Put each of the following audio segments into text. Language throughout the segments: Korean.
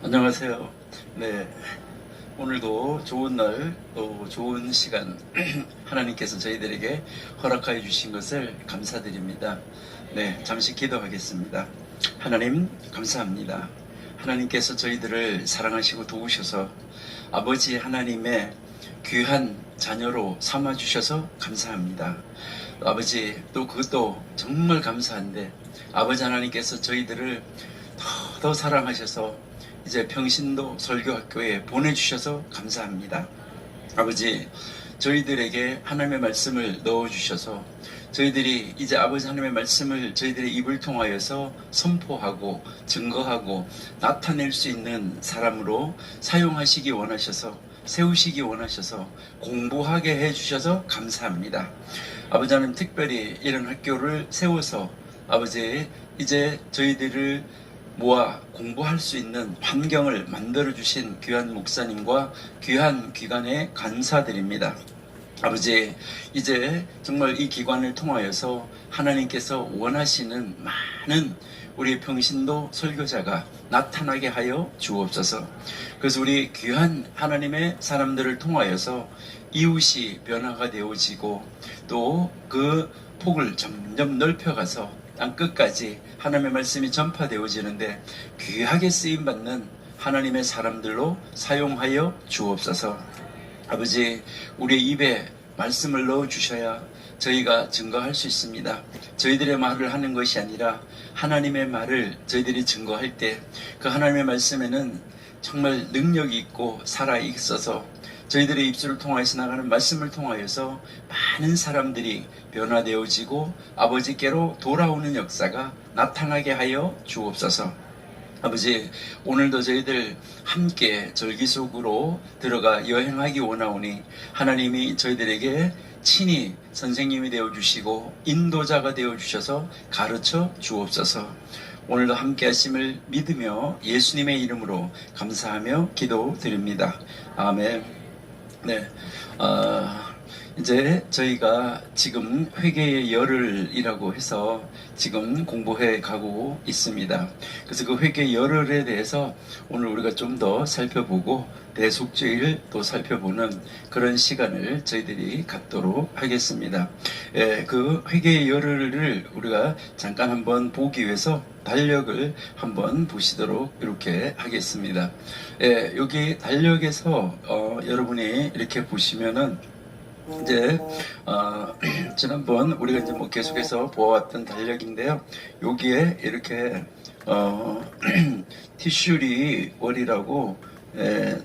안녕하세요. 네, 오늘도 좋은 날, 또 좋은 시간 하나님께서 저희들에게 허락하여 주신 것을 감사드립니다. 네, 잠시 기도하겠습니다. 하나님 감사합니다. 하나님께서 저희들을 사랑하시고 도우셔서 아버지 하나님의 귀한 자녀로 삼아주셔서 감사합니다. 아버지, 또 그것도 정말 감사한데 아버지 하나님께서 저희들을 더 사랑하셔서 이제 평신도 설교학교에 보내주셔서 감사합니다. 아버지, 저희들에게 하나님의 말씀을 넣어주셔서 저희들이 이제 아버지 하나님의 말씀을 저희들의 입을 통하여서 선포하고 증거하고 나타낼 수 있는 사람으로 사용하시기 원하셔서, 세우시기 원하셔서, 공부하게 해주셔서 감사합니다. 아버지 하나님, 특별히 이런 학교를 세워서 아버지 이제 저희들을 모아 공부할 수 있는 환경을 만들어주신 귀한 목사님과 귀한 기관에 감사드립니다. 아버지, 이제 정말 이 기관을 통하여서 하나님께서 원하시는 많은 우리 평신도 설교자가 나타나게 하여 주옵소서. 그래서 우리 귀한 하나님의 사람들을 통하여서 이웃이 변화가 되어지고 또 그 폭을 점점 넓혀가서 땅끝까지 하나님의 말씀이 전파되어지는데 귀하게 쓰임받는 하나님의 사람들로 사용하여 주옵소서. 아버지, 우리의 입에 말씀을 넣어주셔야 저희가 증거할 수 있습니다. 저희들의 말을 하는 것이 아니라 하나님의 말을 저희들이 증거할 때 그 하나님의 말씀에는 정말 능력이 있고 살아있어서 저희들의 입술을 통하여서 나가는 말씀을 통하여서 많은 사람들이 변화되어지고 아버지께로 돌아오는 역사가 나타나게 하여 주옵소서. 아버지, 오늘도 저희들 함께 절기 속으로 들어가 여행하기 원하오니 하나님이 저희들에게 친히 선생님이 되어주시고 인도자가 되어주셔서 가르쳐 주옵소서. 오늘도 함께 하심을 믿으며 예수님의 이름으로 감사하며 기도드립니다. 아멘. 네, 이제 저희가 지금 회개의 열흘이라고 해서 지금 공부해 가고 있습니다. 그래서 그 회개의 열흘에 대해서 오늘 우리가 좀 더 살펴보고 대속죄를 또 살펴보는 그런 시간을 저희들이 갖도록 하겠습니다. 그 회개의 열흘을 우리가 잠깐 한번 보기 위해서 달력을 한번 보시도록 이렇게 하겠습니다. 여기 달력에서 여러분이 이렇게 보시면은 이제 지난번 우리가 이제 뭐 계속해서 보아왔던 달력인데요. 여기에 이렇게 티슈리 월이라고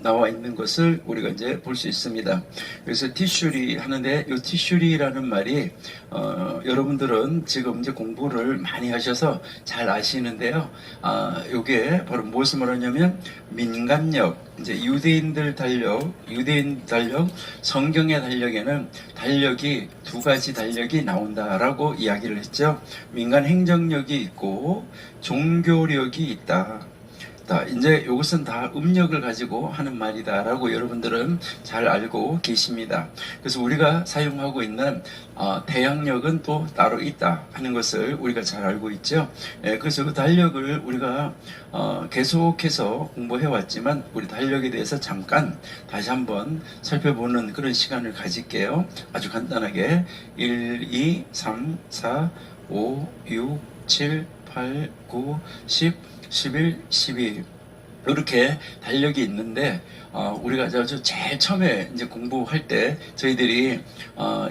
나와 있는 것을 우리가 이제 볼 수 있습니다. 그래서 티슈리 하는데 이 티슈리라는 말이 여러분들은 지금 이제 공부를 많이 하셔서 잘 아시는데요. 이게 바로 무엇을 말하냐면 민간력, 이제 유대인 달력, 성경의 달력에는 달력이 두 가지 달력이 나온다라고 이야기를 했죠. 민간 행정력이 있고 종교력이 있다. 이제 이것은 다 음력을 가지고 하는 말이다라고 여러분들은 잘 알고 계십니다. 그래서 우리가 사용하고 있는 대양력은 또 따로 있다 하는 것을 우리가 잘 알고 있죠. 그래서 그 달력을 우리가 계속해서 공부해 왔지만 우리 달력에 대해서 잠깐 다시 한번 살펴보는 그런 시간을 가질게요. 아주 간단하게 1, 2, 3, 4, 5, 6, 7, 8, 9, 10, 11, 12 이렇게 달력이 있는데 우리가 제일 처음에 이제 공부할 때 저희들이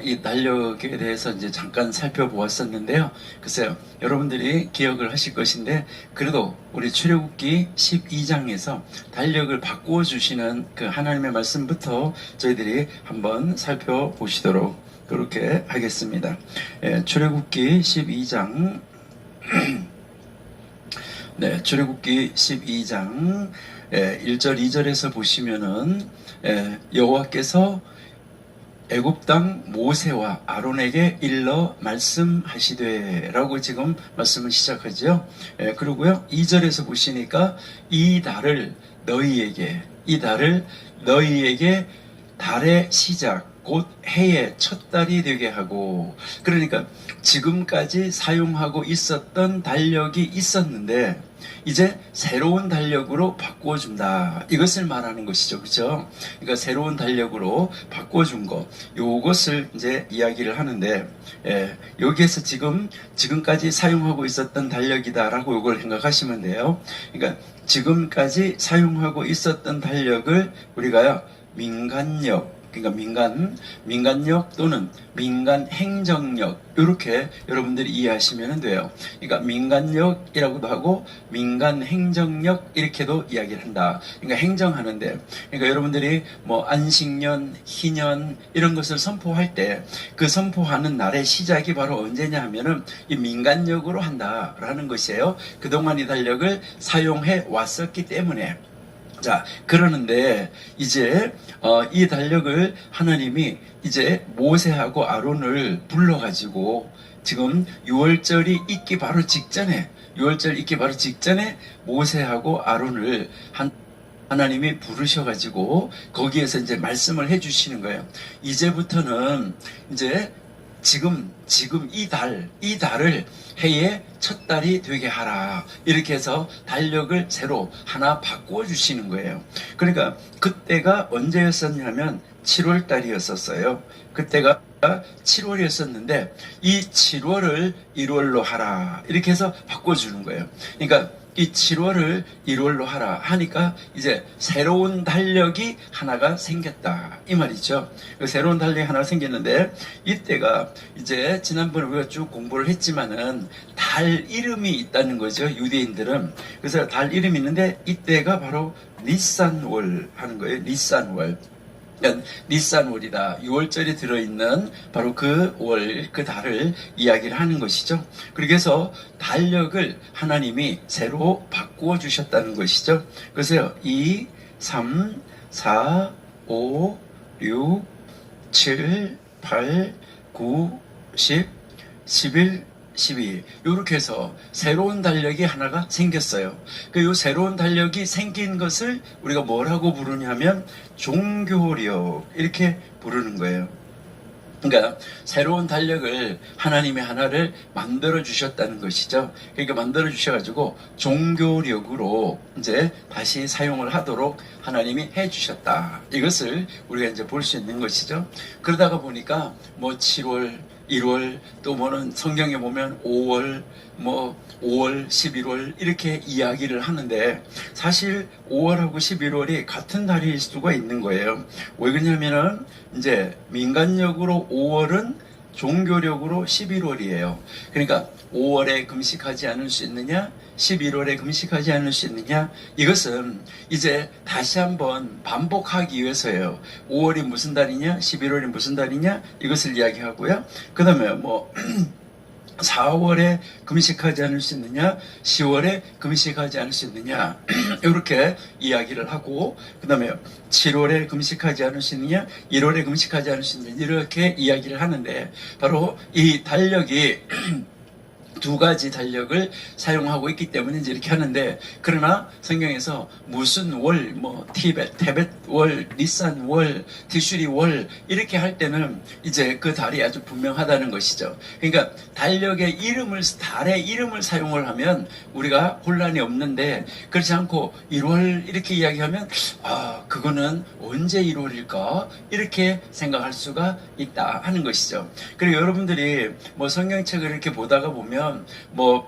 이 달력에 대해서 이제 잠깐 살펴보았었는데요. 글쎄요, 여러분들이 기억을 하실 것인데 그래도 우리 출애굽기 12장에서 달력을 바꾸어 주시는 그 하나님의 말씀부터 저희들이 한번 살펴보시도록 그렇게 하겠습니다. 출애굽기 12장 네, 출애굽기 12장 1절 2절에서 보시면은 여호와께서 애굽 땅 모세와 아론에게 일러 말씀하시되 라고 지금 말씀을 시작하죠. 그리고요 2절에서 보시니까 이 달을 너희에게 달의 시작 곧 해의 첫 달이 되게 하고, 그러니까 지금까지 사용하고 있었던 달력이 있었는데 이제 새로운 달력으로 바꿔준다. 이것을 말하는 것이죠. 그죠? 그러니까 새로운 달력으로 바꿔준 거. 요것을 이제 이야기를 하는데, 여기에서 지금까지 사용하고 있었던 달력이다라고 이걸 생각하시면 돼요. 그러니까 지금까지 사용하고 있었던 달력을 우리가요, 민간력, 그러니까 민간력 또는 민간행정력, 이렇게 여러분들이 이해하시면 돼요. 그러니까 민간력이라고도 하고 민간행정력 이렇게도 이야기를 한다. 그러니까 행정하는데, 그러니까 여러분들이 뭐 안식년, 희년 이런 것을 선포할 때 그 선포하는 날의 시작이 바로 언제냐 하면은 이 민간력으로 한다라는 것이에요. 그동안 이 달력을 사용해 왔었기 때문에. 자, 그러는데 이제 이 달력을 하나님이 이제 모세하고 아론을 불러가지고 지금 6월절이 있기 바로 직전에, 6월절 있기 바로 직전에 모세하고 아론을 하나님이 부르셔가지고 거기에서 이제 말씀을 해주시는 거예요. 이제부터는 이제 지금 이 달을 해의 첫 달이 되게 하라. 이렇게 해서 달력을 새로 하나 바꾸어 주시는 거예요. 그러니까 그때가 언제였었냐면 7월 달이었었어요. 그때가 7월이었었는데 이 7월을 1월로 하라. 이렇게 해서 바꿔주는 거예요. 그러니까 이 7월을 1월로 하라 하니까 이제 새로운 달력이 하나가 생겼다 이 말이죠. 그 새로운 달력이 하나가 생겼는데 이때가 이제 지난번에 우리가 쭉 공부를 했지만은 달 이름이 있다는 거죠. 유대인들은. 그래서 달 이름이 있는데 이때가 바로 니산월 하는 거예요. 니산월. 니산월이다. 6월절이 들어있는 바로 그 월, 그 달을 이야기를 하는 것이죠. 그래서 달력을 하나님이 새로 바꾸어 주셨다는 것이죠. 그래서 2, 3, 4, 5, 6, 7, 8, 9, 10, 11, 12 이렇게 해서 새로운 달력이 하나가 생겼어요. 그 새로운 달력이 생긴 것을 우리가 뭐라고 부르냐면 종교력 이렇게 부르는 거예요. 그러니까 새로운 달력을 하나님이 하나를 만들어 주셨다는 것이죠. 그러니까 만들어 주셔가지고 종교력으로 이제 다시 사용을 하도록 하나님이 해 주셨다. 이것을 우리가 이제 볼 수 있는 것이죠. 그러다가 보니까 뭐 7월 1월 또 뭐는 성경에 보면 5월 11월 이렇게 이야기를 하는데 사실 5월하고 11월이 같은 달일 수가 있는 거예요. 왜 그러냐면은 이제 민간력으로 5월은 종교력으로 11월이에요. 그러니까 5월에 금식하지 않을 수 있느냐? 11월에 금식하지 않을 수 있느냐? 이것은 이제 다시 한번 반복하기 위해서예요. 5월이 무슨 달이냐? 11월이 무슨 달이냐? 이것을 이야기하고요. 그 다음에 4월에 금식하지 않을 수 있느냐? 10월에 금식하지 않을 수 있느냐? 이렇게 이야기를 하고, 그 다음에 7월에 금식하지 않을 수 있느냐? 1월에 금식하지 않을 수 있느냐? 이렇게 이야기를 하는데, 바로 이 달력이 두 가지 달력을 사용하고 있기 때문에 이제 이렇게 하는데, 그러나 성경에서 무슨 월, 테벳 월, 니산 월, 티슈리 월 이렇게 할 때는 이제 그 달이 아주 분명하다는 것이죠. 그러니까 달력의 달의 이름을 사용을 하면 우리가 혼란이 없는데, 그렇지 않고 1월 이렇게 이야기하면 그거는 언제 1월일까 이렇게 생각할 수가 있다 하는 것이죠. 그리고 여러분들이 성경책을 이렇게 보다가 보면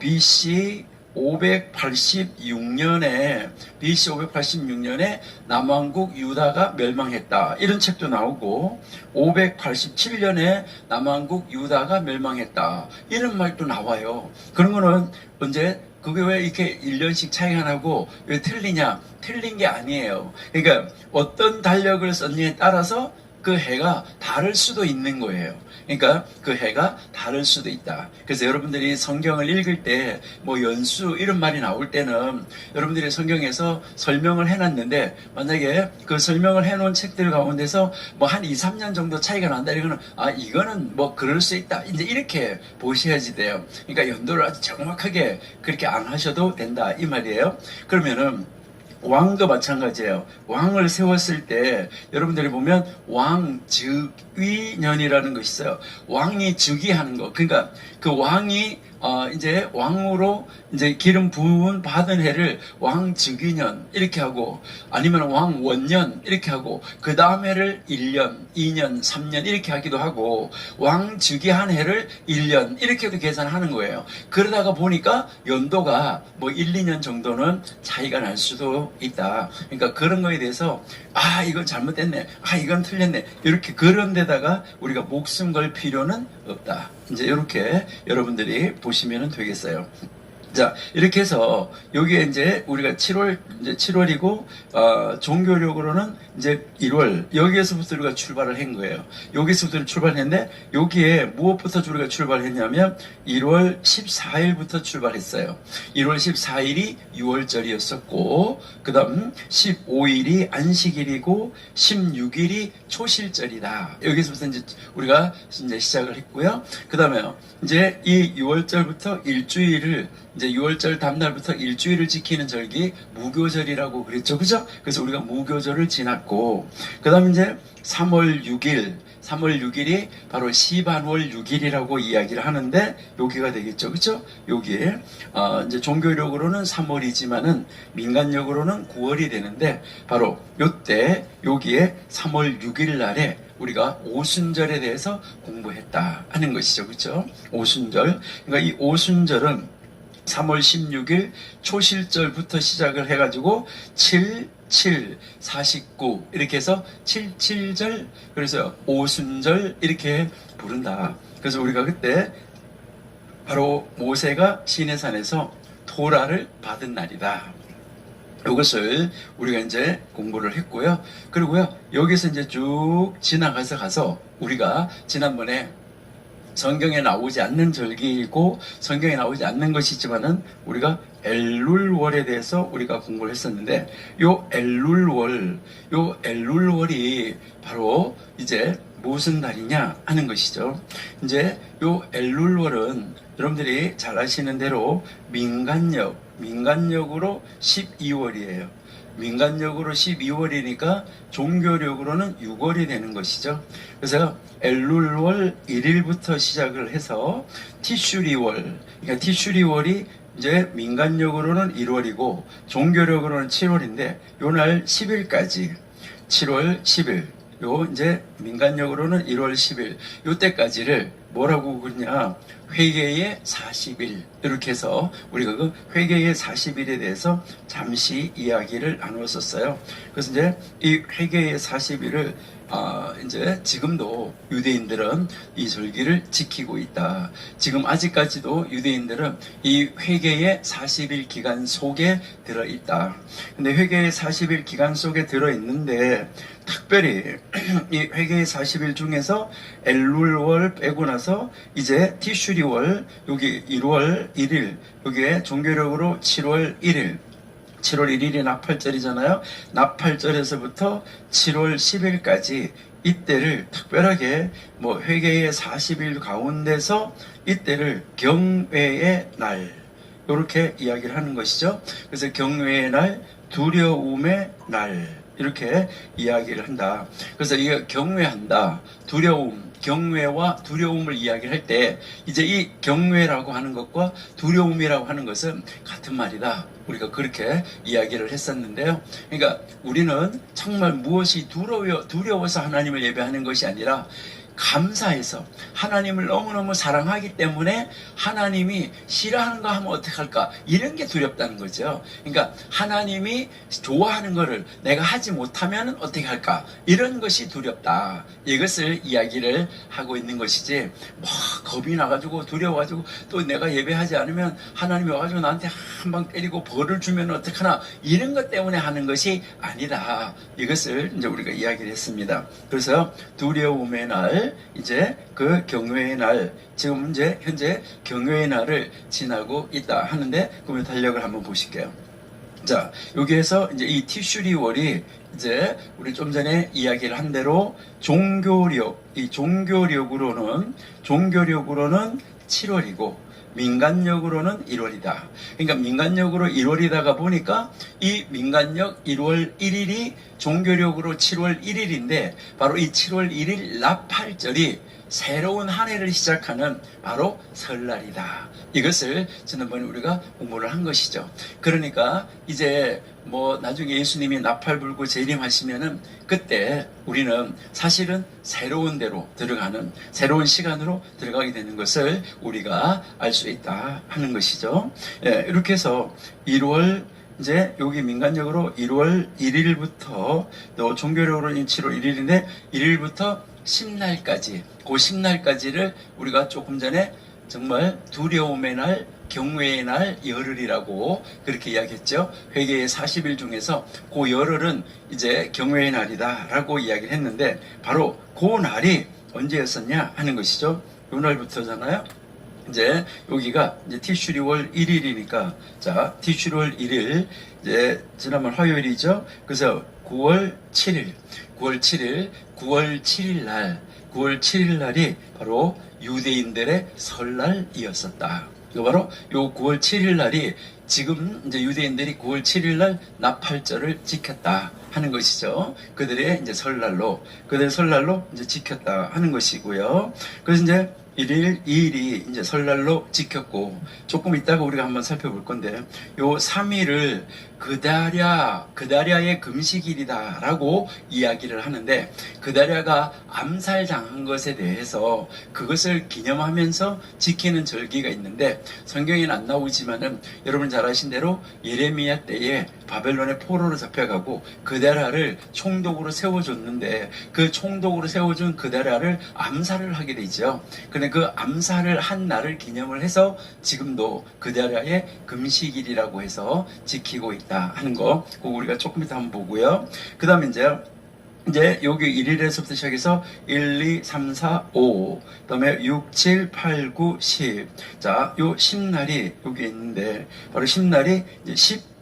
BC 586년에 남왕국 유다가 멸망했다 이런 책도 나오고, 587년에 남왕국 유다가 멸망했다 이런 말도 나와요. 그런 거는 언제 그게 왜 이렇게 1년씩 차이가 나고 왜 틀리냐? 틀린 게 아니에요. 그러니까 어떤 달력을 썼느냐에 따라서 그 해가 다를 수도 있는 거예요. 그러니까 그 해가 다를 수도 있다. 그래서 여러분들이 성경을 읽을 때 연수 이런 말이 나올 때는 여러분들이 성경에서 설명을 해놨는데, 만약에 그 설명을 해놓은 책들 가운데서 한 2, 3년 정도 차이가 난다 이거는 이거는 그럴 수 있다 이제 이렇게 보셔야지 돼요. 그러니까 연도를 아주 정확하게 그렇게 안 하셔도 된다 이 말이에요. 그러면은 왕도 마찬가지예요. 왕을 세웠을 때 여러분들이 보면 왕즉위년이라는 것이 있어요. 왕이 즉위하는 거. 그러니까 그 왕이 이제 왕으로 이제 기름 부음 받은 해를 왕즉위년 이렇게 하고, 아니면 왕원년 이렇게 하고, 그 다음 해를 1년, 2년, 3년 이렇게 하기도 하고, 왕즉위한 해를 1년 이렇게도 계산하는 거예요. 그러다가 보니까 연도가 뭐 1, 2년 정도는 차이가 날 수도 있다. 그러니까 그런 거에 대해서 이건 잘못됐네, 이건 틀렸네, 이렇게 그런 데다가 우리가 목숨 걸 필요는 없다. 이제 이렇게 여러분들이 보시면 되겠어요. 자, 이렇게 해서 여기에 이제 우리가 7월이고 종교력으로는 이제 1월, 여기에서부터 우리가 출발을 한 거예요. 여기서부터 출발했는데, 여기에 무엇부터 우리가 출발했냐면 1월 14일부터 출발했어요. 1월 14일이 6월절이었었고, 그 다음 15일이 안식일이고 16일이 초실절이다. 여기서부터 이제 우리가 이제 시작을 했고요. 그 다음에 이제 이 6월절부터 일주일을, 이제 6월절 다음날부터 일주일을 지키는 절기 무교절이라고 그랬죠. 그죠? 그래서 우리가 무교절을 지났고, 그 다음 이제 3월 6일이 바로 시반월 6일이라고 이야기를 하는데, 여기가 되겠죠. 그죠? 여기에, 이제 종교력으로는 3월이지만은 민간력으로는 9월이 되는데, 바로 요때, 여기에 3월 6일 날에 우리가 오순절에 대해서 공부했다 하는 것이죠. 그죠? 오순절. 그러니까 이 오순절은 3월 16일 초실절부터 시작을 해가지고 7, 49 이렇게 해서 77절, 그래서 오순절 이렇게 부른다. 그래서 우리가 그때 바로 모세가 시내산에서 토라를 받은 날이다. 이것을 우리가 이제 공부를 했고요. 그리고요, 여기서 이제 쭉 가서 우리가 지난번에 성경에 나오지 않는 절기이고 성경에 나오지 않는 것이지만은 우리가 엘룰월에 대해서 우리가 공부를 했었는데, 요 엘룰월이 바로 이제 무슨 달이냐 하는 것이죠. 이제 요 엘룰월은 여러분들이 잘 아시는 대로 민간력으로 12월이에요. 민간력으로 12월이니까 종교력으로는 6월이 되는 것이죠. 그래서 엘룰월 1일부터 시작을 해서 티슈리월, 그러니까 티슈리월이 이제 민간력으로는 1월이고 종교력으로는 7월인데, 요 날 10일까지 7월 10일, 요 이제 민간력으로는 1월 10일, 요때까지를 뭐라고 그러냐, 회개의 40일, 이렇게 해서 우리가 그 회개의 40일에 대해서 잠시 이야기를 나누었었어요. 그래서 이제 이 회개의 40일을 이제 지금도 유대인들은 이 절기를 지키고 있다. 지금 아직까지도 유대인들은 이 회개의 40일 기간 속에 들어있다. 근데 회개의 40일 기간 속에 들어있는데, 특별히 이 회개의 40일 중에서 엘룰월 빼고 나서 이제 티슈리월, 여기 1월 1일, 여기에 종교력으로 7월 1일, 7월 1일이 나팔절이잖아요. 나팔절에서부터 7월 10일까지 이때를 특별하게 뭐 회개의 40일 가운데서 이때를 경외의 날, 이렇게 이야기를 하는 것이죠. 그래서 경외의 날, 두려움의 날, 이렇게 이야기를 한다. 그래서 이게 경외한다, 두려움, 경외와 두려움을 이야기할 때, 이제 이 경외라고 하는 것과 두려움이라고 하는 것은 같은 말이다. 우리가 그렇게 이야기를 했었는데요. 그러니까 우리는 정말 무엇이 두려워서 하나님을 예배하는 것이 아니라, 감사해서 하나님을 너무너무 사랑하기 때문에 하나님이 싫어하는 거 하면 어떡할까, 이런 게 두렵다는 거죠. 그러니까 하나님이 좋아하는 거를 내가 하지 못하면 어떻게 할까, 이런 것이 두렵다. 이것을 이야기를 하고 있는 것이지, 뭐 겁이 나가지고 두려워가지고 또 내가 예배하지 않으면 하나님이 와가지고 나한테 한 방 때리고 벌을 주면 어떡하나, 이런 것 때문에 하는 것이 아니다. 이것을 이제 우리가 이야기를 했습니다. 그래서 두려움의 날, 이제 그 경외의 날, 지금 이제 현재 경외의 날을 지나고 있다 하는데, 그러면 달력을 한번 보실게요. 자, 여기에서 이제 이 티슈리월이 이제 우리 좀 전에 이야기를 한 대로 이 종교력으로는 7월이고 민간력으로는 1월이다. 그러니까 민간력으로 1월이다가 보니까 이 민간력 1월 1일이 종교력으로 7월 1일인데 바로 이 7월 1일 나팔절이 새로운 한 해를 시작하는 바로 설날이다. 이것을 지난번에 우리가 공부를 한 것이죠. 그러니까 이제 뭐 나중에 예수님이 나팔 불고 재림하시면은 그때 우리는 사실은 새로운 데로 들어가는 새로운 시간으로 들어가게 되는 것을 우리가 알 수 있다 하는 것이죠. 예, 이렇게 해서 1월 이제 여기 민간적으로 1월 1일부터 또 종교력으로는 7월 1일인데 1일부터 10날까지 그 10날까지를 우리가 조금 전에 정말 두려움의 날, 경외의 날, 열흘이라고 그렇게 이야기했죠. 회개의 40일 중에서 그 열흘은 이제 경외의 날이다 라고 이야기를 했는데 바로 그 날이 언제였었냐 하는 것이죠. 이 날부터잖아요. 이제 여기가 이제 티슈리월 1일이니까 자 티슈리월 1일 이제 지난번 화요일이죠. 그래서 9월 7일 9월 7일 날이 바로 유대인들의 설날이었었다. 이거 바로 요 9월 7일 날이 지금 이제 유대인들이 9월 7일 날 나팔절을 지켰다 하는 것이죠. 그들의 이제 설날로 이제 지켰다 하는 것이고요. 그래서 이제 1일, 2일이 이제 설날로 지켰고 조금 이따가 우리가 한번 살펴볼 건데 요 3일을 그다랴의 금식일이다 라고 이야기를 하는데 그다랴가 암살당한 것에 대해서 그것을 기념하면서 지키는 절기가 있는데 성경에는 안 나오지만은 여러분 잘 아신 대로 예레미야 때에 바벨론의 포로로 잡혀가고 그다랴를 총독으로 세워줬는데 그 총독으로 세워준 그다랴를 암살을 하게 되죠. 근데 그 암살을 한 날을 기념을 해서 지금도 그다랴의 금식일이라고 해서 지키고 있다 하는 거, 그거 우리가 조금 이따 한번 보고요. 그 다음에 이제 여기 1일에서부터 시작해서 1, 2, 3, 4, 5, 그 다음에 6, 7, 8, 9, 10. 자, 요 10날이 여기 있는데, 바로 10날이 이제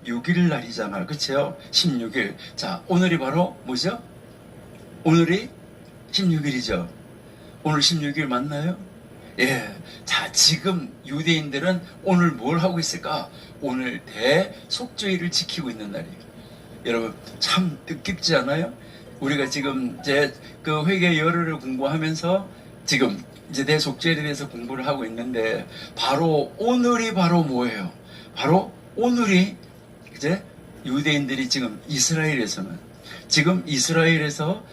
16일 날이잖아요. 그쵸? 16일. 자, 오늘이 바로 뭐죠? 오늘이 16일이죠. 오늘 16일 맞나요? 예. 자, 지금 유대인들은 오늘 뭘 하고 있을까? 오늘 대속죄일을 지키고 있는 날이에요. 여러분, 참 뜻깊지 않아요? 우리가 지금 이제 그 회개 열흘을 공부하면서 지금 이제 대속죄에 대해서 공부를 하고 있는데 바로 오늘이 바로 뭐예요? 바로 오늘이 이제 유대인들이 지금 이스라엘에서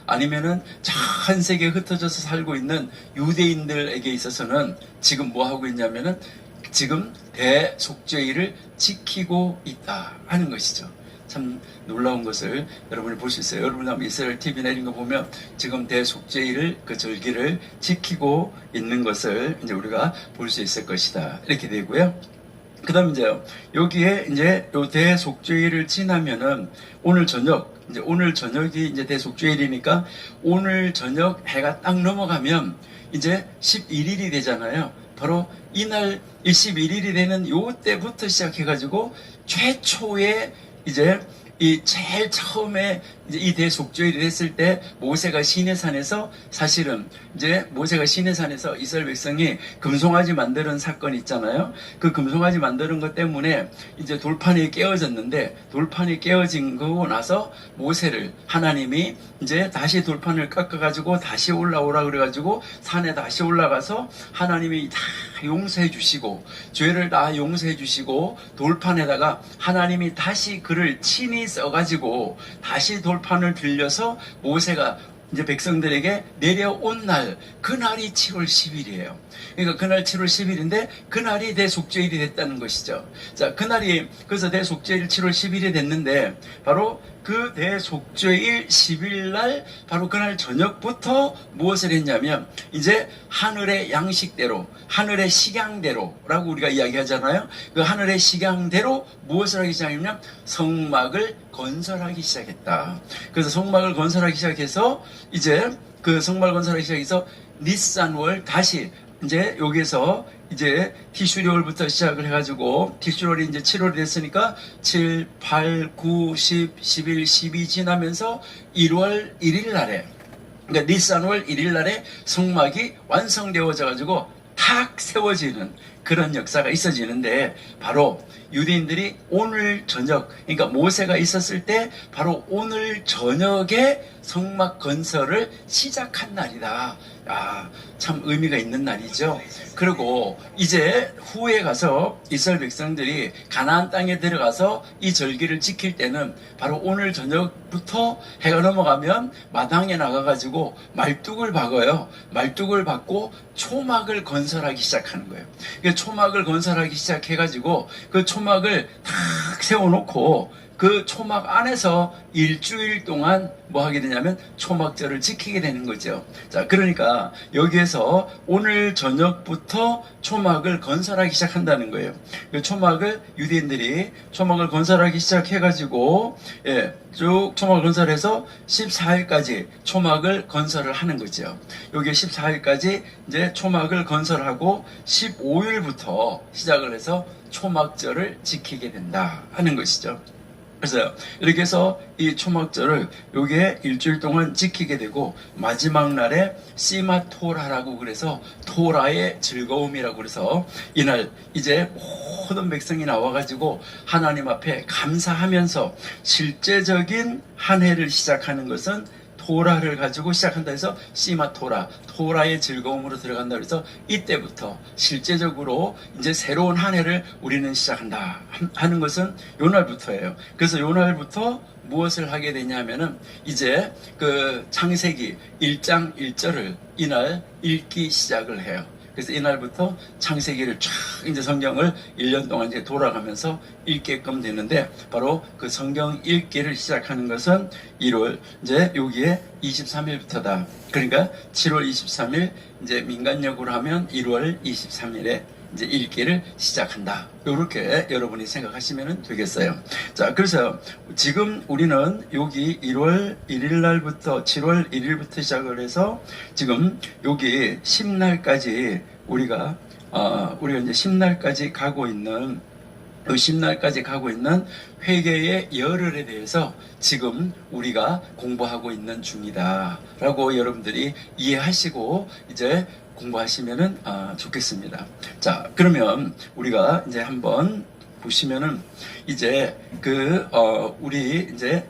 아니면은 전 세계에 흩어져서 살고 있는 유대인들에게 있어서는 지금 뭐 하고 있냐면은 지금 대속죄일을 지키고 있다 하는 것이죠. 참 놀라운 것을 여러분이 볼 수 있어요. 여러분 한번 이스라엘 TV나 이런 거 보면 지금 대속죄일을 그 절기를 지키고 있는 것을 이제 우리가 볼 수 있을 것이다. 이렇게 되고요. 그 다음 이제 여기에 이제 요 대속죄일을 지나면은 오늘 저녁이 이제 대속죄일이니까 오늘 저녁 해가 딱 넘어가면 이제 11일이 되잖아요. 바로 이날 11일이 되는 요 때부터 시작해가지고 최초의 이제 이 제일 처음에 이제 이 대속죄일이 됐을 때 모세가 시내산에서 사실은 이제 모세가 시내산에서 이스라엘 백성이 금송아지 만드는 사건이 있잖아요. 그 금송아지 만드는 것 때문에 이제 돌판이 깨어졌는데 돌판이 깨어진 거고 나서 모세를 하나님이 이제 다시 돌판을 깎아가지고 다시 올라오라 그래가지고 산에 다시 올라가서 하나님이 다 용서해 주시고 죄를 다 용서해 주시고 돌판에다가 하나님이 다시 글을 친히 써가지고 다시 돌판을 들려서 모세가 이제 백성들에게 내려온 날, 그날이 7월 10일이에요. 그러니까 그날 7월 10일인데 그날이 대속죄일이 됐다는 것이죠. 자, 그날이 그래서 대속죄일 7월 10일이 됐는데 바로 그 대속죄일 10일 날 바로 그날 저녁부터 무엇을 했냐면 이제 하늘의 양식대로 하늘의 식양대로라고 우리가 이야기하잖아요. 그 하늘의 식양대로 무엇을 하기 시작했냐면 성막을 건설하기 시작했다. 그래서 성막을 건설하기 시작해서 이제 그 성막을 건설하기 시작해서 니산월 다시 이제 여기에서 이제 티슈리월부터 시작을 해가지고 티슈리월이 이제 7월이 됐으니까 7, 8, 9, 10, 11, 12 지나면서 1월 1일 날에 그러니까 니산월 1일 날에 성막이 완성되어져 가지고 다 탁 세워지는 그런 역사가 있어지는데, 바로 유대인들이 오늘 저녁, 그러니까 모세가 있었을 때 바로 오늘 저녁에 성막 건설을 시작한 날이다. 참 의미가 있는 날이죠. 그리고 이제 후에 가서 이스라엘 백성들이 가나안 땅에 들어가서 이 절기를 지킬 때는 바로 오늘 저녁부터 해가 넘어가면 마당에 나가가지고 말뚝을 박아요. 말뚝을 박고 초막을 건설하기 시작하는 거예요. 초막을 건설하기 시작해가지고 그 초막을 탁 세워놓고 그 초막 안에서 일주일 동안 뭐 하게 되냐면 초막절을 지키게 되는 거죠. 자, 그러니까 여기에서 오늘 저녁부터 초막을 건설하기 시작한다는 거예요. 그 초막을 유대인들이 초막을 건설하기 시작해가지고 쭉 초막을 건설해서 14일까지 초막을 건설을 하는 거죠. 여기 14일까지 이제 초막을 건설하고 15일부터 시작을 해서 초막절을 지키게 된다 하는 것이죠. 그래서 이렇게 해서 이 초막절을 요게 일주일 동안 지키게 되고, 마지막 날에 시마토라라고 그래서 토라의 즐거움이라고 그래서 이날 이제 모든 백성이 나와가지고 하나님 앞에 감사하면서 실제적인 한 해를 시작하는 것은 토라를 가지고 시작한다 해서 시마토라, 토라의 즐거움으로 들어간다 그래서 이때부터 실제적으로 이제 새로운 한 해를 우리는 시작한다 하는 것은 요날부터예요. 그래서 요날부터 무엇을 하게 되냐면은 이제 그 창세기 1장 1절을 이날 읽기 시작을 해요. 그래서 이날부터 창세기를 쫙 이제 성경을 1년 동안 이제 돌아가면서 읽게끔 되는데, 바로 그 성경 읽기를 시작하는 것은 1월 이제 여기에 23일부터다. 그러니까 7월 23일 이제 민간역으로 하면 1월 23일에 이제 읽기를 시작한다. 이렇게 여러분이 생각하시면 되겠어요. 자, 그래서 지금 우리는 여기 1월 1일 날부터 7월 1일부터 시작을 해서 지금 여기 10날까지 우리가 이제 10날까지 가고 있는, 10날까지 가고 있는 회개의 열흘에 대해서 지금 우리가 공부하고 있는 중이다 라고 여러분들이 이해하시고 이제 공부하시면은 좋겠습니다. 자, 그러면 우리가 이제 한번 보시면은 이제 우리 이제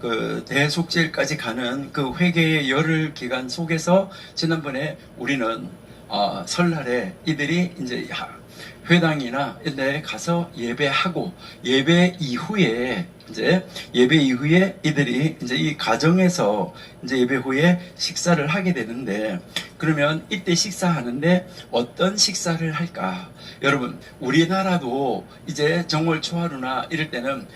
그 대속죄일까지 가는 그 회개의 열흘 기간 속에서 지난번에 우리는 설날에 이들이 이제 회당이나 이런 데 가서 예배하고, 예배 이후에 이들이 이제 이 가정에서 이제 예배 후에 식사를 하게 되는데, 그러면 이때 식사하는데 어떤 식사를 할까? 여러분, 우리나라도 이제 정월 초하루나 이럴 때는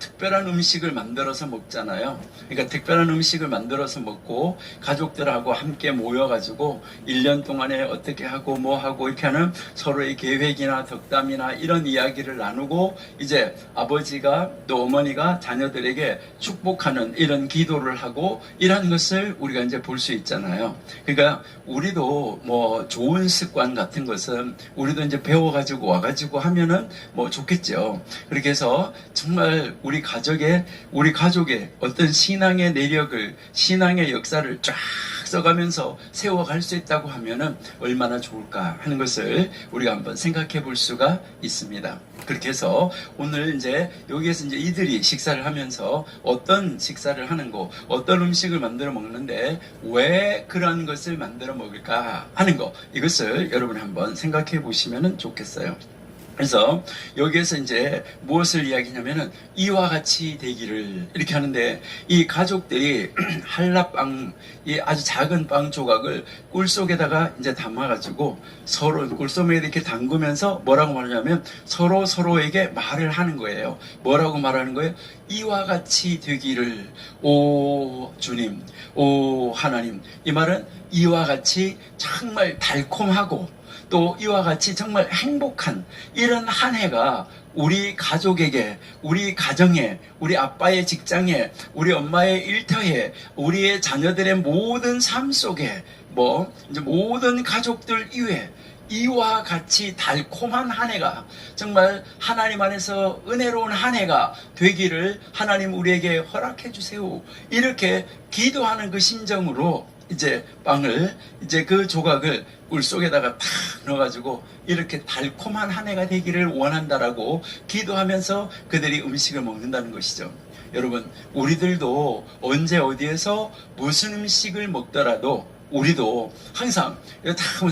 특별한 음식을 만들어서 먹잖아요. 그러니까 특별한 음식을 만들어서 먹고 가족들하고 함께 모여가지고 1년 동안에 어떻게 하고 뭐 하고 이렇게 하는 서로의 계획이나 덕담이나 이런 이야기를 나누고, 이제 아버지가 또 어머니가 자녀들에게 축복하는 이런 기도를 하고 이런 것을 우리가 이제 볼 수 있잖아요. 그러니까 우리도 뭐 좋은 습관 같은 것은 우리도 이제 배워가지고 와가지고 하면은 뭐 좋겠죠. 그렇게 해서 정말 우리 가족의 어떤 신앙의 내력을, 신앙의 역사를 쫙 써가면서 세워갈 수 있다고 하면은 얼마나 좋을까 하는 것을 우리가 한번 생각해 볼 수가 있습니다. 그렇게 해서 오늘 이제 여기에서 이제 이들이 식사를 하면서 어떤 식사를 하는 거, 어떤 음식을 만들어 먹는데 왜 그런 것을 만들어 먹을까 하는 거, 이것을 여러분 한번 생각해 보시면 좋겠어요. 그래서 여기에서 이제 무엇을 이야기냐면은 이와 같이 되기를 이렇게 하는데, 이 가족들이 한라빵, 이 아주 작은 빵 조각을 꿀 속에다가 이제 담아가지고 서로 꿀속에 이렇게 담그면서 뭐라고 말하냐면 서로에게 말을 하는 거예요. 뭐라고 말하는 거예요? 이와 같이 되기를, 오 주님, 오 하나님. 이 말은 이와 같이 정말 달콤하고 또 이와 같이 정말 행복한 이런 한 해가 우리 가족에게, 우리 가정에, 우리 아빠의 직장에, 우리 엄마의 일터에, 우리의 자녀들의 모든 삶 속에, 이제 모든 가족들 이외에 이와 같이 달콤한 한 해가, 정말 하나님 안에서 은혜로운 한 해가 되기를 하나님 우리에게 허락해 주세요. 이렇게 기도하는 그 심정으로 이제 빵을 이제 그 조각을 물 속에다가 탁 넣어가지고 이렇게 달콤한 한 해가 되기를 원한다라고 기도하면서 그들이 음식을 먹는다는 것이죠. 여러분, 우리들도 언제 어디에서 무슨 음식을 먹더라도 우리도 항상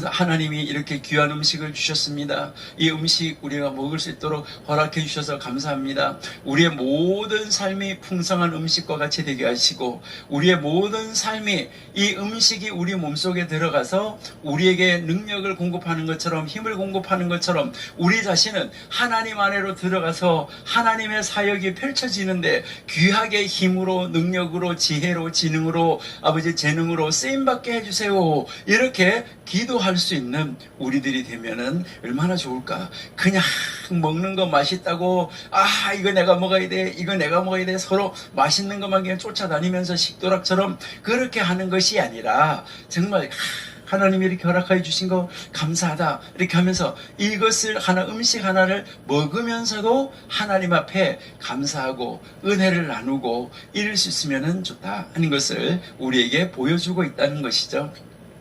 하나님이 이렇게 귀한 음식을 주셨습니다. 이 음식 우리가 먹을 수 있도록 허락해 주셔서 감사합니다. 우리의 모든 삶이 풍성한 음식과 같이 되게 하시고 우리의 모든 삶이 이 음식이 우리 몸속에 들어가서 우리에게 능력을 공급하는 것처럼 힘을 공급하는 것처럼 우리 자신은 하나님 안으로 들어가서 하나님의 사역이 펼쳐지는데 귀하게 힘으로 능력으로 지혜로 지능으로 아버지 재능으로 쓰임받게 해주세요. 이렇게 기도할 수 있는 우리들이 되면은 얼마나 좋을까. 그냥 먹는 거 맛있다고 이거 내가 먹어야 돼 이거 내가 먹어야 돼 서로 맛있는 것만 그냥 쫓아다니면서 식도락처럼 그렇게 하는 것이 아니라 정말 하나님이 이렇게 허락해 주신 거 감사하다 이렇게 하면서 이것을 음식 하나를 먹으면서도 하나님 앞에 감사하고 은혜를 나누고 이럴 수 있으면 좋다 하는 것을 우리에게 보여주고 있다는 것이죠.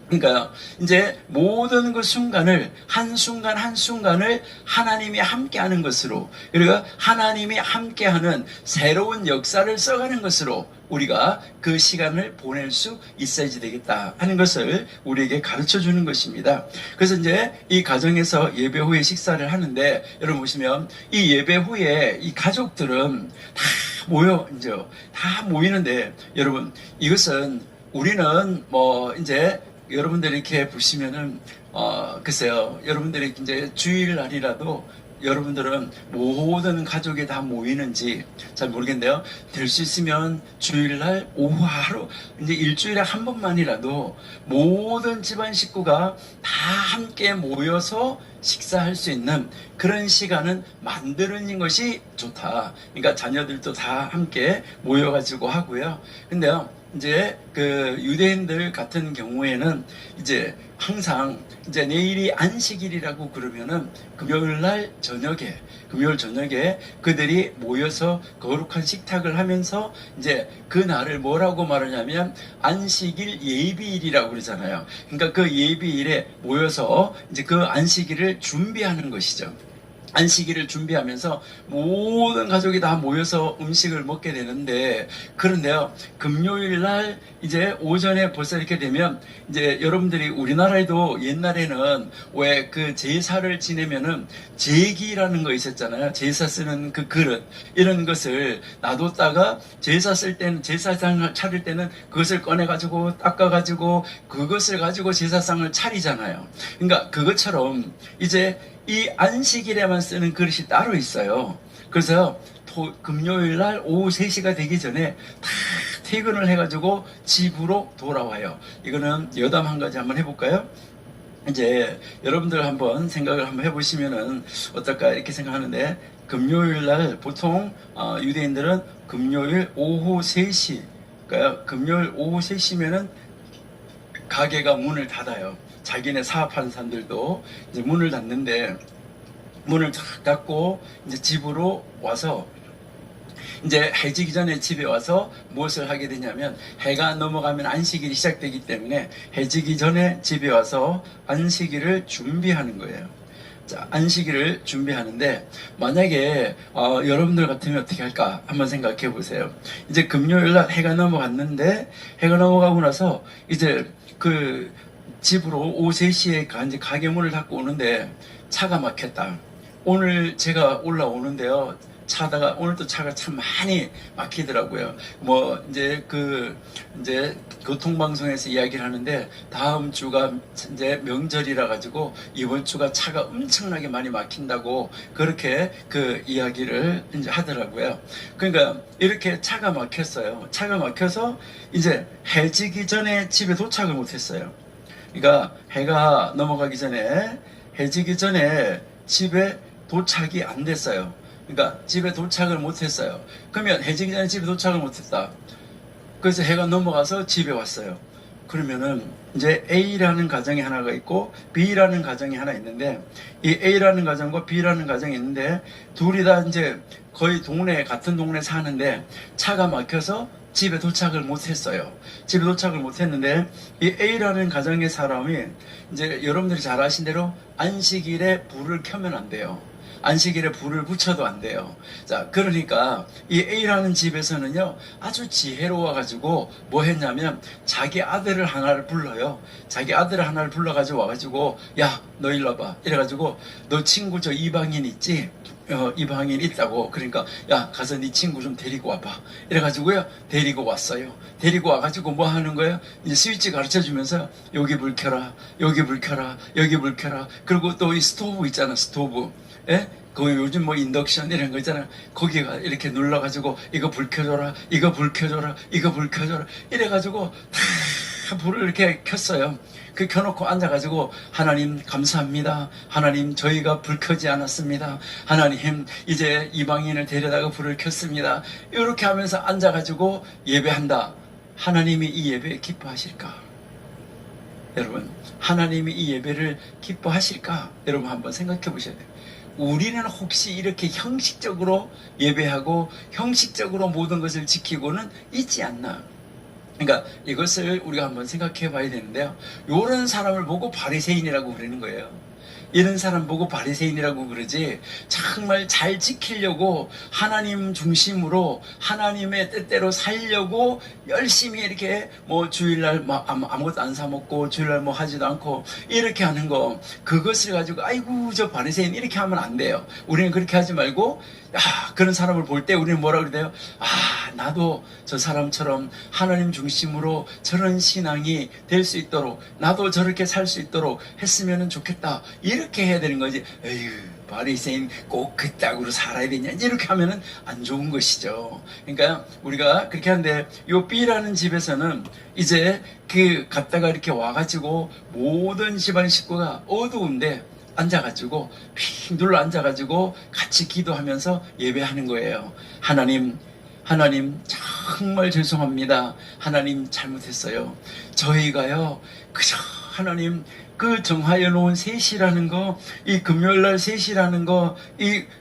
그러니까 이제 모든 그 순간을 한순간 한순간을 하나님이 함께하는 것으로, 그리고 하나님이 함께하는 새로운 역사를 써가는 것으로 우리가 그 시간을 보낼 수 있어야지 되겠다 하는 것을 우리에게 가르쳐 주는 것입니다. 그래서 이제 이 가정에서 예배 후에 식사를 하는데, 여러분 보시면 이 예배 후에 이 가족들은 다 다 모이는데, 여러분 이것은 우리는 이제 여러분들이 이렇게 보시면은 글쎄요, 여러분들이 이제 주일날이라도 여러분들은 모든 가족이 다 모이는지 잘 모르겠는데요. 될 수 있으면 주일날 오후 하루, 이제 일주일에 한 번만이라도 모든 집안 식구가 다 함께 모여서 식사할 수 있는 그런 시간은 만드는 것이 좋다. 그러니까 자녀들도 다 함께 모여가지고 하고요. 근데요, 이제 그 유대인들 같은 경우에는 이제 항상 이제 내일이 안식일이라고 그러면은 금요일 저녁에 그들이 모여서 거룩한 식탁을 하면서 이제 그 날을 뭐라고 말하냐면 안식일 예비일이라고 그러잖아요. 그러니까 그 예비일에 모여서 이제 그 안식일을 준비하는 것이죠. 안식일을 준비하면서 모든 가족이 다 모여서 음식을 먹게 되는데, 그런데요, 금요일 날 이제 오전에 벌써 이렇게 되면 이제 여러분들이 우리나라에도 옛날에는 왜 그 제사를 지내면은 제기라는 거 있었잖아요. 제사 쓰는 그 그릇, 이런 것을 놔뒀다가 제사 쓸 때는, 제사상을 차릴 때는 그것을 꺼내가지고 닦아가지고 그것을 가지고 제사상을 차리잖아요. 그러니까 그것처럼 이제 이 안식일에만 쓰는 그릇이 따로 있어요. 그래서 금요일날 오후 3시가 되기 전에 다 퇴근을 해가지고 집으로 돌아와요. 이거는 여담 한 가지 한번 해볼까요? 이제 여러분들 한번 생각을 한번 해보시면은 어떨까 이렇게 생각하는데, 금요일날 보통 유대인들은 금요일 오후 3시, 그러니까 금요일 오후 3시면은 가게가 문을 닫아요. 자기네 사업하는 사람들도 이제 문을 닫는데, 문을 탁 닫고 이제 집으로 와서 이제 해 지기 전에 집에 와서 무엇을 하게 되냐면, 해가 넘어가면 안식일이 시작되기 때문에 해 지기 전에 집에 와서 안식일을 준비하는 거예요. 자, 안식일을 준비하는데, 만약에 여러분들 같으면 어떻게 할까 한번 생각해 보세요. 이제 금요일날 해가 넘어갔는데, 해가 넘어가고 나서 이제 그 집으로 오후 3시에 이제 가게 문을 닫고 오는데 차가 막혔다. 오늘 제가 올라오는데요, 차다가 오늘도 차가 참 많이 막히더라고요. 이제 이제 교통방송에서 이야기를 하는데, 다음 주가 이제 명절이라 가지고 이번 주가 차가 엄청나게 많이 막힌다고 그렇게 그 이야기를 이제 하더라고요. 그러니까 이렇게 차가 막혔어요. 차가 막혀서 이제 해 지기 전에 집에 도착을 못했어요. 그러니까 해가 넘어가기 전에, 해지기 전에 집에 도착이 안 됐어요. 그러니까 집에 도착을 못했어요. 그러면 해지기 전에 집에 도착을 못했다. 그래서 해가 넘어가서 집에 왔어요. 그러면은 이제 A라는 가정이 하나가 있고 B라는 가정이 하나 있는데, 이 A라는 가정과 B라는 가정이 있는데 둘이 다 이제 거의 같은 동네 사는데 차가 막혀서 집에 도착을 못했어요. 집에 도착을 못했는데 이 A라는 가정의 사람이 이제 여러분들이 잘 아신 대로 안식일에 불을 켜면 안 돼요. 안식일에 불을 붙여도 안 돼요. 자, 그러니까 이 A라는 집에서는요, 아주 지혜로워가지고 뭐 했냐면 자기 아들을 하나를 불러요. 자기 아들을 하나를 불러가지고 와가지고, 야, 너 일로 와봐. 이래가지고 너 친구 저 이방인 있지? 이방인 있다고. 그러니까 야, 가서 네 친구 좀 데리고 와봐. 이래가지고요, 데리고 왔어요. 데리고 와가지고 뭐 하는 거예요? 이제 스위치 가르쳐주면서 여기 불 켜라, 여기 불 켜라, 여기 불 켜라. 그리고 또 이 스토브 있잖아, 스토브. 예? 그 요즘 뭐 인덕션 이런 거 있잖아. 거기가 이렇게 눌러가지고 이거 불 켜줘라, 이거 불 켜줘라, 이거 불 켜줘라. 이래가지고 다 불을 이렇게 켰어요. 그 켜놓고 앉아가지고 하나님 감사합니다. 하나님 저희가 불 켜지 않았습니다. 하나님 이제 이방인을 데려다가 불을 켰습니다. 이렇게 하면서 앉아가지고 예배한다. 하나님이 이 예배에 기뻐하실까? 여러분, 하나님이 이 예배를 기뻐하실까? 여러분 한번 생각해 보셔야 돼요. 우리는 혹시 이렇게 형식적으로 예배하고 형식적으로 모든 것을 지키고는 있지 않나? 그러니까 이것을 우리가 한번 생각해 봐야 되는데요. 이런 사람을 보고 바리새인이라고 그러는 거예요. 이런 사람 보고 바리새인이라고 그러지, 정말 잘 지키려고 하나님 중심으로 하나님의 뜻대로 살려고 열심히 이렇게 뭐 주일날 아무것도 안 사 먹고 주일날 뭐 하지도 않고 이렇게 하는 거, 그것을 가지고 아이고 저 바리새인 이렇게 하면 안 돼요. 우리는 그렇게 하지 말고, 그런 사람을 볼 때 우리는 뭐라 그래요? 나도 저 사람처럼 하나님 중심으로 저런 신앙이 될 수 있도록, 나도 저렇게 살 수 있도록 했으면 좋겠다. 이렇게 해야 되는 거지. 에휴, 바리새인 꼭 그따구로 살아야 되냐, 이렇게 하면은 안 좋은 것이죠. 그러니까 우리가 그렇게 하는데, 요 B라는 집에서는 이제 그 갔다가 이렇게 와가지고 모든 집안 식구가 어두운데 앉아가지고 핑 눌러 앉아가지고 같이 기도하면서 예배하는 거예요. 하나님 정말 죄송합니다. 하나님 잘못했어요. 저희가요 그저 하나님 그 정하여 놓은 3시라는 거, 이 금요일날 3시라는 거,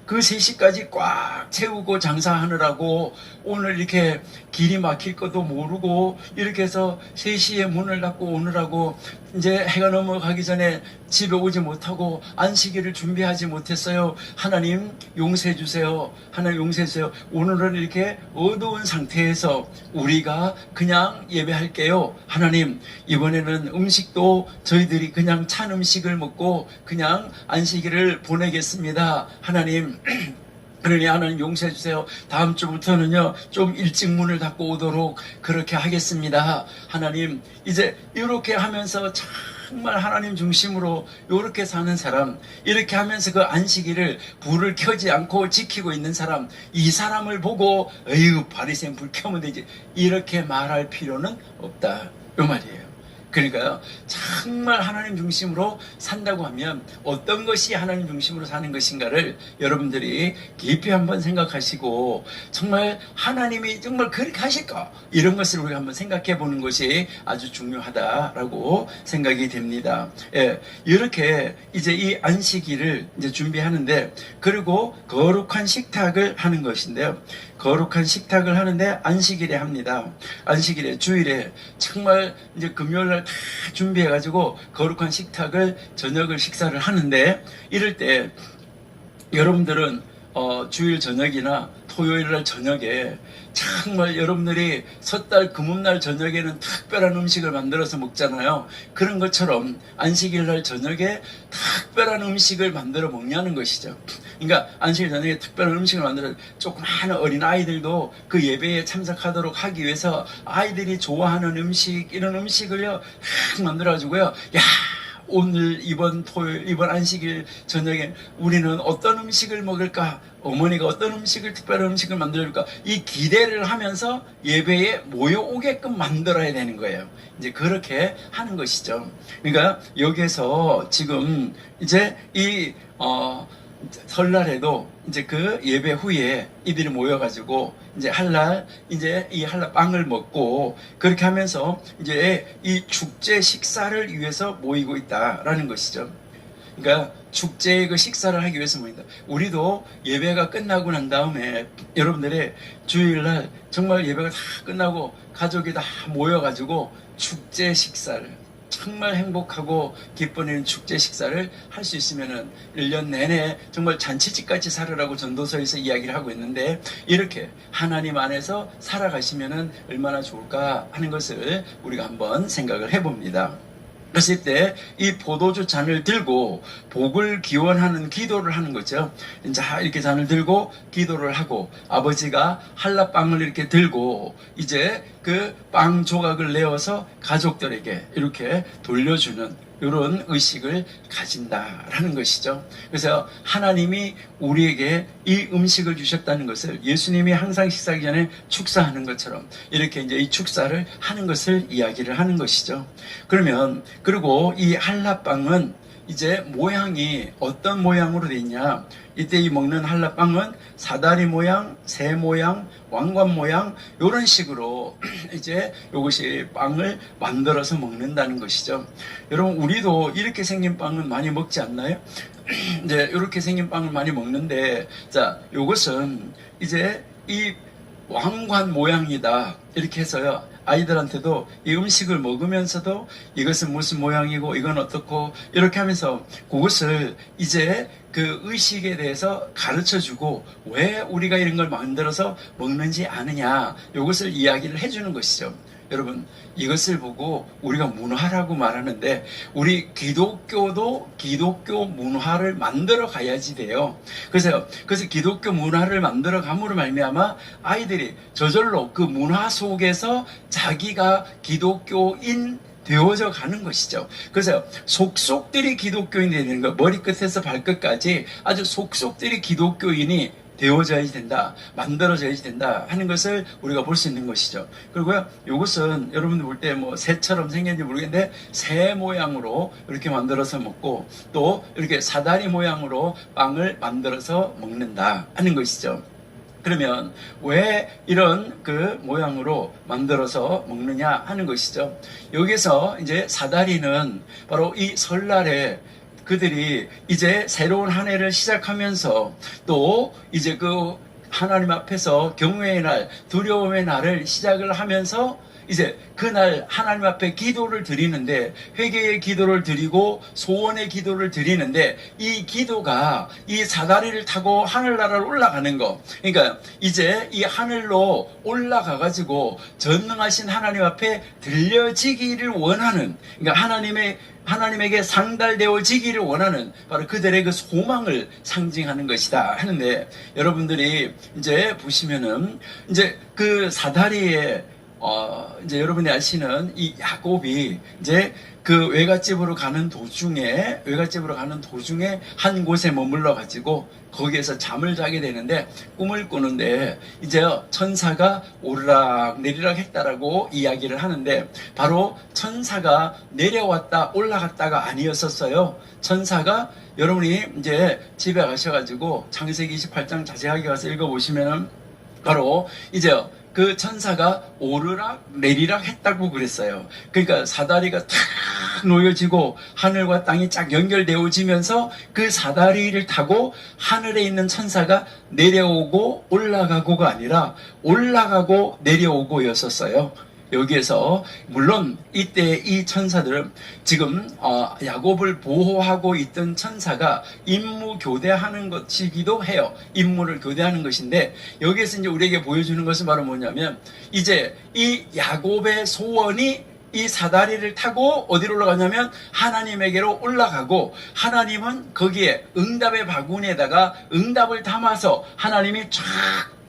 그 3시까지 꽉 채우고 장사하느라고 오늘 이렇게 길이 막힐 것도 모르고 이렇게 해서 3시에 문을 닫고 오느라고 이제 해가 넘어가기 전에 집에 오지 못하고 안식일을 준비하지 못했어요. 하나님 용서해 주세요. 하나님 용서해 주세요. 오늘은 이렇게 어두운 상태에서 우리가 그냥 예배할게요. 하나님 이번에는 음식도 저희들이 그냥 찬 음식을 먹고 그냥 안식일을 보내겠습니다. 하나님 그러니 하나님 용서해 주세요. 다음 주부터는요 좀 일찍 문을 닫고 오도록 그렇게 하겠습니다. 하나님 이제 이렇게 하면서 정말 하나님 중심으로 이렇게 사는 사람, 이렇게 하면서 그 안식일을 불을 켜지 않고 지키고 있는 사람, 이 사람을 보고 에휴 바리새인 불 켜면 되지 이렇게 말할 필요는 없다, 이 말이에요. 그러니까요, 정말 하나님 중심으로 산다고 하면 어떤 것이 하나님 중심으로 사는 것인가를 여러분들이 깊이 한번 생각하시고, 정말 하나님이 정말 그렇게 하실까? 이런 것을 우리가 한번 생각해 보는 것이 아주 중요하다라고 생각이 됩니다. 예, 이렇게 이제 이 안식일을 이제 준비하는데, 그리고 거룩한 식탁을 하는 것인데요. 거룩한 식탁을 하는데 안식일에 합니다. 안식일에, 주일에 정말 이제 금요일날 다 준비해가지고 거룩한 식탁을 저녁을 식사를 하는데, 이럴 때 여러분들은 주일 저녁이나 토요일날 저녁에 정말 여러분들이 섣달 금음날 저녁에는 특별한 음식을 만들어서 먹잖아요. 그런 것처럼 안식일날 저녁에 특별한 음식을 만들어 먹냐는 것이죠. 그러니까 안식일 저녁에 특별한 음식을 만들어 조그마한 어린 아이들도 그 예배에 참석하도록 하기 위해서 아이들이 좋아하는 음식, 이런 음식을요 만들어가지고요, 야 오늘 이번 토요일, 이번 안식일 저녁에 우리는 어떤 음식을 먹을까? 어머니가 어떤 음식을, 특별한 음식을 만들어줄까? 이 기대를 하면서 예배에 모여오게끔 만들어야 되는 거예요. 이제 그렇게 하는 것이죠. 그러니까 여기에서 지금 이제 설날에도 이제 그 예배 후에 이들이 모여가지고 이제 한날 이제 이 한날 빵을 먹고 그렇게 하면서 이제 이 축제 식사를 위해서 모이고 있다라는 것이죠. 그러니까 축제의 그 식사를 하기 위해서 모인다. 우리도 예배가 끝나고 난 다음에 여러분들의 주일날 정말 예배가 다 끝나고 가족이 다 모여가지고 축제 식사를, 정말 행복하고 기뻐하는 축제 식사를 할 수 있으면은 1년 내내 정말 잔치집같이 살으라고 전도서에서 이야기를 하고 있는데, 이렇게 하나님 안에서 살아가시면은 얼마나 좋을까 하는 것을 우리가 한번 생각을 해봅니다. 그랬을 때 이 포도주 잔을 들고 복을 기원하는 기도를 하는 거죠. 이제 이렇게 잔을 들고 기도를 하고, 아버지가 한라빵을 이렇게 들고 이제 그 빵 조각을 내어서 가족들에게 이렇게 돌려주는 이런 의식을 가진다라는 것이죠. 그래서 하나님이 우리에게 이 음식을 주셨다는 것을 예수님이 항상 식사하기 전에 축사하는 것처럼 이렇게 이제 이 축사를 하는 것을 이야기를 하는 것이죠. 그러면 그리고 이 한라빵은 이제 모양이 어떤 모양으로 되어 있냐? 이때 이 먹는 한라빵은 사다리 모양, 새 모양, 왕관 모양 이런 식으로 이제 이것이 빵을 만들어서 먹는다는 것이죠. 여러분, 우리도 이렇게 생긴 빵은 많이 먹지 않나요? 이제 이렇게 생긴 빵을 많이 먹는데, 자, 이것은 이제 이 왕관 모양이다 이렇게 해서요, 아이들한테도 이 음식을 먹으면서도 이것은 무슨 모양이고 이건 어떻고 이렇게 하면서 그것을 이제 그 의식에 대해서 가르쳐주고, 왜 우리가 이런 걸 만들어서 먹는지 아느냐, 이것을 이야기를 해주는 것이죠. 여러분, 이것을 보고 우리가 문화라고 말하는데, 우리 기독교도 기독교 문화를 만들어 가야지 돼요. 그래서 기독교 문화를 만들어 감으로 말미암아 아이들이 저절로 그 문화 속에서 자기가 기독교인 되어져 가는 것이죠. 그래서 속속들이 기독교인이 되는 것, 머리끝에서 발끝까지 아주 속속들이 기독교인이 되어져야 된다, 만들어져야 된다 하는 것을 우리가 볼 수 있는 것이죠. 그리고요, 이것은 여러분들 볼 때 뭐 새처럼 생겼는지 모르겠는데 새 모양으로 이렇게 만들어서 먹고, 또 이렇게 사다리 모양으로 빵을 만들어서 먹는다 하는 것이죠. 그러면 왜 이런 그 모양으로 만들어서 먹느냐 하는 것이죠. 여기서 이제 사다리는 바로 이 설날에 그들이 이제 새로운 한 해를 시작하면서 또 이제 그 하나님 앞에서 경외의 날, 두려움의 날을 시작을 하면서 이제 그날 하나님 앞에 기도를 드리는데, 회개의 기도를 드리고 소원의 기도를 드리는데, 이 기도가 이 사다리를 타고 하늘나라를 올라가는 거, 그러니까 이제 이 하늘로 올라가 가지고 전능하신 하나님 앞에 들려지기를 원하는, 그러니까 하나님에게 상달되어지기를 원하는 바로 그들의 그 소망을 상징하는 것이다 하는데, 여러분들이 이제 보시면은 이제 그 사다리에 이제 여러분이 아시는 이 야곱이 이제 그 외갓집으로 가는 도중에 한 곳에 머물러 가지고 거기에서 잠을 자게 되는데, 꿈을 꾸는데 이제 천사가 오르락 내리락 했다라고 이야기를 하는데, 바로 천사가 내려왔다 올라갔다가 아니었었어요. 천사가, 여러분이 이제 집에 가셔가지고 창세기 28장 자세하게 가서 읽어보시면은 바로 이제 그 천사가 오르락 내리락 했다고 그랬어요. 그러니까 사다리가 탁 놓여지고 하늘과 땅이 쫙 연결되어지면서 그 사다리를 타고 하늘에 있는 천사가 내려오고 올라가고가 아니라 올라가고 내려오고였었어요. 여기에서 물론 이때 이 천사들은 지금 야곱을 보호하고 있던 천사가 임무 교대하는 것이기도 해요. 임무를 교대하는 것인데, 여기에서 이제 우리에게 보여주는 것은 바로 뭐냐면, 이제 이 야곱의 소원이 이 사다리를 타고 어디로 올라가냐면 하나님에게로 올라가고, 하나님은 거기에 응답의 바구니에다가 응답을 담아서 하나님이 쫙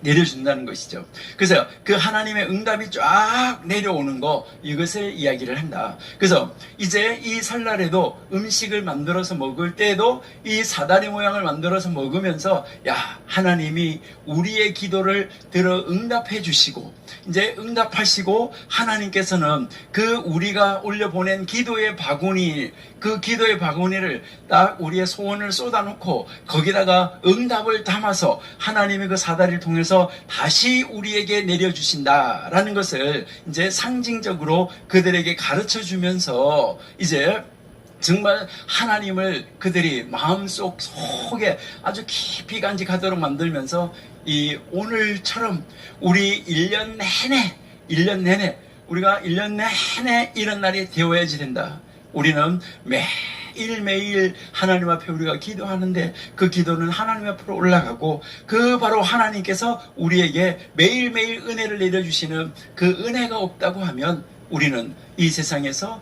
내려준다는 것이죠. 그래서 그 하나님의 응답이 쫙 내려오는 거, 이것을 이야기를 한다. 그래서 이제 이 설날에도 음식을 만들어서 먹을 때에도 이 사다리 모양을 만들어서 먹으면서, 야, 하나님이 우리의 기도를 들어 응답해 주시고, 이제 응답하시고, 하나님께서는 그 우리가 올려보낸 기도의 바구니, 그 기도의 바구니를 딱 우리의 소원을 쏟아놓고 거기다가 응답을 담아서 하나님의 그 사다리를 통해서 다시 우리에게 내려주신다라는 것을 이제 상징적으로 그들에게 가르쳐 주면서 이제 정말 하나님을 그들이 마음속 속에 아주 깊이 간직하도록 만들면서 이 오늘처럼 우리 1년 내내 우리가 1년 내내 이런 날이 되어야지 된다. 우리는 매일매일 하나님 앞에 우리가 기도하는데 그 기도는 하나님 앞으로 올라가고 그 바로 하나님께서 우리에게 매일매일 은혜를 내려주시는 그 은혜가 없다고 하면 우리는 이 세상에서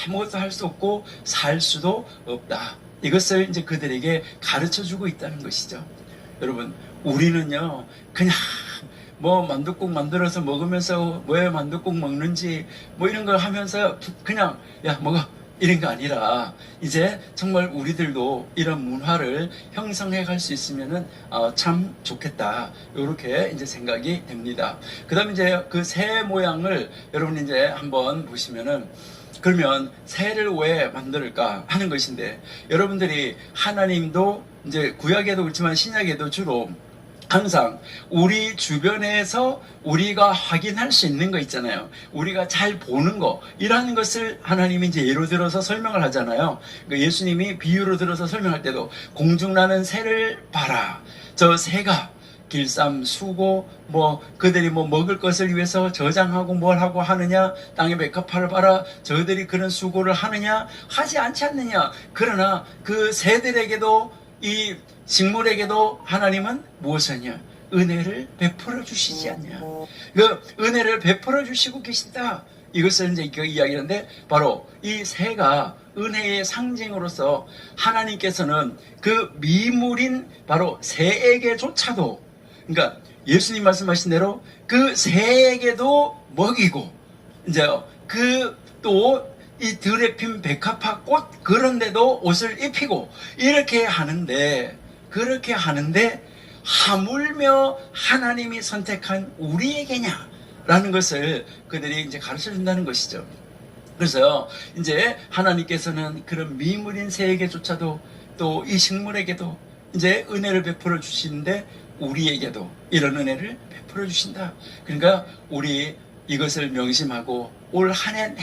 아무것도 할 수 없고 살 수도 없다. 이것을 이제 그들에게 가르쳐주고 있다는 것이죠. 여러분, 우리는요 그냥 뭐 만둣국 만들어서 먹으면서 왜 만둣국 먹는지 뭐 이런 걸 하면서 그냥 야 먹어 이런 거 아니라 이제 정말 우리들도 이런 문화를 형성해 갈 수 있으면은 참 좋겠다. 이렇게 이제 생각이 됩니다. 그 다음에 이제 그 새 모양을 여러분 이제 한번 보시면은 그러면 새를 왜 만들까 하는 것인데 여러분들이 하나님도 이제 구약에도 그렇지만 신약에도 주로 항상 우리 주변에서 우리가 확인할 수 있는 거 있잖아요. 우리가 잘 보는 거 이라는 것을 하나님이 이제 예로 들어서 설명을 하잖아요. 그러니까 예수님이 비유로 들어서 설명할 때도 공중나는 새를 봐라. 저 새가 길쌈 수고 뭐 그들이 뭐 먹을 것을 위해서 저장하고 뭘 하고 하느냐, 땅의 백합화를 봐라. 저들이 그런 수고를 하느냐 하지 않지 않느냐. 그러나 그 새들에게도 이 식물에게도 하나님은 무엇이냐? 은혜를 베풀어 주시지 않냐? 그 은혜를 베풀어 주시고 계신다. 이것을 이제 이야기하는데 바로 이 새가 은혜의 상징으로서 하나님께서는 그 미물인 바로 새에게조차도, 그러니까 예수님 말씀하신 대로 그 새에게도 먹이고 이제 그 또 이 들에 핀 백합화 꽃 그런데도 옷을 입히고 이렇게 하는데, 그렇게 하는데 하물며 하나님이 선택한 우리에게냐 라는 것을 그들이 이제 가르쳐 준다는 것이죠. 그래서 이제 하나님께서는 그런 미물인 새에게조차도 또 이 식물에게도 이제 은혜를 베풀어 주시는데 우리에게도 이런 은혜를 베풀어 주신다. 그러니까 우리 이것을 명심하고 올 한 해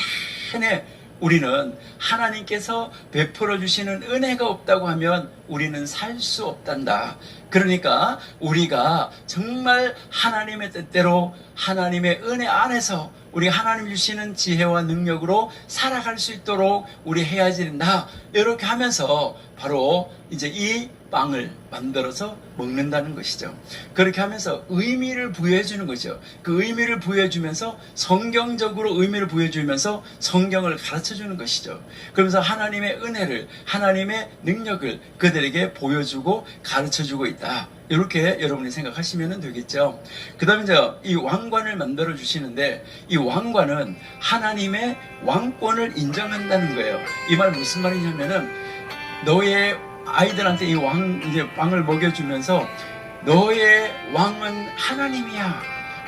내내 우리는 하나님께서 베풀어 주시는 은혜가 없다고 하면 우리는 살 수 없단다. 그러니까 우리가 정말 하나님의 뜻대로 하나님의 은혜 안에서 우리 하나님 주시는 지혜와 능력으로 살아갈 수 있도록 우리 해야지 된다. 이렇게 하면서 바로 이제 이 빵을 만들어서 먹는다는 것이죠. 그렇게 하면서 의미를 부여해 주는 거죠. 그 의미를 부여해 주면서 성경적으로 의미를 부여해 주면서 성경을 가르쳐 주는 것이죠. 그러면서 하나님의 은혜를, 하나님의 능력을 그들에게 보여주고 가르쳐 주고 있다. 이렇게 여러분이 생각하시면 되겠죠. 그 다음에 이제 이 왕관을 만들어 주시는데 이 왕관은 하나님의 왕권을 인정한다는 거예요. 이 말 무슨 말이냐면은 너의 아이들한테 이 이제 빵을 먹여주면서 너의 왕은 하나님이야.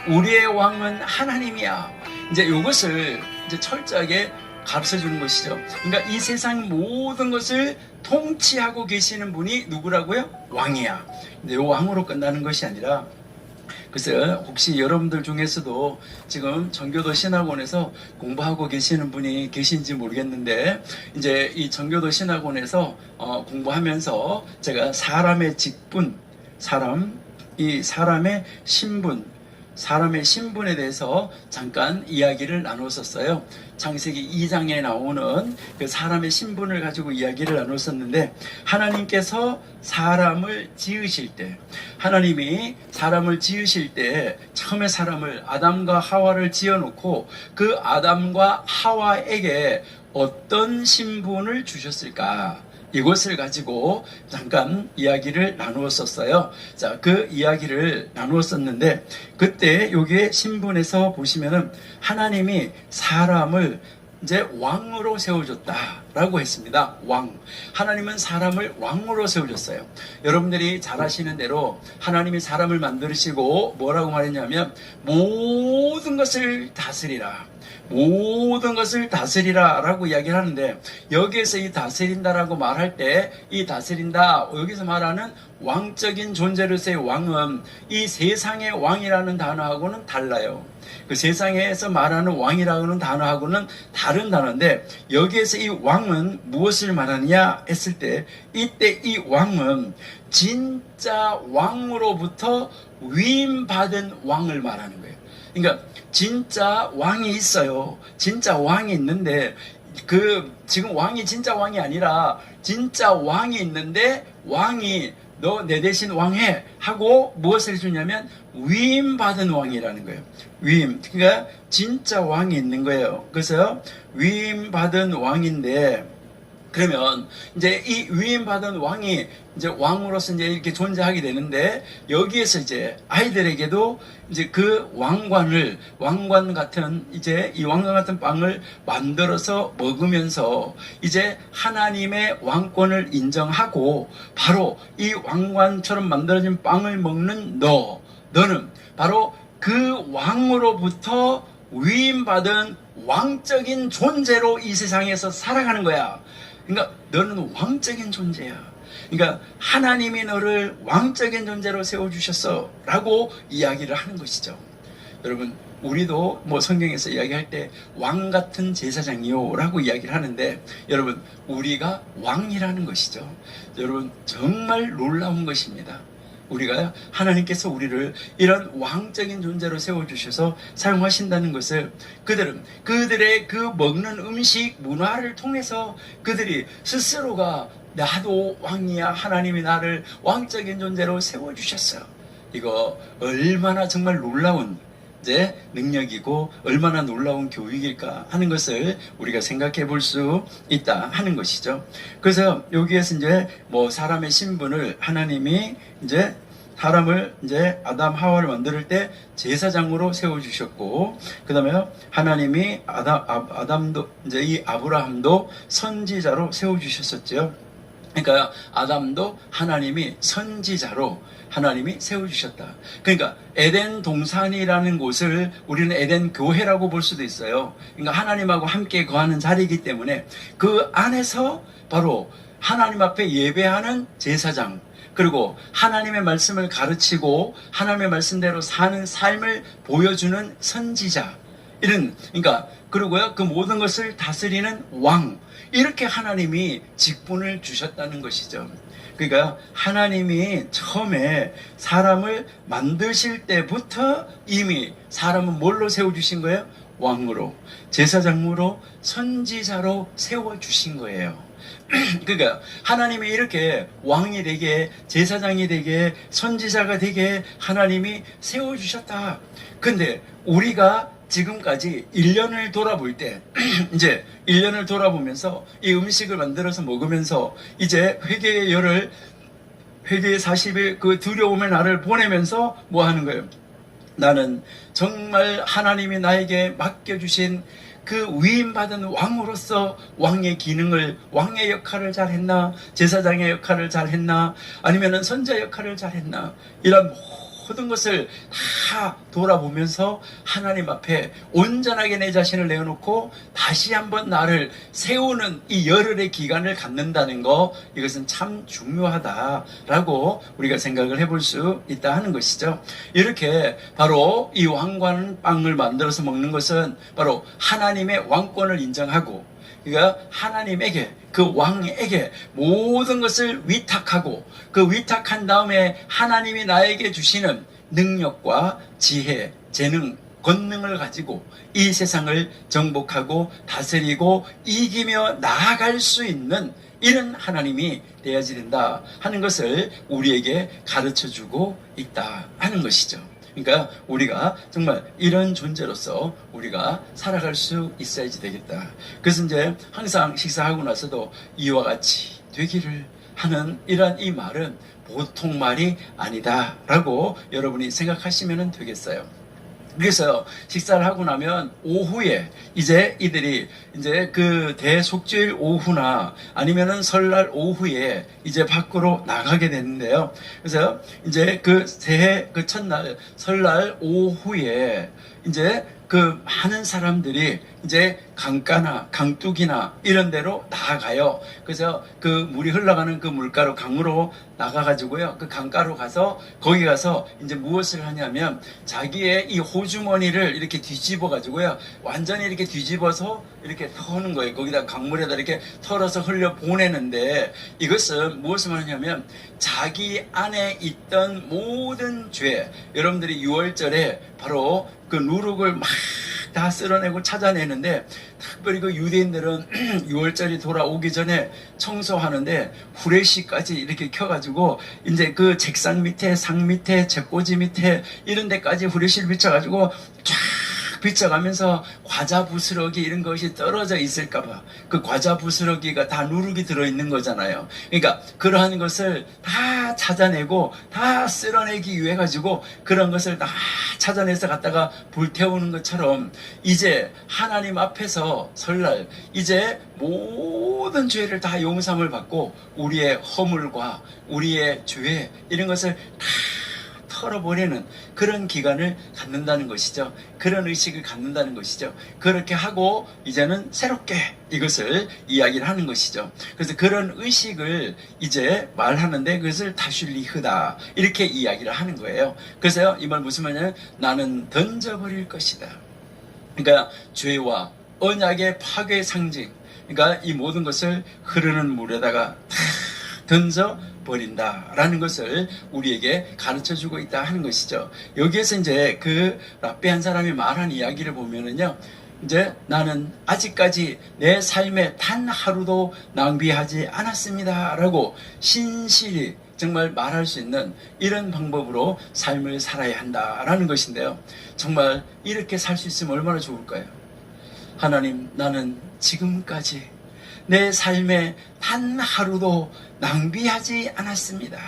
우리의 왕은 하나님이야. 이제 이것을 이제 철저하게 가르쳐 주는 것이죠. 그러니까 이 세상 모든 것을 통치하고 계시는 분이 누구라고요? 왕이야. 근데 이 왕으로 끝나는 것이 아니라, 글쎄요, 혹시 여러분들 중에서도 지금 전교도 신학원에서 공부하고 계시는 분이 계신지 모르겠는데, 이제 이 전교도 신학원에서 공부하면서 제가 사람의 직분, 사람의 신분에 대해서 잠깐 이야기를 나눴었어요. 창세기 2장에 나오는 그 사람의 신분을 가지고 이야기를 나눴었는데, 하나님께서 사람을 지으실 때, 하나님이 사람을 지으실 때 처음에 사람을 아담과 하와를 지어놓고 그 아담과 하와에게 어떤 신분을 주셨을까? 이것을 가지고 잠깐 이야기를 나누었었어요. 자, 그 이야기를 나누었었는데 그때 여기에 신분에서 보시면은 하나님이 사람을 이제 왕으로 세워줬다라고 했습니다. 왕. 하나님은 사람을 왕으로 세워줬어요. 여러분들이 잘 아시는 대로 하나님이 사람을 만드시고 뭐라고 말했냐면 모든 것을 다스리라. 모든 것을 다스리라 라고 이야기를 하는데, 여기에서 이 다스린다라고 말할 때 이 다스린다, 여기서 말하는 왕적인 존재로서의 왕은 이 세상의 왕이라는 단어하고는 달라요. 그 세상에서 말하는 왕이라는 단어하고는 다른 단어인데, 여기에서 이 왕은 무엇을 말하느냐 했을 때, 이때 이 왕은 진짜 왕으로부터 위임받은 왕을 말하는 거예요. 그러니까 진짜 왕이 있어요. 진짜 왕이 있는데, 지금 왕이 진짜 왕이 아니라 진짜 왕이 있는데, 왕이 너 내 대신 왕해 하고 무엇을 해주냐면 위임받은 왕이라는 거예요. 위임. 그러니까 진짜 왕이 있는 거예요. 그래서 위임받은 왕인데, 그러면 이제 이 위임받은 왕이 이제 왕으로서 이제 이렇게 존재하게 되는데, 여기에서 이제 아이들에게도 이제 그 왕관 같은 이제 이 왕관 같은 빵을 만들어서 먹으면서 이제 하나님의 왕권을 인정하고, 바로 이 왕관처럼 만들어진 빵을 먹는 너는 바로 그 왕으로부터 위임받은 왕적인 존재로 이 세상에서 살아가는 거야. 그러니까 너는 왕적인 존재야. 그러니까 하나님이 너를 왕적인 존재로 세워주셨어 라고 이야기를 하는 것이죠. 여러분, 우리도 뭐 성경에서 이야기할 때 왕 같은 제사장이요 라고 이야기를 하는데, 여러분, 우리가 왕이라는 것이죠. 여러분, 정말 놀라운 것입니다. 우리가 하나님께서 우리를 이런 왕적인 존재로 세워주셔서 사용하신다는 것을, 그들의 그 먹는 음식 문화를 통해서 그들이 스스로가 나도 왕이야, 하나님이 나를 왕적인 존재로 세워주셨어요. 이거 얼마나 정말 놀라운 이제 능력이고 얼마나 놀라운 교육일까 하는 것을 우리가 생각해 볼 수 있다 하는 것이죠. 그래서 여기에서 이제 뭐 사람의 신분을 하나님이 이제 사람을 이제 아담 하와를 만들 때 제사장으로 세워주셨고, 그 다음에 하나님이 아담도 이제 이 아브라함도 선지자로 세워주셨었죠. 그러니까 아담도 하나님이 선지자로 하나님이 세워주셨다. 그러니까 에덴 동산이라는 곳을 우리는 에덴 교회라고 볼 수도 있어요. 그러니까 하나님하고 함께 거하는 자리이기 때문에 그 안에서 바로 하나님 앞에 예배하는 제사장, 그리고 하나님의 말씀을 가르치고 하나님의 말씀대로 사는 삶을 보여주는 선지자, 그러니까 그리고요, 그 모든 것을 다스리는 왕, 이렇게 하나님이 직분을 주셨다는 것이죠. 그러니까 하나님이 처음에 사람을 만드실 때부터 이미 사람은 뭘로 세워주신 거예요? 왕으로, 제사장으로, 선지자로 세워주신 거예요. 그러니까 하나님이 이렇게 왕이 되게, 제사장이 되게, 선지자가 되게 하나님이 세워주셨다. 근데 우리가 지금까지 1년을 돌아볼 때 이제 1년을 돌아보면서 이 음식을 만들어서 먹으면서 이제 회개의 열을, 회개의 40일 그 두려움의 날을 보내면서 뭐 하는 거예요? 나는 정말 하나님이 나에게 맡겨주신 그 위임받은 왕으로서 왕의 기능을, 왕의 역할을 잘 했나, 제사장의 역할을 잘 했나, 아니면은 선자 역할을 잘 했나, 이런 모든 것을 다 돌아보면서 하나님 앞에 온전하게 내 자신을 내어놓고 다시 한번 나를 세우는 이 열흘의 기간을 갖는다는 거, 이것은 참 중요하다라고 우리가 생각을 해볼 수 있다 하는 것이죠. 이렇게 바로 이 왕관 빵을 만들어서 먹는 것은 바로 하나님의 왕권을 인정하고, 그러니까 하나님에게, 그 왕에게 모든 것을 위탁하고, 그 위탁한 다음에 하나님이 나에게 주시는 능력과 지혜, 재능, 권능을 가지고 이 세상을 정복하고 다스리고 이기며 나아갈 수 있는 이런 하나님이 되어야지 된다 하는 것을 우리에게 가르쳐주고 있다 하는 것이죠. 그러니까 우리가 정말 이런 존재로서 우리가 살아갈 수 있어야지 되겠다. 그래서 이제 항상 식사하고 나서도 이와 같이 되기를 하는 이런 이 말은 보통 말이 아니다라고 여러분이 생각하시면 되겠어요. 그래서 식사를 하고 나면 오후에 이제 이들이 이제 그 대속죄일 오후나 아니면은 설날 오후에 이제 밖으로 나가게 되는데요. 그래서 이제 그 새해 그 첫날 설날 오후에 이제 그 많은 사람들이 이제 강가나 강둑이나 이런 데로 나아가요. 그래서 그 물이 흘러가는 그 물가로 강으로 나가가지고요. 그 강가로 가서 거기 가서 이제 무엇을 하냐면 자기의 이 호주머니를 이렇게 뒤집어 가지고요. 완전히 이렇게 뒤집어서 이렇게 터는 거예요. 거기다 강물에다 이렇게 털어서 흘려 보내는데 이것은 무엇을 말하냐면 자기 안에 있던 모든 죄, 여러분들이 6월절에 바로 그 누룩을 막 다 쓸어내고 찾아내는데 특별히 그 유대인들은 6월절이 돌아오기 전에 청소하는데 후레쉬까지 이렇게 켜가지고 이제 그 책상 밑에 상 밑에 책꽂이 밑에 이런 데까지 후레쉬를 비춰가지고 쫙 비춰가면서 과자 부스러기 이런 것이 떨어져 있을까봐 그 과자 부스러기가 다 누룩이 들어있는 거잖아요. 그러니까 그러한 것을 다 찾아내고 다 쓸어내기 위해 가지고 그런 것을 다 찾아내서 갖다가 불태우는 것처럼 이제 하나님 앞에서 설날 이제 모든 죄를 다 용서함을 받고 우리의 허물과 우리의 죄 이런 것을 다 털어버리는 그런 기간을 갖는다는 것이죠. 그런 의식을 갖는다는 것이죠. 그렇게 하고 이제는 새롭게 이것을 이야기를 하는 것이죠. 그래서 그런 의식을 이제 말하는데 그것을 다슐리흐다 이렇게 이야기를 하는 거예요. 그래서 이 말 무슨 말이냐면 나는 던져버릴 것이다. 그러니까 죄와 언약의 파괴 상징, 그러니까 이 모든 것을 흐르는 물에다가 탁 던져 버린다라는 것을 우리에게 가르쳐주고 있다 하는 것이죠. 여기에서 이제 그 랍비 한 사람이 말한 이야기를 보면은요, 이제 나는 아직까지 내 삶에 단 하루도 낭비하지 않았습니다라고 신실히 정말 말할 수 있는 이런 방법으로 삶을 살아야 한다라는 것인데요. 정말 이렇게 살 수 있으면 얼마나 좋을까요? 하나님, 나는 지금까지 내 삶에 단 하루도 낭비하지 않았습니다.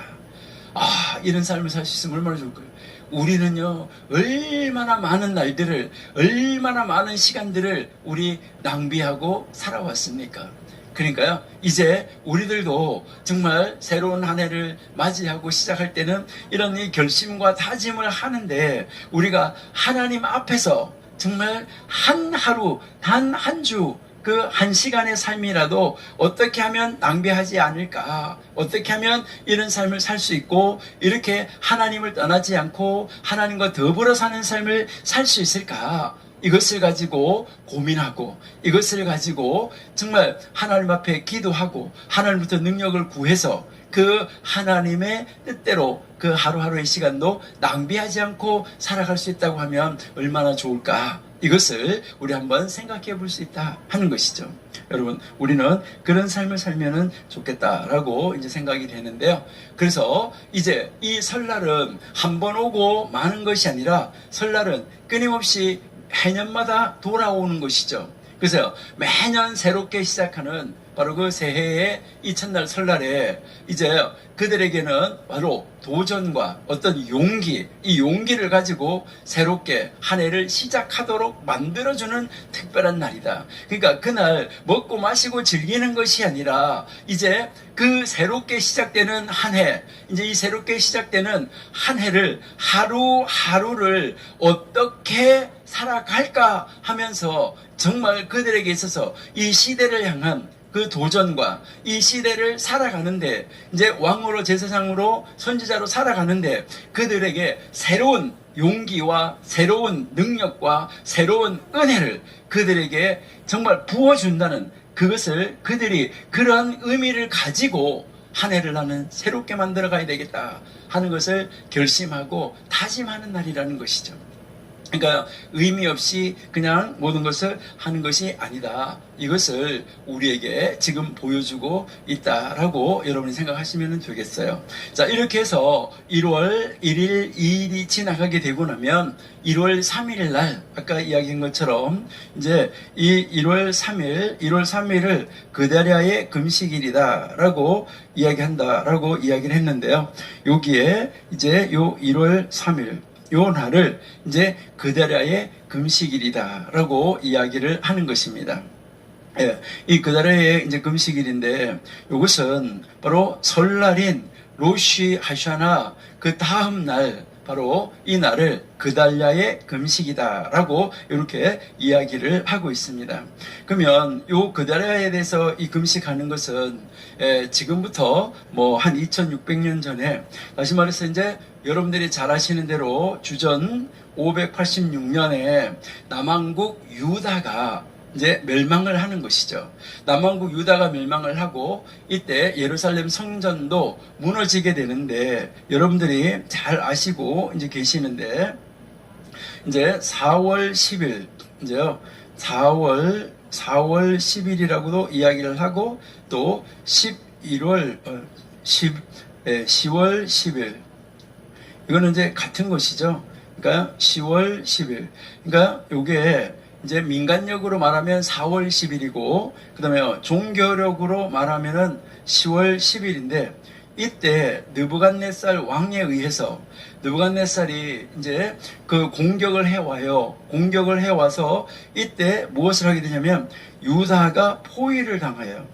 이런 삶을 살 수 있으면 얼마나 좋을까요? 우리는요, 얼마나 많은 날들을, 얼마나 많은 시간들을 우리 낭비하고 살아왔습니까? 그러니까요, 이제 우리들도 정말 새로운 한 해를 맞이하고 시작할 때는 이런 이 결심과 다짐을 하는데 우리가 하나님 앞에서 정말 한 하루, 단 한 주, 그 한 시간의 삶이라도 어떻게 하면 낭비하지 않을까? 어떻게 하면 이런 삶을 살 수 있고 이렇게 하나님을 떠나지 않고 하나님과 더불어 사는 삶을 살 수 있을까? 이것을 가지고 고민하고 이것을 가지고 정말 하나님 앞에 기도하고 하나님부터 능력을 구해서 그 하나님의 뜻대로 그 하루하루의 시간도 낭비하지 않고 살아갈 수 있다고 하면 얼마나 좋을까? 이것을 우리 한번 생각해 볼 수 있다 하는 것이죠. 여러분, 우리는 그런 삶을 살면은 좋겠다라고 이제 생각이 되는데요. 그래서 이제 이 설날은 한 번 오고 마는 것이 아니라 설날은 끊임없이 해년마다 돌아오는 것이죠. 그래서 매년 새롭게 시작하는 바로 그 새해의 이튿날 설날에 이제 그들에게는 바로 도전과 어떤 용기, 이 용기를 가지고 새롭게 한 해를 시작하도록 만들어주는 특별한 날이다. 그러니까 그날 먹고 마시고 즐기는 것이 아니라 이제 그 새롭게 시작되는 한 해, 이제 이 새롭게 시작되는 한 해를 하루하루를 어떻게 살아갈까 하면서 정말 그들에게 있어서 이 시대를 향한 그 도전과 이 시대를 살아가는데 이제 왕으로 제사장으로 선지자로 살아가는데 그들에게 새로운 용기와 새로운 능력과 새로운 은혜를 그들에게 정말 부어준다는 그것을 그들이 그런 의미를 가지고 한 해를 나는 새롭게 만들어 가야 되겠다 하는 것을 결심하고 다짐하는 날이라는 것이죠. 그러니까 의미 없이 그냥 모든 것을 하는 것이 아니다. 이것을 우리에게 지금 보여주고 있다라고 여러분이 생각하시면 되겠어요. 자, 이렇게 해서 1월 1일, 2일이 지나가게 되고 나면 1월 3일 날 아까 이야기한 것처럼 이제 이 1월 3일을 그다리아의 금식일이다라고 이야기한다라고 이야기를 했는데요. 여기에 이제 요 1월 3일 요 날을 이제 그다리아의 금식일이다라고 이야기를 하는 것입니다. 예, 이 그다리아의 이제 금식일인데 이것은 바로 설날인 로시 하샤나 그 다음 날 바로 이 날을 그달랴의 금식이다라고 이렇게 이야기를 하고 있습니다. 그러면 요 그달랴에 대해서 이 금식하는 것은 지금부터 뭐 한 2600년 전에, 다시 말해서 이제 여러분들이 잘 아시는 대로 주전 586년에 남왕국 유다가 이제 멸망을 하는 것이죠. 남왕국 유다가 멸망을 하고 이때 예루살렘 성전도 무너지게 되는데, 여러분들이 잘 아시고 이제 계시는데, 이제 4월 10일, 이제요 4월 10일이라고도 이야기를 하고, 또 10월 10일, 이거는 이제 같은 것이죠. 그러니까 10월 10일, 그러니까 요게 이제 민간력으로 말하면 4월 10일이고, 그 다음에 종교력으로 말하면은 10월 10일인데, 이때 느부갓네살 왕에 의해서 느부갓네살이 이제 그 공격을 해와요. 공격을 해와서 이때 무엇을 하게 되냐면 유다가 포위를 당해요.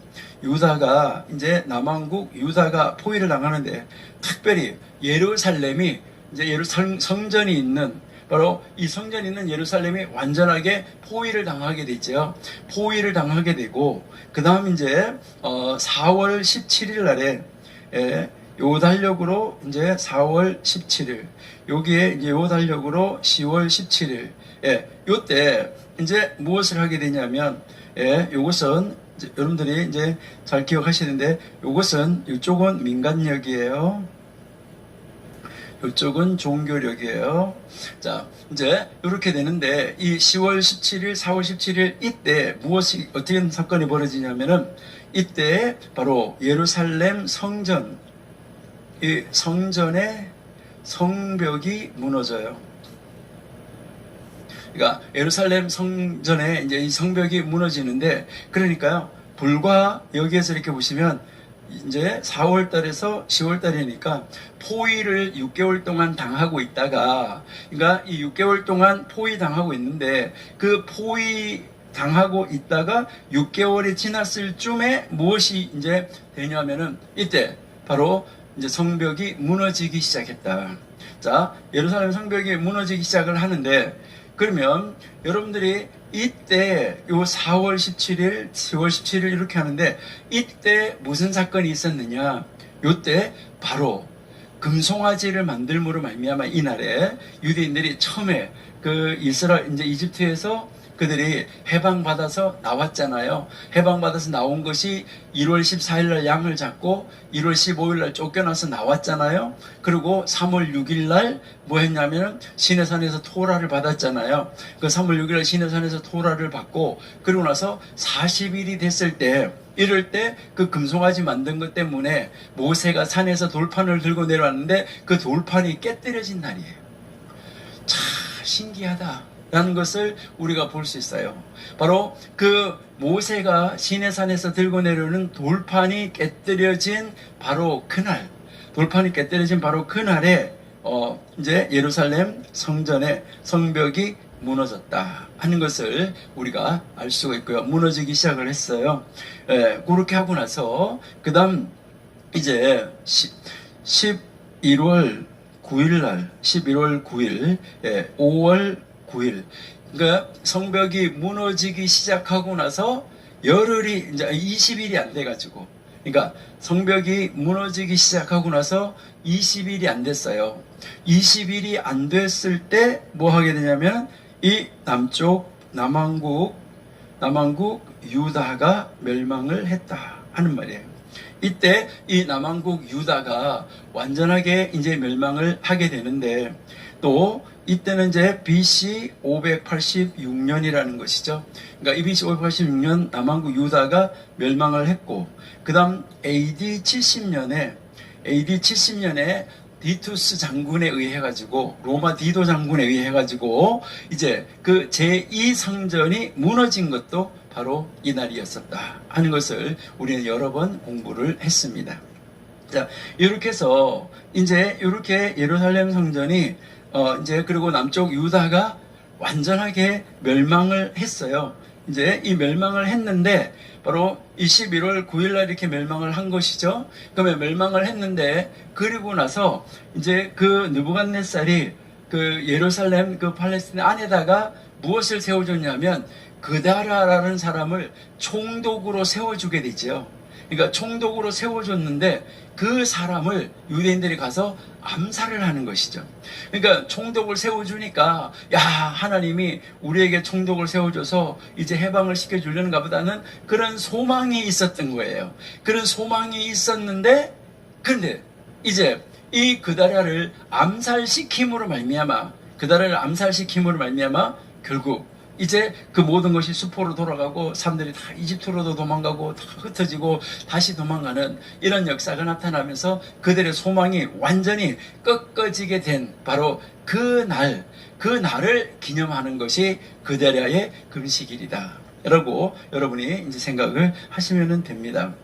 유다가 이제 남왕국 유다가 포위를 당하는데, 특별히 예루살렘이 이제 성전이 있는, 바로 이 성전이 있는 예루살렘이 완전하게 포위를 당하게 되죠. 포위를 당하게 되고, 그 다음 이제 4월 17일 날에 요 달력으로 이제 4월 17일, 여기에 이제 요 달력으로 10월 17일, 요때 이제 무엇을 하게 되냐면, 요것은 여러분들이 이제 잘 기억하시는데, 요것은 이쪽은 민간력이에요. 이쪽은 종교력이에요. 자, 이제 이렇게 되는데, 이 10월 17일, 4월 17일 이때 무엇이 어떻게 사건이 벌어지냐면은, 이때 바로 예루살렘 성전, 이 성전의 성벽이 무너져요. 그러니까 예루살렘 성전에 이제 이 성벽이 무너지는데, 그러니까요, 불과 여기에서 이렇게 보시면 이제 4월 달에서 10월 달이니까 포위를 6개월 동안 당하고 있다가, 그러니까 이 6개월 동안 포위 당하고 있는데, 그 포위 당하고 있다가 6개월이 지났을 쯤에 무엇이 이제 되냐면은, 이때 바로 이제 성벽이 무너지기 시작했다. 자, 예루살렘 성벽이 무너지기 시작을 하는데, 그러면 여러분들이 이때 요 4월 17일, 10월 17일 이렇게 하는데, 이때 무슨 사건이 있었느냐? 요때 바로 금송아지를 만들므로 말미암아 이날에 유대인들이 처음에 그 이스라엘 이제 이집트에서 그들이 해방받아서 나왔잖아요. 해방받아서 나온 것이 1월 14일 날 양을 잡고 1월 15일 날 쫓겨나서 나왔잖아요. 그리고 3월 6일 날 뭐 했냐면 시내산에서 토라를 받았잖아요. 그 3월 6일 날 시내산에서 토라를 받고, 그리고 나서 40일이 됐을 때, 이럴 때 그 금송아지 만든 것 때문에 모세가 산에서 돌판을 들고 내려왔는데 그 돌판이 깨뜨려진 날이에요. 참 신기하다 라는 것을 우리가 볼 수 있어요. 바로 그 모세가 시내산에서 들고 내려오는 돌판이 깨뜨려진 바로 그날, 돌판이 깨뜨려진 바로 그날에 이제 예루살렘 성전의 성벽이 무너졌다 하는 것을 우리가 알 수가 있고요. 무너지기 시작을 했어요. 그렇게 하고 나서 그 다음 이제 11월 9일 날, 11월 9일, 5월 9일, 그러니까 성벽이 무너지기 시작하고 나서 열흘이 이제 20일이 안 돼가지고, 그러니까 성벽이 무너지기 시작하고 나서 20일이 안 됐어요. 20일이 안 됐을 때 뭐 하게 되냐면, 이 남왕국 유다가 멸망을 했다 하는 말이에요. 이때 이 남왕국 유다가 완전하게 이제 멸망을 하게 되는데, 또 이때는 이제 BC 586년이라는 것이죠. 그러니까 이 BC 586년 남왕국 유다가 멸망을 했고, 그 다음 AD 70년에 디투스 장군에 의해 가지고, 로마 디도 장군에 의해 가지고 이제 그 제2 성전이 무너진 것도 바로 이 날이었었다 하는 것을 우리는 여러 번 공부를 했습니다. 자, 이렇게 해서 이제 이렇게 예루살렘 성전이 이제 그리고 남쪽 유다가 완전하게 멸망을 했어요. 이제 이 멸망을 했는데 바로 21월 9일 날 이렇게 멸망을 한 것이죠. 그러면 멸망을 했는데 그리고 나서 이제 그 느부갓네살이 그 예루살렘 그 팔레스틴 안에다가 무엇을 세워줬냐면 그다라라는 사람을 총독으로 세워주게 되죠. 그러니까 총독으로 세워줬는데 그 사람을 유대인들이 가서 암살을 하는 것이죠. 그러니까 총독을 세워주니까 야, 하나님이 우리에게 총독을 세워줘서 이제 해방을 시켜주려는가 보다는 그런 소망이 있었던 거예요. 그런 소망이 있었는데 그런데 이제 이 그다라를 암살시킴으로 말미암아 결국 이제 그 모든 것이 수포로 돌아가고 사람들이 다 이집트로도 도망가고 다 흩어지고 다시 도망가는 이런 역사가 나타나면서 그들의 소망이 완전히 꺾어지게 된 바로 그 날을 기념하는 것이 그다라의 금식일이다 라고 여러분이 이제 생각을 하시면 됩니다.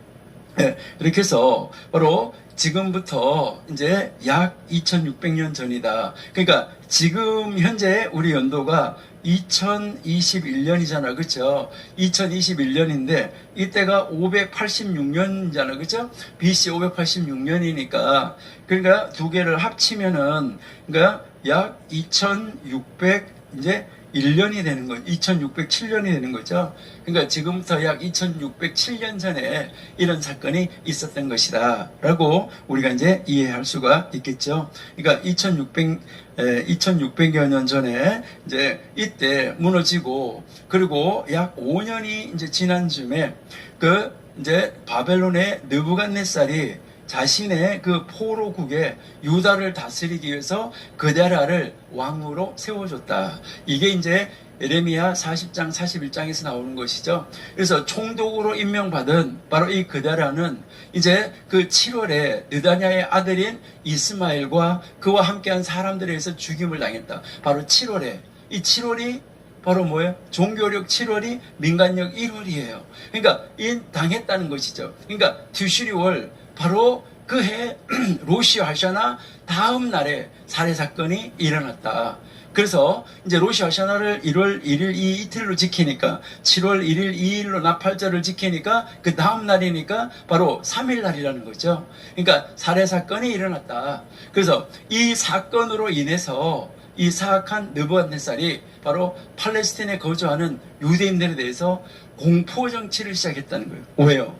네, 이렇게 해서 바로 지금부터 이제 약 2600년 전이다. 그러니까 지금 현재 우리 연도가 2021년이잖아. 그렇죠? 2021년인데 이때가 586년이잖아. 그렇죠? BC 586년이니까 그러니까 두 개를 합치면은 그러니까 약 2600 이제 1년이 되는 거죠. 2607년이 되는 거죠. 그러니까 지금부터 약 2607년 전에 이런 사건이 있었던 것이다 라고 우리가 이제 이해할 수가 있겠죠. 그러니까 2600여 년 전에 이제 이때 무너지고 그리고 약 5년이 이제 지난 즈음에 그 이제 바벨론의 느부갓네살이 자신의 그 포로국에 유다를 다스리기 위해서 그다라를 왕으로 세워줬다. 이게 이제 예레미야 40장 41장에서 나오는 것이죠. 그래서 총독으로 임명받은 바로 이 그다라는 이제 그 7월에 느다냐의 아들인 이스마엘과 그와 함께한 사람들에 의해서 죽임을 당했다. 바로 7월에 이 7월이 바로 뭐예요? 종교력 7월이 민간력 1월이에요. 그러니까 이 당했다는 것이죠. 그러니까 튜슈리월 바로 그 해 로시 하샤나 다음 날에 살해 사건이 일어났다. 그래서 이제 로시 하샤나를 1월 1일 이 이틀로 지키니까 7월 1일 2일로 나팔절을 지키니까 그 다음 날이니까 바로 3일 날이라는 거죠. 그러니까 살해 사건이 일어났다. 그래서 이 사건으로 인해서 이 사악한 느부갓네살이 바로 팔레스틴에 거주하는 유대인들에 대해서 공포 정치를 시작했다는 거예요. 왜요?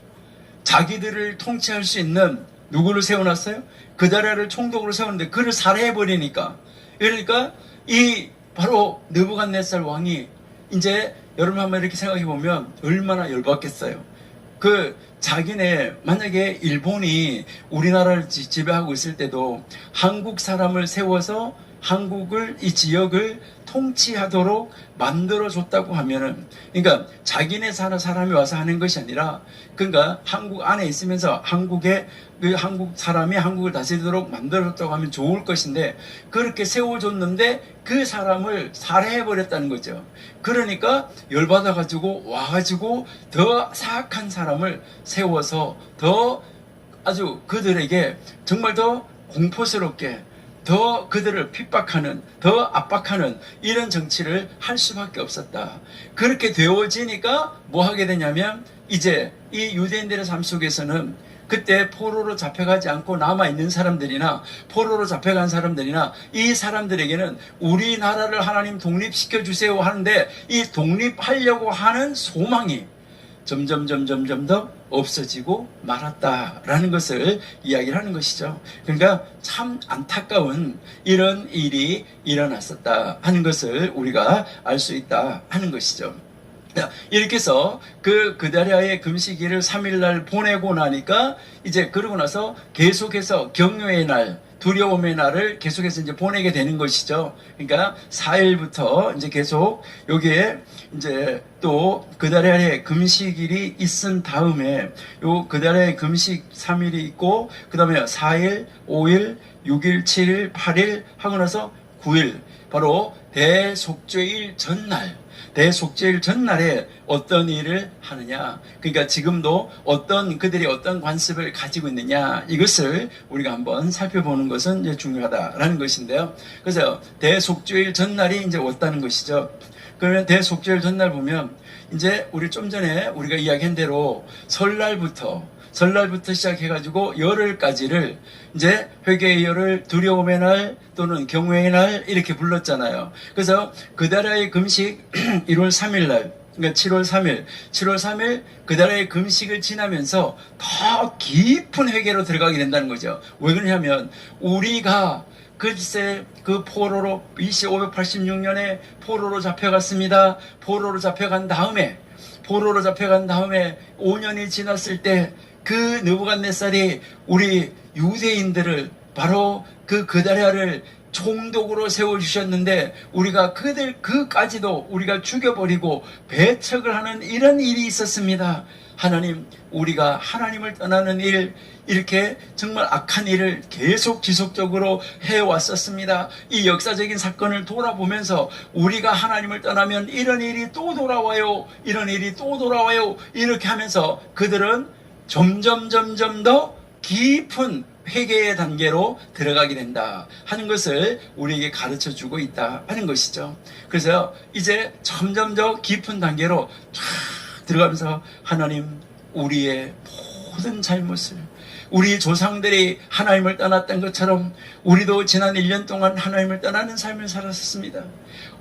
자기들을 통치할 수 있는 누구를 세워놨어요? 그다라를 총독으로 세웠는데 그를 살해해버리니까. 그러니까 이 바로 느부갓네살 왕이 이제 여러분 한번 이렇게 생각해보면 얼마나 열받겠어요. 그 자기네 만약에 일본이 우리나라를 지배하고 있을 때도 한국 사람을 세워서 한국을 이 지역을 통치하도록 만들어줬다고 하면은 그러니까 자기네 사는 사람이 와서 하는 것이 아니라 그러니까 한국 안에 있으면서 한국의 그 한국 사람이 한국을 다스리도록 만들어줬다고 하면 좋을 것인데 그렇게 세워줬는데 그 사람을 살해해버렸다는 거죠. 그러니까 열받아가지고 와가지고 더 사악한 사람을 세워서 더 아주 그들에게 정말 더 공포스럽게 더 그들을 핍박하는, 더 압박하는 이런 정치를 할 수밖에 없었다. 그렇게 되어지니까 뭐 하게 되냐면 이제 이 유대인들의 삶 속에서는 그때 포로로 잡혀가지 않고 남아있는 사람들이나 포로로 잡혀간 사람들이나 이 사람들에게는 우리나라를 하나님 독립시켜 주세요 하는데 이 독립하려고 하는 소망이 점점 더 없어지고 말았다라는 것을 이야기를 하는 것이죠. 그러니까 참 안타까운 이런 일이 일어났었다 하는 것을 우리가 알 수 있다 하는 것이죠. 이렇게 해서 그다라의 금식일을 3일날 보내고 나니까 이제 그러고 나서 계속해서 경외의 날, 두려움의 날을 계속해서 이제 보내게 되는 것이죠. 그러니까 4일부터 이제 계속 여기에 이제 또 그다라의 금식일이 있은 다음에 요 그다라의 금식 3일이 있고 그 다음에 4일, 5일, 6일, 7일, 8일 하고 나서 9일 바로 대속죄일 전날 대속죄일 전날에 어떤 일을 하느냐 그러니까 지금도 그들이 어떤 관습을 가지고 있느냐 이것을 우리가 한번 살펴보는 것은 이제 중요하다라는 것인데요. 그래서 대속죄일 전날이 이제 왔다는 것이죠. 그러면 대속죄일 전날 보면 이제 우리 좀 전에 우리가 이야기한 대로 설날부터 시작해가지고 열흘까지를 이제 회개의 열흘, 두려움의 날 또는 경외의 날 이렇게 불렀잖아요. 그래서 그달의 금식 1월 3일 날, 그러니까 7월 3일 그달의 금식을 지나면서 더 깊은 회개로 들어가게 된다는 거죠. 왜 그러냐면 우리가 글쎄 그 포로로 BC 586년에 포로로 잡혀갔습니다. 포로로 잡혀간 다음에 5년이 지났을 때 그 느부갓네살이 우리 유대인들을 바로 그 그다랴를 총독으로 세워주셨는데 우리가 그까지도 우리가 죽여버리고 배척을 하는 이런 일이 있었습니다. 하나님, 우리가 하나님을 떠나는 일, 이렇게 정말 악한 일을 계속 지속적으로 해왔었습니다. 이 역사적인 사건을 돌아보면서 우리가 하나님을 떠나면 이런 일이 또 돌아와요. 이런 일이 또 돌아와요. 이렇게 하면서 그들은 점점 더 깊은 회개의 단계로 들어가게 된다 하는 것을 우리에게 가르쳐 주고 있다 하는 것이죠. 그래서 이제 점점 더 깊은 단계로 쫙 들어가면서 하나님, 우리의 모든 잘못을, 우리 조상들이 하나님을 떠났던 것처럼 우리도 지난 1년 동안 하나님을 떠나는 삶을 살았습니다.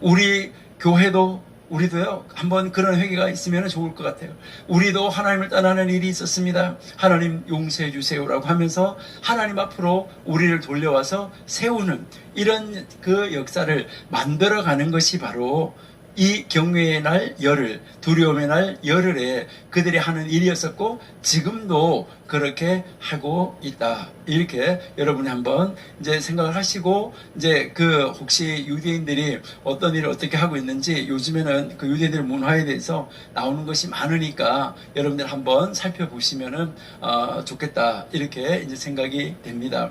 우리 교회도 우리도요, 한번 그런 회개가 있으면 좋을 것 같아요. 우리도 하나님을 떠나는 일이 있었습니다. 하나님 용서해 주세요라고 하면서 하나님 앞으로 우리를 돌려와서 세우는 이런 그 역사를 만들어가는 것이 바로 이 경외의 날 열흘, 두려움의 날 열흘에 그들이 하는 일이었었고 지금도 그렇게 하고 있다. 이렇게 여러분이 한번 이제 생각을 하시고 이제 그 혹시 유대인들이 어떤 일을 어떻게 하고 있는지 요즘에는 그 유대인들 문화에 대해서 나오는 것이 많으니까 여러분들 한번 살펴보시면은 좋겠다. 이렇게 이제 생각이 됩니다.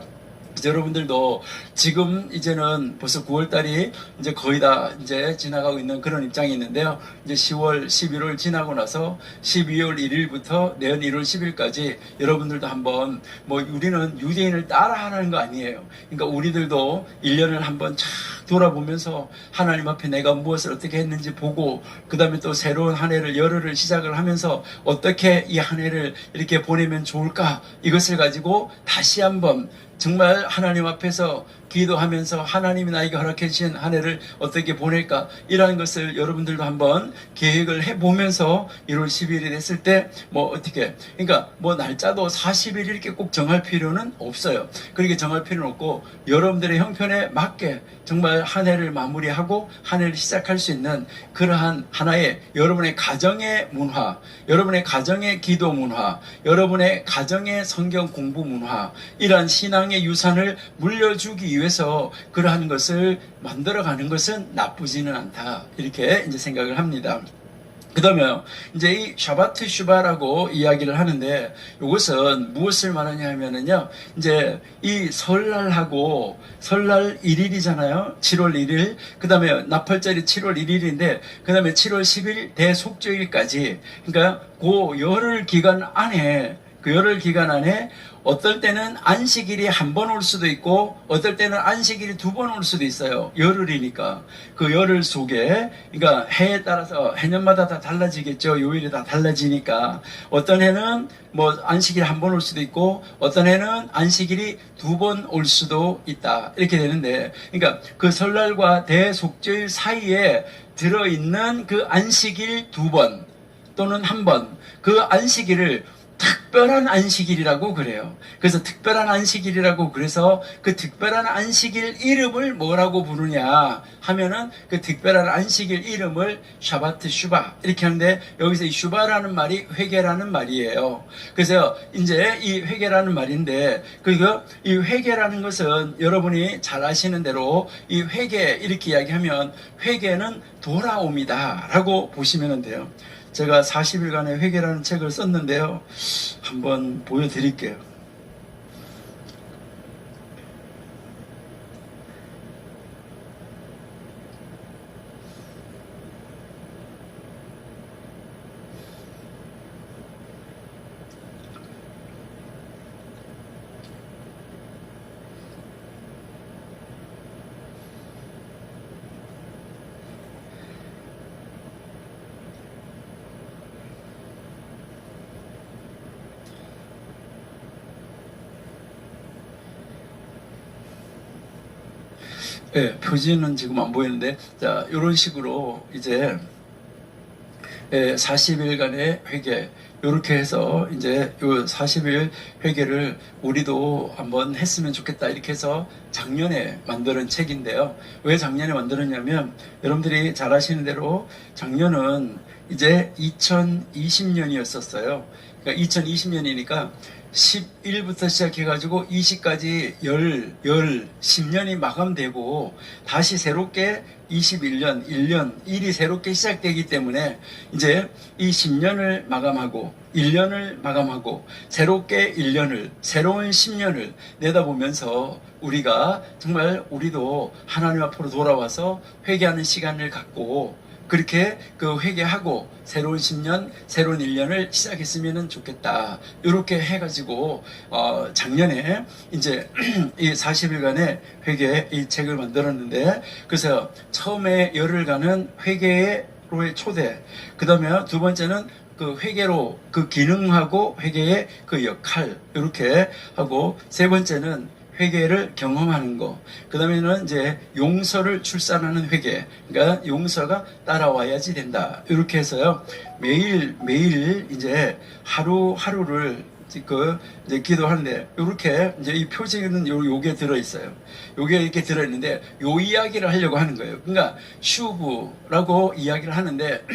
여러분들도 지금 이제는 벌써 9월달이 이제 거의 다 이제 지나가고 있는 그런 입장이 있는데요. 이제 10월, 11월 지나고 나서 12월 1일부터 내년 1월 10일까지 여러분들도 한번 우리는 유대인을 따라하는 거 아니에요. 그러니까 우리들도 1년을 한번 쫙 돌아보면서 하나님 앞에 내가 무엇을 어떻게 했는지 보고 그 다음에 또 새로운 한 해를 열흘을 시작을 하면서 어떻게 이 한 해를 이렇게 보내면 좋을까 이것을 가지고 다시 한번 정말 하나님 앞에서 기도하면서 하나님이 나에게 허락해 주신 한 해를 어떻게 보낼까 이러한 것을 여러분들도 한번 계획을 해보면서 1월 10일이 됐을 때 어떻게 그러니까 날짜도 40일 이렇게 꼭 정할 필요는 없어요. 그렇게 정할 필요는 없고 여러분들의 형편에 맞게 정말 한 해를 마무리하고 한 해를 시작할 수 있는 그러한 하나의 여러분의 가정의 문화, 여러분의 가정의 기도 문화, 여러분의 가정의 성경 공부 문화 이러한 신앙의 유산을 물려주기 위해서 그러한 것을 만들어가는 것은 나쁘지는 않다 이렇게 이제 생각을 합니다. 그 다음에 이제 이 샤바트 슈바라고 이야기를 하는데 이것은 무엇을 말하냐 하면은요, 이제 이 설날하고 설날 1일이잖아요. 7월 1일. 그 다음에 나팔절이 7월 1일인데, 그 다음에 7월 10일 대속죄일까지. 그러니까 그 열흘 기간 안에 어떨 때는 안식일이 한 번 올 수도 있고 어떨 때는 안식일이 2번 올 수도 있어요. 열흘이니까. 그 열흘 속에 그러니까 해에 따라서 해년마다 다 달라지겠죠. 요일이 다 달라지니까 어떤 해는 안식일이 한 번 올 수도 있고 어떤 해는 안식일이 2번 올 수도 있다. 이렇게 되는데 그러니까 그 설날과 대속죄일 사이에 들어있는 그 안식일 2번 또는 1번 그 안식일을 특별한 안식일이라고 그래요. 그래서 특별한 안식일이라고 그래서 그 특별한 안식일 이름을 뭐라고 부르냐 하면은 그 특별한 안식일 이름을 샤바트 슈바 이렇게 하는데 여기서 이 슈바라는 말이 회개라는 말이에요. 그래서 이제 이 회개라는 말인데 이 회개라는 것은 여러분이 잘 아시는 대로 이 회개 이렇게 이야기하면 회개는 돌아옵니다 라고 보시면 돼요. 제가 40일간의 회개라는 책을 썼는데요. 한번 보여드릴게요. 예, 표지는 지금 안 보이는데, 자, 이런 식으로 이제 40일간의 회개, 이렇게 해서 이제 요 40일 회개를 우리도 한번 했으면 좋겠다, 이렇게 해서 작년에 만드는 책인데요. 왜 작년에 만들었냐면, 여러분들이 잘 아시는 대로 작년은 이제 2020년이었었어요. 그러니까 2020년이니까 11부터 시작해가지고 20까지 10년이 마감되고 다시 새롭게 21년, 1년, 1이 새롭게 시작되기 때문에 이제 이 10년을 마감하고 1년을 마감하고 새롭게 1년을, 새로운 10년을 내다보면서 우리가 정말 우리도 하나님 앞으로 돌아와서 회개하는 시간을 갖고 그렇게 그 회개하고 새로운 10년, 새로운 1년을 시작했으면 좋겠다. 이렇게 해가지고 작년에 이제 이 40일간의 회개 이 책을 만들었는데, 그래서 처음에 열흘간은 회개로의 초대, 그 다음에 두 번째는 그 회개로 그 기능하고 회개의 그 역할, 이렇게 하고, 세 번째는 회개를 경험하는 거. 그 다음에는 이제 용서를 출산하는 회개. 그러니까 용서가 따라와야지 된다. 이렇게 해서요. 매일 이제 하루하루를 이제 기도하는데, 요렇게 이제 이 표지는 요게 들어있어요. 요게 이렇게 들어있는데, 요 이야기를 하려고 하는 거예요. 그러니까, 슈브라고 이야기를 하는데,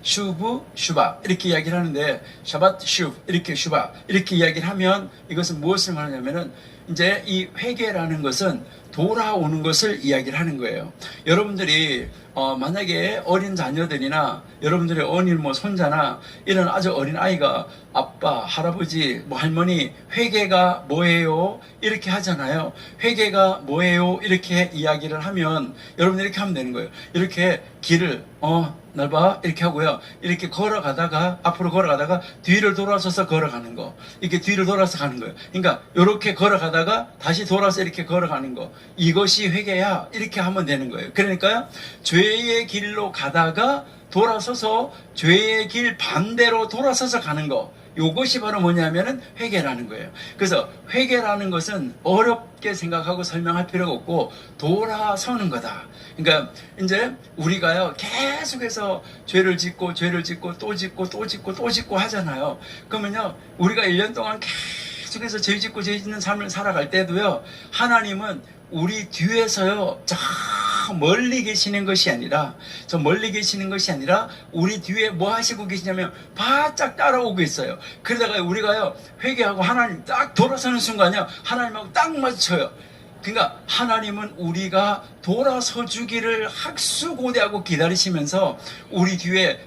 슈브, 슈바, 이렇게 이야기를 하는데, 샤바트, 슈브, 이렇게 슈바, 이렇게 이야기를 하면, 이것은 무엇을 말하냐면은, 이제 이 회개라는 것은 돌아오는 것을 이야기를 하는 거예요. 여러분들이 만약에 어린 자녀들이나 여러분들의 어린 손자나 이런 아주 어린 아이가 아빠, 할아버지, 할머니, 회개가 뭐예요? 이렇게 하잖아요. 회개가 뭐예요? 이렇게 이야기를 하면 여러분들이 이렇게 하면 되는 거예요. 이렇게 길을 날 봐, 이렇게 하고요. 이렇게 걸어가다가, 앞으로 걸어가다가 뒤를 돌아서서 걸어가는 거. 이렇게 뒤를 돌아서 가는 거예요. 그러니까 이렇게 걸어가다가 다시 돌아서 이렇게 걸어가는 거. 이것이 회개야. 이렇게 하면 되는 거예요. 그러니까 죄의 길로 가다가 돌아서서 죄의 길 반대로 돌아서서 가는 거. 이것이 바로 뭐냐면은 회개라는 거예요. 그래서 회개라는 것은 어렵게 생각하고 설명할 필요가 없고 돌아서는 거다. 그러니까 이제 우리가요 계속해서 죄를 짓고 또 짓고 하잖아요. 그러면요 우리가 1년 동안 계속해서 죄 짓는 삶을 살아갈 때도요, 하나님은 우리 뒤에서요 저 멀리 계시는 것이 아니라 우리 뒤에 뭐 하시고 계시냐면 바짝 따라오고 있어요. 그러다가 우리가요 회개하고 하나님 딱 돌아서는 순간이요 하나님하고 딱 마주쳐요. 그러니까 하나님은 우리가 돌아서 주기를 학수고대하고 기다리시면서 우리 뒤에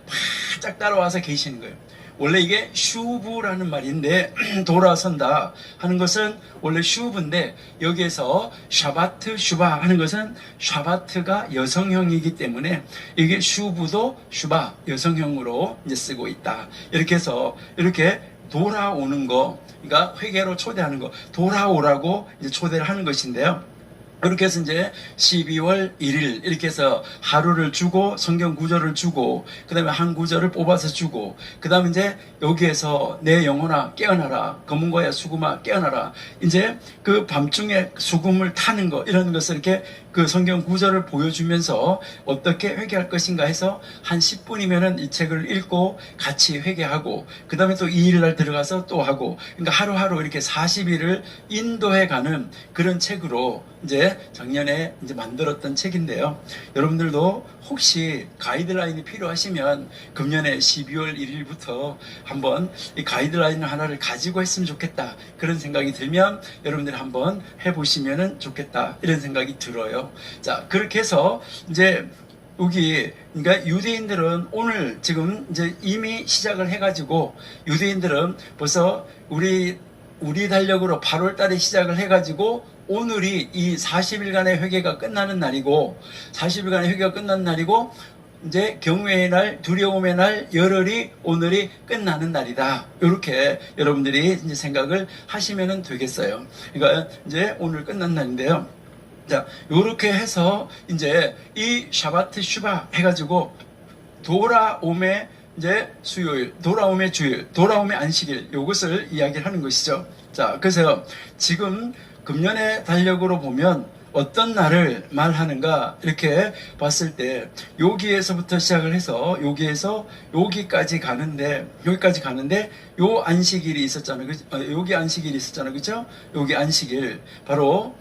바짝 따라와서 계시는 거예요. 원래 이게 슈브라는 말인데 돌아선다 하는 것은 원래 슈브인데, 여기에서 샤바트, 슈바 하는 것은 샤바트가 여성형이기 때문에 이게 슈브도 슈바 여성형으로 이제 쓰고 있다. 이렇게 해서 이렇게 돌아오는 거, 그러니까 회개로 초대하는 거, 돌아오라고 이제 초대를 하는 것인데요. 그렇게 해서 이제 12월 1일 이렇게 해서 하루를 주고 성경 구절을 주고 그 다음에 한 구절을 뽑아서 주고 그 다음에 이제 여기에서 내 영혼아 깨어나라, 검은고야 수금아 깨어나라, 이제 그 밤중에 수금을 타는 거, 이런 것을 이렇게 그 성경 구절을 보여주면서 어떻게 회개할 것인가 해서 한 10분이면은 이 책을 읽고 같이 회개하고 그 다음에 또 2일날 들어가서 또 하고, 그러니까 하루하루 이렇게 40일을 인도해가는 그런 책으로 이제 작년에 이제 만들었던 책인데요. 여러분들도 혹시 가이드라인이 필요하시면 금년에 12월 1일부터 한번 이 가이드라인 하나를 가지고 했으면 좋겠다, 그런 생각이 들면 여러분들 한번 해보시면 좋겠다, 이런 생각이 들어요. 자, 그렇게 해서 이제 여기 그러니까 유대인들은 오늘 지금 이제 이미 시작을 해가지고 유대인들은 벌써 우리 달력으로 8월 달에 시작을 해가지고 오늘이 이 40일간의 회개가 끝나는 날이고, 40일간의 회개가 끝나는 날이고, 이제 경외의 날, 두려움의 날, 열흘이 오늘이 끝나는 날이다. 이렇게 여러분들이 이제 생각을 하시면 되겠어요. 그러니까 이제 오늘 끝난 날인데요. 자, 요렇게 해서 이제 이 샤바트 슈바 해가지고 돌아옴의 이제 수요일, 돌아옴의 주일, 돌아옴의 안식일, 요것을 이야기를 하는 것이죠. 자, 그래서 지금 금년의 달력으로 보면 어떤 날을 말하는가 이렇게 봤을 때 여기에서부터 시작을 해서 여기에서 여기까지 가는데 요 안식일이 있었잖아요. 여기 안식일이 있었잖아요. 그죠? 여기 안식일 바로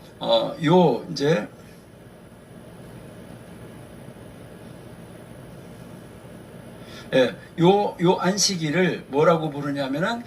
요 이제 예, 요 안식일을 뭐라고 부르냐면은,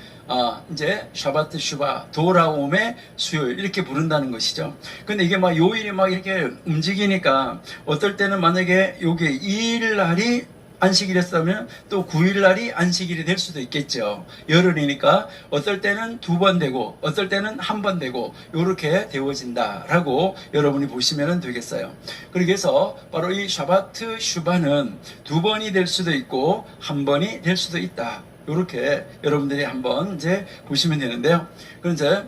이제, 샤바트 슈바, 돌아옴의 수요일, 이렇게 부른다는 것이죠. 근데 이게 막 요일이 막 이렇게 움직이니까, 어떨 때는 만약에 요게 2일 날이 안식일이었다면 또 9일 날이 안식일이 될 수도 있겠죠. 열흘이니까 어떨 때는 2번 되고 어떨 때는 1번 되고 요렇게 되어진다라고 여러분이 보시면 되겠어요. 그래서 바로 이 샤바트 슈바는 2번이 될 수도 있고 1번이 될 수도 있다. 요렇게 여러분들이 한번 이제 보시면 되는데요. 그래서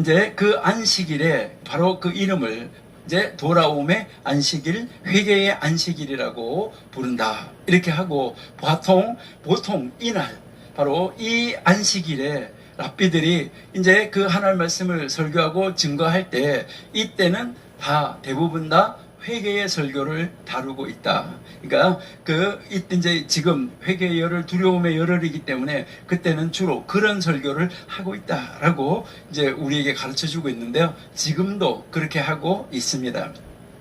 이제 그 안식일에 바로 그 이름을 이제 돌아옴의 안식일, 회개의 안식일이라고 부른다. 이렇게 하고 보통 이날 바로 이 안식일에 랍비들이 이제 그 하나님 말씀을 설교하고 증거할 때 이때는 대부분 다 회개의 설교를 다루고 있다. 그러니까 이때 이제 지금 회개의 열흘, 두려움의 열흘이기 때문에 그때는 주로 그런 설교를 하고 있다라고 이제 우리에게 가르쳐 주고 있는데요. 지금도 그렇게 하고 있습니다.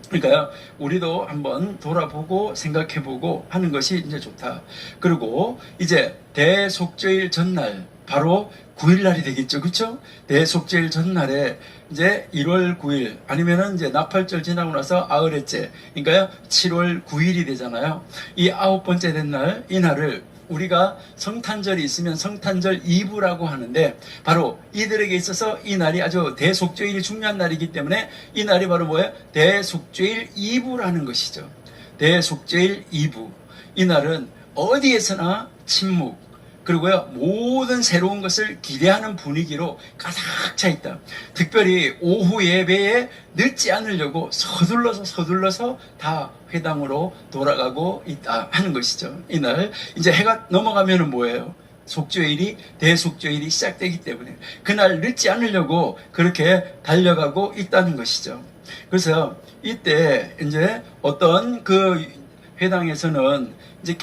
그러니까요, 우리도 한번 돌아보고 생각해보고 하는 것이 이제 좋다. 그리고 이제 대속죄일 전날, 바로 9일날이 되겠죠. 그쵸? 대속죄일 전날에 이제 1월 9일, 아니면은 이제 나팔절 지나고 나서 아흐레째, 그러니까요, 7월 9일이 되잖아요. 이 9번째 된 날, 이 날을 우리가 성탄절이 있으면 성탄절 이브라고 하는데 바로 이들에게 있어서 이 날이 아주 대속죄일이 중요한 날이기 때문에 이 날이 바로 뭐예요? 대속죄일 이브라는 것이죠. 대속죄일 이브. 이 날은 어디에서나 침묵, 그리고요, 모든 새로운 것을 기대하는 분위기로 가득 차 있다. 특별히 오후 예배에 늦지 않으려고 서둘러서 다 회당으로 돌아가고 있다 하는 것이죠. 이날 이제 해가 넘어가면은 뭐예요? 대속죄일이 시작되기 때문에 그날 늦지 않으려고 그렇게 달려가고 있다는 것이죠. 그래서 이때 이제 어떤 그 회당에서는 이제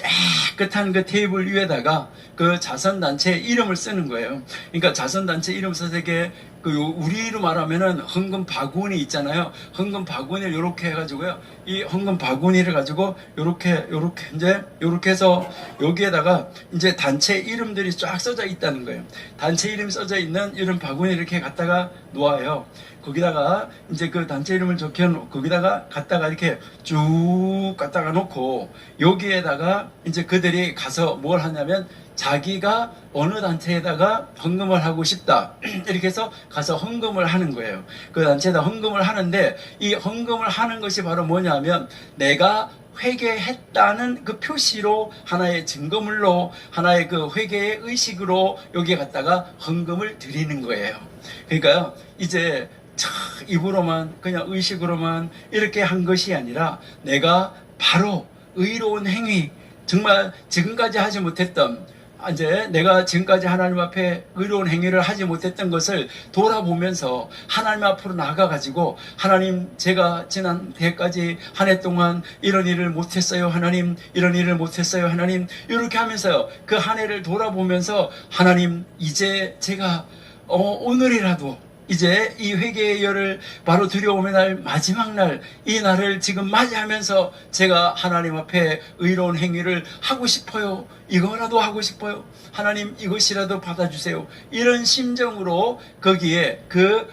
깨끗한 그 테이블 위에다가 그 자선단체 이름을 쓰는 거예요. 그러니까 자선단체 이름 써서 이렇게 우리로 말하면은 헌금 바구니 있잖아요. 헌금 바구니를 요렇게 해가지고요. 이 헌금 바구니를 가지고 요렇게 해서 여기에다가 이제 단체 이름들이 쫙 써져 있다는 거예요. 단체 이름 써져 있는 이런 바구니 이렇게 갖다가 놓아요. 거기다가 이제 그 단체 이름을 거기다가 갖다가 이렇게 쭉 갖다가 놓고 여기에다가 이제 그들이 가서 뭘 하냐면 자기가 어느 단체에다가 헌금을 하고 싶다 이렇게 해서 가서 헌금을 하는 거예요. 그 단체에다 헌금을 하는데 이 헌금을 하는 것이 바로 뭐냐면 내가 회개했다는 그 표시로 하나의 증거물로 하나의 그 회개의 의식으로 여기에 갖다가 헌금을 드리는 거예요. 그러니까요 이제 입으로만 그냥 의식으로만 이렇게 한 것이 아니라 내가 바로 의로운 행위, 정말 지금까지 하지 못했던, 이제 내가 지금까지 하나님 앞에 의로운 행위를 하지 못했던 것을 돌아보면서 하나님 앞으로 나가가지고 하나님, 제가 지난 해까지 한 해 동안 이런 일을 못했어요 하나님, 이런 일을 못했어요 하나님, 이렇게 하면서요 그 한 해를 돌아보면서 하나님, 이제 제가 오늘이라도 이제 이 회개의 열을 바로 두려움의 날, 마지막 날, 이 날을 지금 맞이하면서 제가 하나님 앞에 의로운 행위를 하고 싶어요. 이거라도 하고 싶어요. 하나님, 이것이라도 받아주세요. 이런 심정으로 거기에 그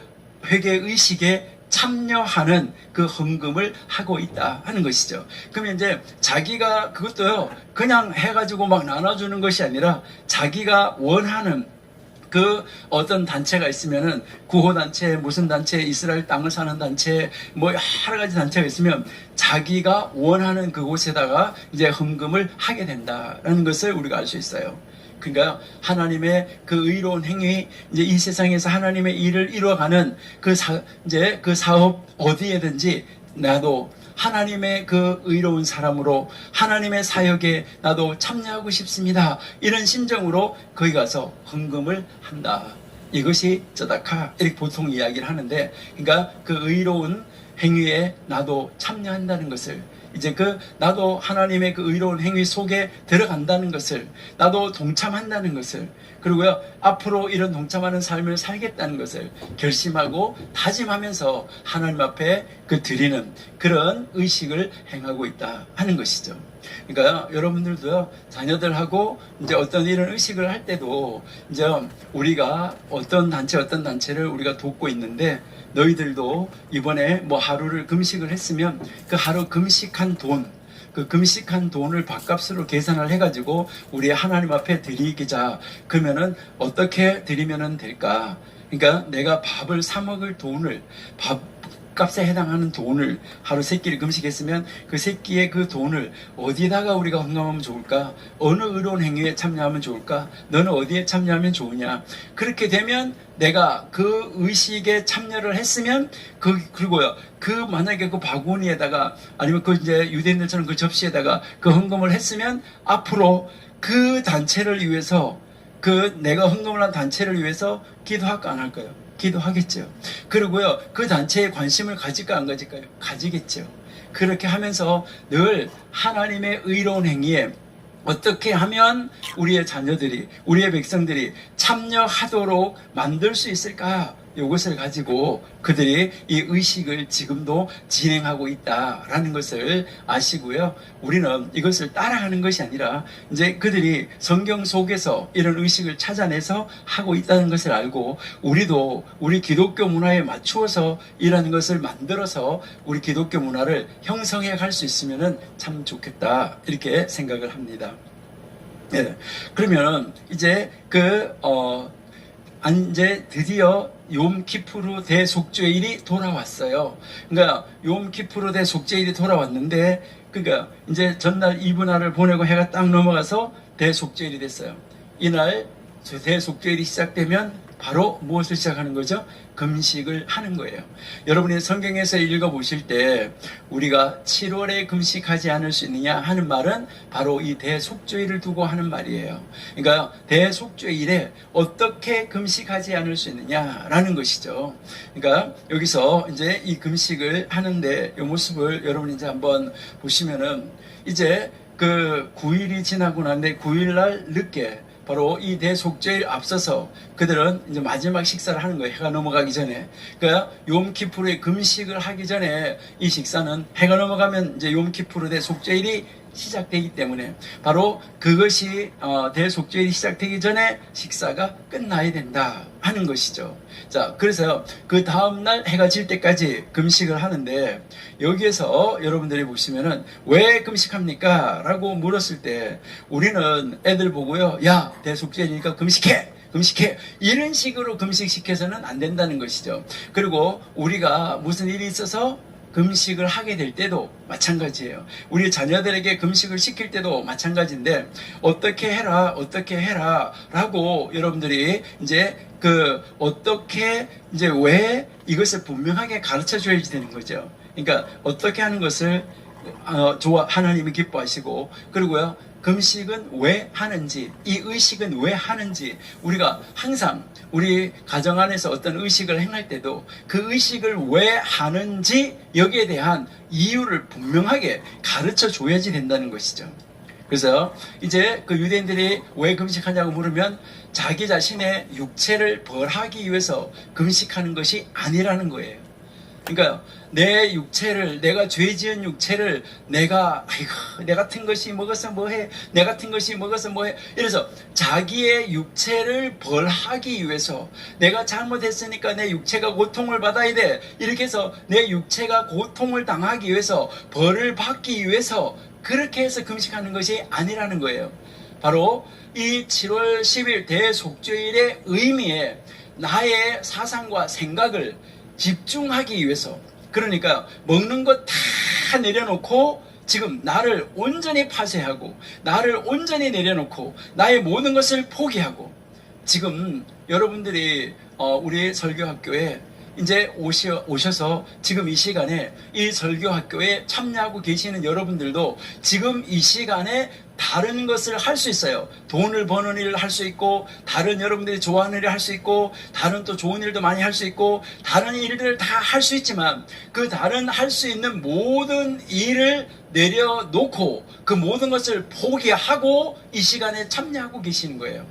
회개의식에 참여하는 그 헌금을 하고 있다 하는 것이죠. 그러면 이제 자기가 그것도요, 그냥 해가지고 막 나눠주는 것이 아니라 자기가 원하는 그 어떤 단체가 있으면은 구호단체, 무슨 단체, 이스라엘 땅을 사는 단체, 뭐 여러 가지 단체가 있으면 자기가 원하는 그곳에다가 이제 헌금을 하게 된다라는 것을 우리가 알 수 있어요. 그러니까 하나님의 그 의로운 행위, 이제 이 세상에서 하나님의 일을 이루어가는 이제 그 사업 어디에든지 나도 하나님의 그 의로운 사람으로 하나님의 사역에 나도 참여하고 싶습니다. 이런 심정으로 거기 가서 헌금을 한다. 이것이 쩌다카, 이렇게 보통 이야기를 하는데, 그러니까 그 의로운 행위에 나도 참여한다는 것을, 이제 나도 하나님의 그 의로운 행위 속에 들어간다는 것을, 나도 동참한다는 것을, 그리고요 앞으로 이런 동참하는 삶을 살겠다는 것을 결심하고 다짐하면서 하나님 앞에 드리는 그런 의식을 행하고 있다 하는 것이죠. 그러니까 여러분들도요 자녀들하고 이제 어떤 이런 의식을 할 때도 이제 우리가 어떤 단체를 우리가 돕고 있는데, 너희들도 이번에 뭐 하루를 금식을 했으면 그 하루 금식한 돈, 그 금식한 돈을 밥값으로 계산을 해가지고 우리 하나님 앞에 드리기자. 그러면은 어떻게 드리면은 될까? 그러니까 내가 밥을 사 먹을 돈을, 밥값에 해당하는 돈을, 하루 세 끼를 금식했으면 그 세 끼의 그 돈을 어디다가 우리가 헌금하면 좋을까? 어느 의로운 행위에 참여하면 좋을까? 너는 어디에 참여하면 좋으냐? 그렇게 되면 내가 그 의식에 참여를 했으면 그리고요 만약에 그 바구니에다가 아니면 이제 유대인들처럼 그 접시에다가 그 헌금을 했으면 앞으로 그 단체를 위해서, 내가 헌금을 한 단체를 위해서 기도할까 안 할까요? 기도하겠죠. 그리고요 그 단체에 관심을 가질까 안 가질까요? 가지겠죠. 그렇게 하면서 늘 하나님의 의로운 행위에 어떻게 하면 우리의 자녀들이, 우리의 백성들이 참여하도록 만들 수 있을까? 이것을 가지고 그들이 이 의식을 지금도 진행하고 있다라는 것을 아시고요. 우리는 이것을 따라하는 것이 아니라 이제 그들이 성경 속에서 이런 의식을 찾아내서 하고 있다는 것을 알고, 우리도 우리 기독교 문화에 맞추어서 이런 것을 만들어서 우리 기독교 문화를 형성해 갈 수 있으면 참 좋겠다, 이렇게 생각을 합니다. 네. 그러면 이제 이제 드디어 욤키푸르 대속죄일이 돌아왔어요. 그러니까 욤키푸르 대속죄일이 돌아왔는데, 그러니까 이제 전날 이브날을 보내고 해가 딱 넘어가서 대속죄일이 됐어요. 이날 대속죄일이 시작되면 바로 무엇을 시작하는 거죠? 금식을 하는 거예요. 여러분이 성경에서 읽어보실 때 우리가 7월에 금식하지 않을 수 있느냐 하는 말은 바로 이 대속죄일을 두고 하는 말이에요. 그러니까 대속죄일에 어떻게 금식하지 않을 수 있느냐라는 것이죠. 그러니까 여기서 이제 이 금식을 하는데 이 모습을 여러분이 이제 한번 보시면은, 이제 9일이 지나고 난데 9일날 늦게 바로 이 대속죄일 앞서서 그들은 이제 마지막 식사를 하는 거예요. 해가 넘어가기 전에. 그러니까 욤키푸르의 금식을 하기 전에 이 식사는 해가 넘어가면 이제 욤키푸르 대속죄일이 시작되기 때문에 바로 그것이 대속죄일이 시작되기 전에 식사가 끝나야 된다 하는 것이죠. 자, 그래서 그 다음날 해가 질 때까지 금식을 하는데, 여기에서 여러분들이 보시면은 왜 금식합니까? 라고 물었을 때 우리는 애들 보고요, 야, 대속죄일이니까 금식해! 이런 식으로 금식시켜서는 안 된다는 것이죠. 그리고 우리가 무슨 일이 있어서 금식을 하게 될 때도 마찬가지예요. 우리 자녀들에게 금식을 시킬 때도 마찬가지인데, 어떻게 해라 라고 여러분들이 이제 어떻게 이제 왜 이것을 분명하게 가르쳐 줘야지 되는 거죠. 그러니까 어떻게 하는 것을 하나님이 기뻐하시고, 그리고요 금식은 왜 하는지, 이 의식은 왜 하는지, 우리가 항상 우리 가정 안에서 어떤 의식을 행할 때도 그 의식을 왜 하는지 여기에 대한 이유를 분명하게 가르쳐 줘야지 된다는 것이죠. 그래서 이제 유대인들이 왜 금식하냐고 물으면 자기 자신의 육체를 벌하기 위해서 금식하는 것이 아니라는 거예요. 그러니까 내 육체를, 내가 죄 지은 육체를 내 같은 것이 먹어서 뭐해, 내 같은 것이 먹어서 뭐해, 이래서 자기의 육체를 벌하기 위해서, 내가 잘못했으니까 내 육체가 고통을 받아야 돼, 이렇게 해서 내 육체가 고통을 당하기 위해서, 벌을 받기 위해서 그렇게 해서 금식하는 것이 아니라는 거예요. 바로 이 7월 10일 대속죄일의 의미에 나의 사상과 생각을 집중하기 위해서, 그러니까 먹는 것 다 내려놓고 지금 나를 온전히 파쇄하고 나를 온전히 내려놓고 나의 모든 것을 포기하고, 지금 여러분들이 우리 설교학교에 이제 오셔서 지금 이 시간에 이 설교학교에 참여하고 계시는 여러분들도 지금 이 시간에 다른 것을 할 수 있어요. 돈을 버는 일을 할 수 있고, 다른 여러분들이 좋아하는 일을 할 수 있고, 다른 또 좋은 일도 많이 할 수 있고, 다른 일들을 다 할 수 있지만 그 다른 할 수 있는 모든 일을 내려놓고 그 모든 것을 포기하고 이 시간에 참여하고 계시는 거예요.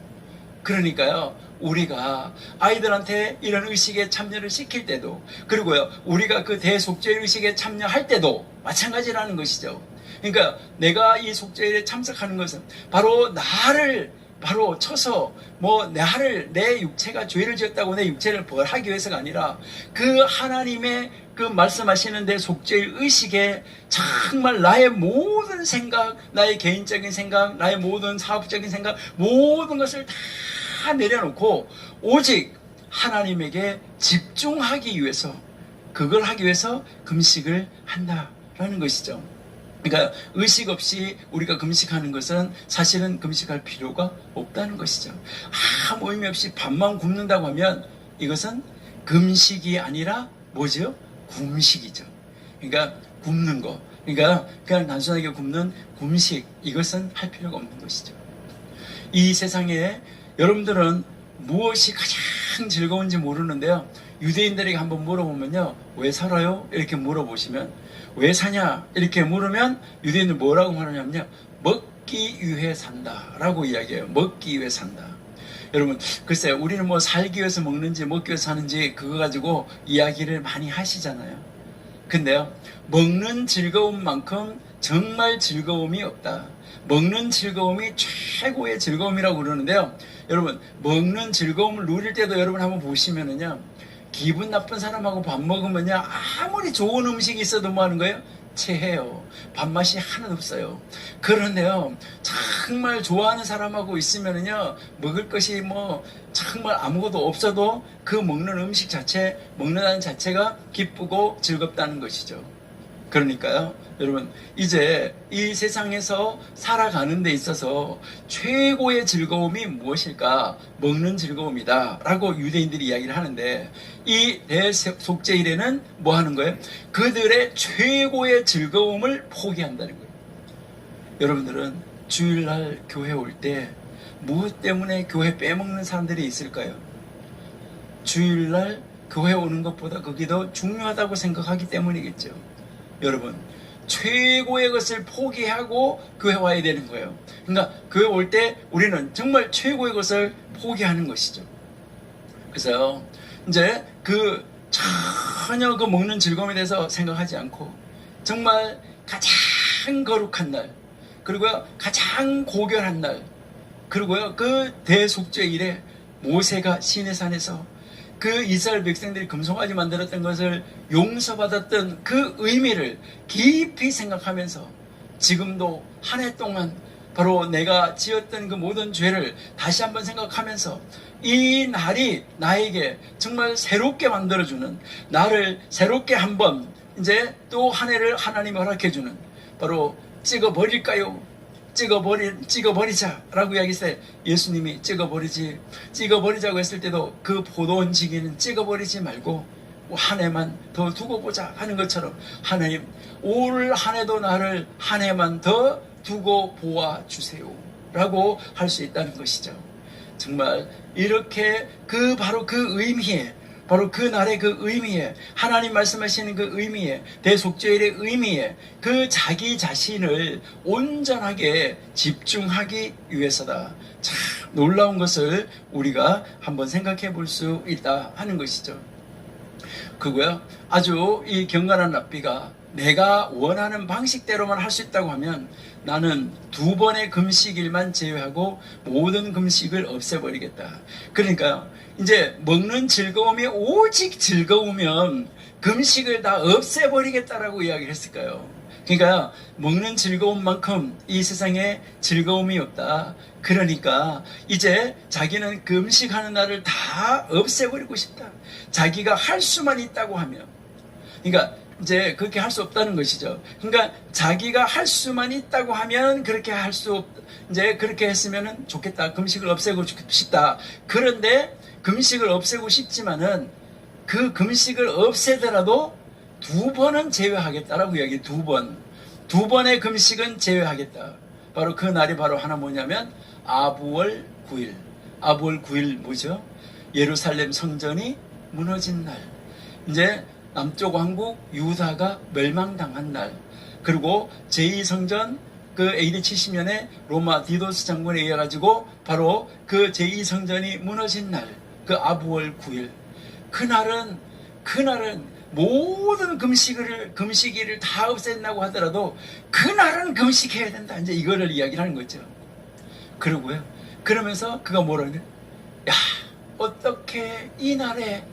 그러니까요, 우리가 아이들한테 이런 의식에 참여를 시킬 때도, 그리고요, 우리가 그 대속죄 의식에 참여할 때도 마찬가지라는 것이죠. 그러니까 내가 이 속죄일에 참석하는 것은 바로 나를 바로 쳐서 내 육체가 죄를 지었다고 내 육체를 벌하기 위해서가 아니라 그 하나님의 그 말씀하시는 내 속죄일 의식에 정말 나의 모든 생각, 나의 개인적인 생각, 나의 모든 사업적인 생각, 모든 것을 다 내려놓고 오직 하나님에게 집중하기 위해서, 그걸 하기 위해서 금식을 한다라는 것이죠. 그러니까 의식 없이 우리가 금식하는 것은 사실은 금식할 필요가 없다는 것이죠. 아무 의미 없이 밥만 굶는다고 하면 이것은 금식이 아니라 뭐죠? 굶식이죠. 그러니까 굶는 거. 그러니까 그냥 단순하게 굶는 굶식, 이것은 할 필요가 없는 것이죠. 이 세상에 여러분들은 무엇이 가장 즐거운지 모르는데요, 유대인들에게 한번 물어보면요, 왜 살아요? 이렇게 물어보시면, 왜 사냐? 이렇게 물으면 유대인들 뭐라고 말하냐면요, 먹기 위해 산다 라고 이야기해요. 먹기 위해 산다. 여러분, 글쎄요, 우리는 살기 위해서 먹는지 먹기 위해서 사는지 그거 가지고 이야기를 많이 하시잖아요. 근데요, 먹는 즐거움만큼 정말 즐거움이 없다. 먹는 즐거움이 최고의 즐거움이라고 그러는데요, 여러분, 먹는 즐거움을 누릴 때도 여러분 한번 보시면은요, 기분 나쁜 사람하고 밥 먹으면요, 아무리 좋은 음식이 있어도 뭐 하는 거예요? 체해요. 밥맛이 하나도 없어요. 그런데요, 정말 좋아하는 사람하고 있으면은요, 먹을 것이 정말 아무것도 없어도 그 먹는 음식 자체, 먹는다는 자체가 기쁘고 즐겁다는 것이죠. 그러니까요, 여러분, 이제 이 세상에서 살아가는 데 있어서 최고의 즐거움이 무엇일까? 먹는 즐거움이다 라고 유대인들이 이야기를 하는데, 이 대속죄일에는 뭐 하는 거예요? 그들의 최고의 즐거움을 포기한다는 거예요. 여러분들은 주일날 교회 올 때 무엇 때문에 교회 빼먹는 사람들이 있을까요? 주일날 교회 오는 것보다 그게 더 중요하다고 생각하기 때문이겠죠. 여러분, 최고의 것을 포기하고 교회 와야 되는 거예요. 그러니까 교회 올 때 우리는 정말 최고의 것을 포기하는 것이죠. 그래서 이제 전혀 그 먹는 즐거움에 대해서 생각하지 않고 정말 가장 거룩한 날, 그리고요 가장 고결한 날, 그리고요 그 대속죄일에 모세가 시내산에서 그 이스라엘 백성들이 금송아지 만들었던 것을 용서받았던 그 의미를 깊이 생각하면서 지금도 한 해 동안 바로 내가 지었던 그 모든 죄를 다시 한번 생각하면서 이 날이 나에게 정말 새롭게 만들어주는, 나를 새롭게 한번 이제 또 한 해를 하나님이 허락해주는, 바로 찍어버릴까요? 찍어버리자라고 이야기했어요. 예수님이 찍어버리자고 했을 때도 그 포도원지기는 찍어버리지 말고 한 해만 더 두고 보자 하는 것처럼, 하나님 올 한 해도 나를 한 해만 더 두고 보아주세요 라고 할 수 있다는 것이죠. 정말 이렇게 바로 그 의미에, 바로 그 날의 그 의미에, 하나님 말씀하시는 그 의미에, 대속죄일의 의미에 그 자기 자신을 온전하게 집중하기 위해서다. 참 놀라운 것을 우리가 한번 생각해 볼 수 있다 하는 것이죠. 그거요, 아주 이 경건한 랍비가 내가 원하는 방식대로만 할 수 있다고 하면 나는 2번의 금식일만 제외하고 모든 금식을 없애버리겠다. 그러니까 이제 먹는 즐거움이 오직 즐거우면 금식을 다 없애버리겠다라고 이야기를 했을까요? 그러니까 먹는 즐거움만큼 이 세상에 즐거움이 없다. 그러니까 이제 자기는 금식하는 날을 다 없애버리고 싶다. 자기가 할 수만 있다고 하면, 그러니까 이제 그렇게 할 수 없다는 것이죠. 그러니까 자기가 할 수만 있다고 하면 그렇게 이제 그렇게 했으면 좋겠다. 금식을 없애고 싶다. 그런데 금식을 없애고 싶지만은 그 금식을 없애더라도 2번은 제외하겠다라고 이야기. 2번 2번의 금식은 제외하겠다. 바로 그 날이 바로 하나 뭐냐면 아부월 9일. 아부월 9일 뭐죠? 예루살렘 성전이 무너진 날. 이제 남쪽 왕국 유다가 멸망당한 날. 그리고 제2성전 그 AD 70년에 로마 디도스 장군에 의해 가지고 바로 그 제2성전이 무너진 날. 그 아부월 9일. 그날은 모든 금식일을 다 없앤다고 하더라도 그날은 금식해야 된다. 이제 이거를 이야기를 하는 거죠. 그러고요. 그러면서 그가 뭐라 그래? 야, 어떻게 이 날에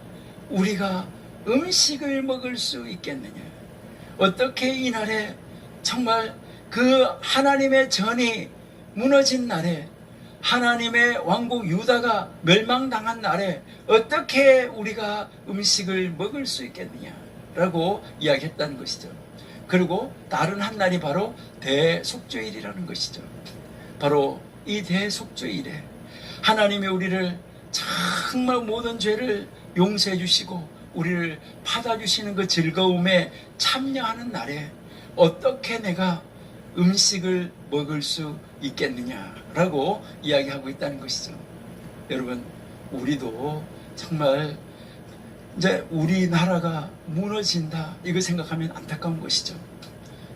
우리가 음식을 먹을 수 있겠느냐? 어떻게 이 날에 정말 그 하나님의 전이 무너진 날에 하나님의 왕국 유다가 멸망당한 날에 어떻게 우리가 음식을 먹을 수 있겠느냐라고 이야기했다는 것이죠. 그리고 다른 한 날이 바로 대속죄일이라는 것이죠. 바로 이 대속죄일에 하나님이 우리를 정말 모든 죄를 용서해 주시고 우리를 받아주시는 그 즐거움에 참여하는 날에 어떻게 내가 음식을 먹을 수 있겠느냐라고 이야기하고 있다는 것이죠. 여러분, 우리도 정말 이제 우리나라가 무너진다 이거 생각하면 안타까운 것이죠.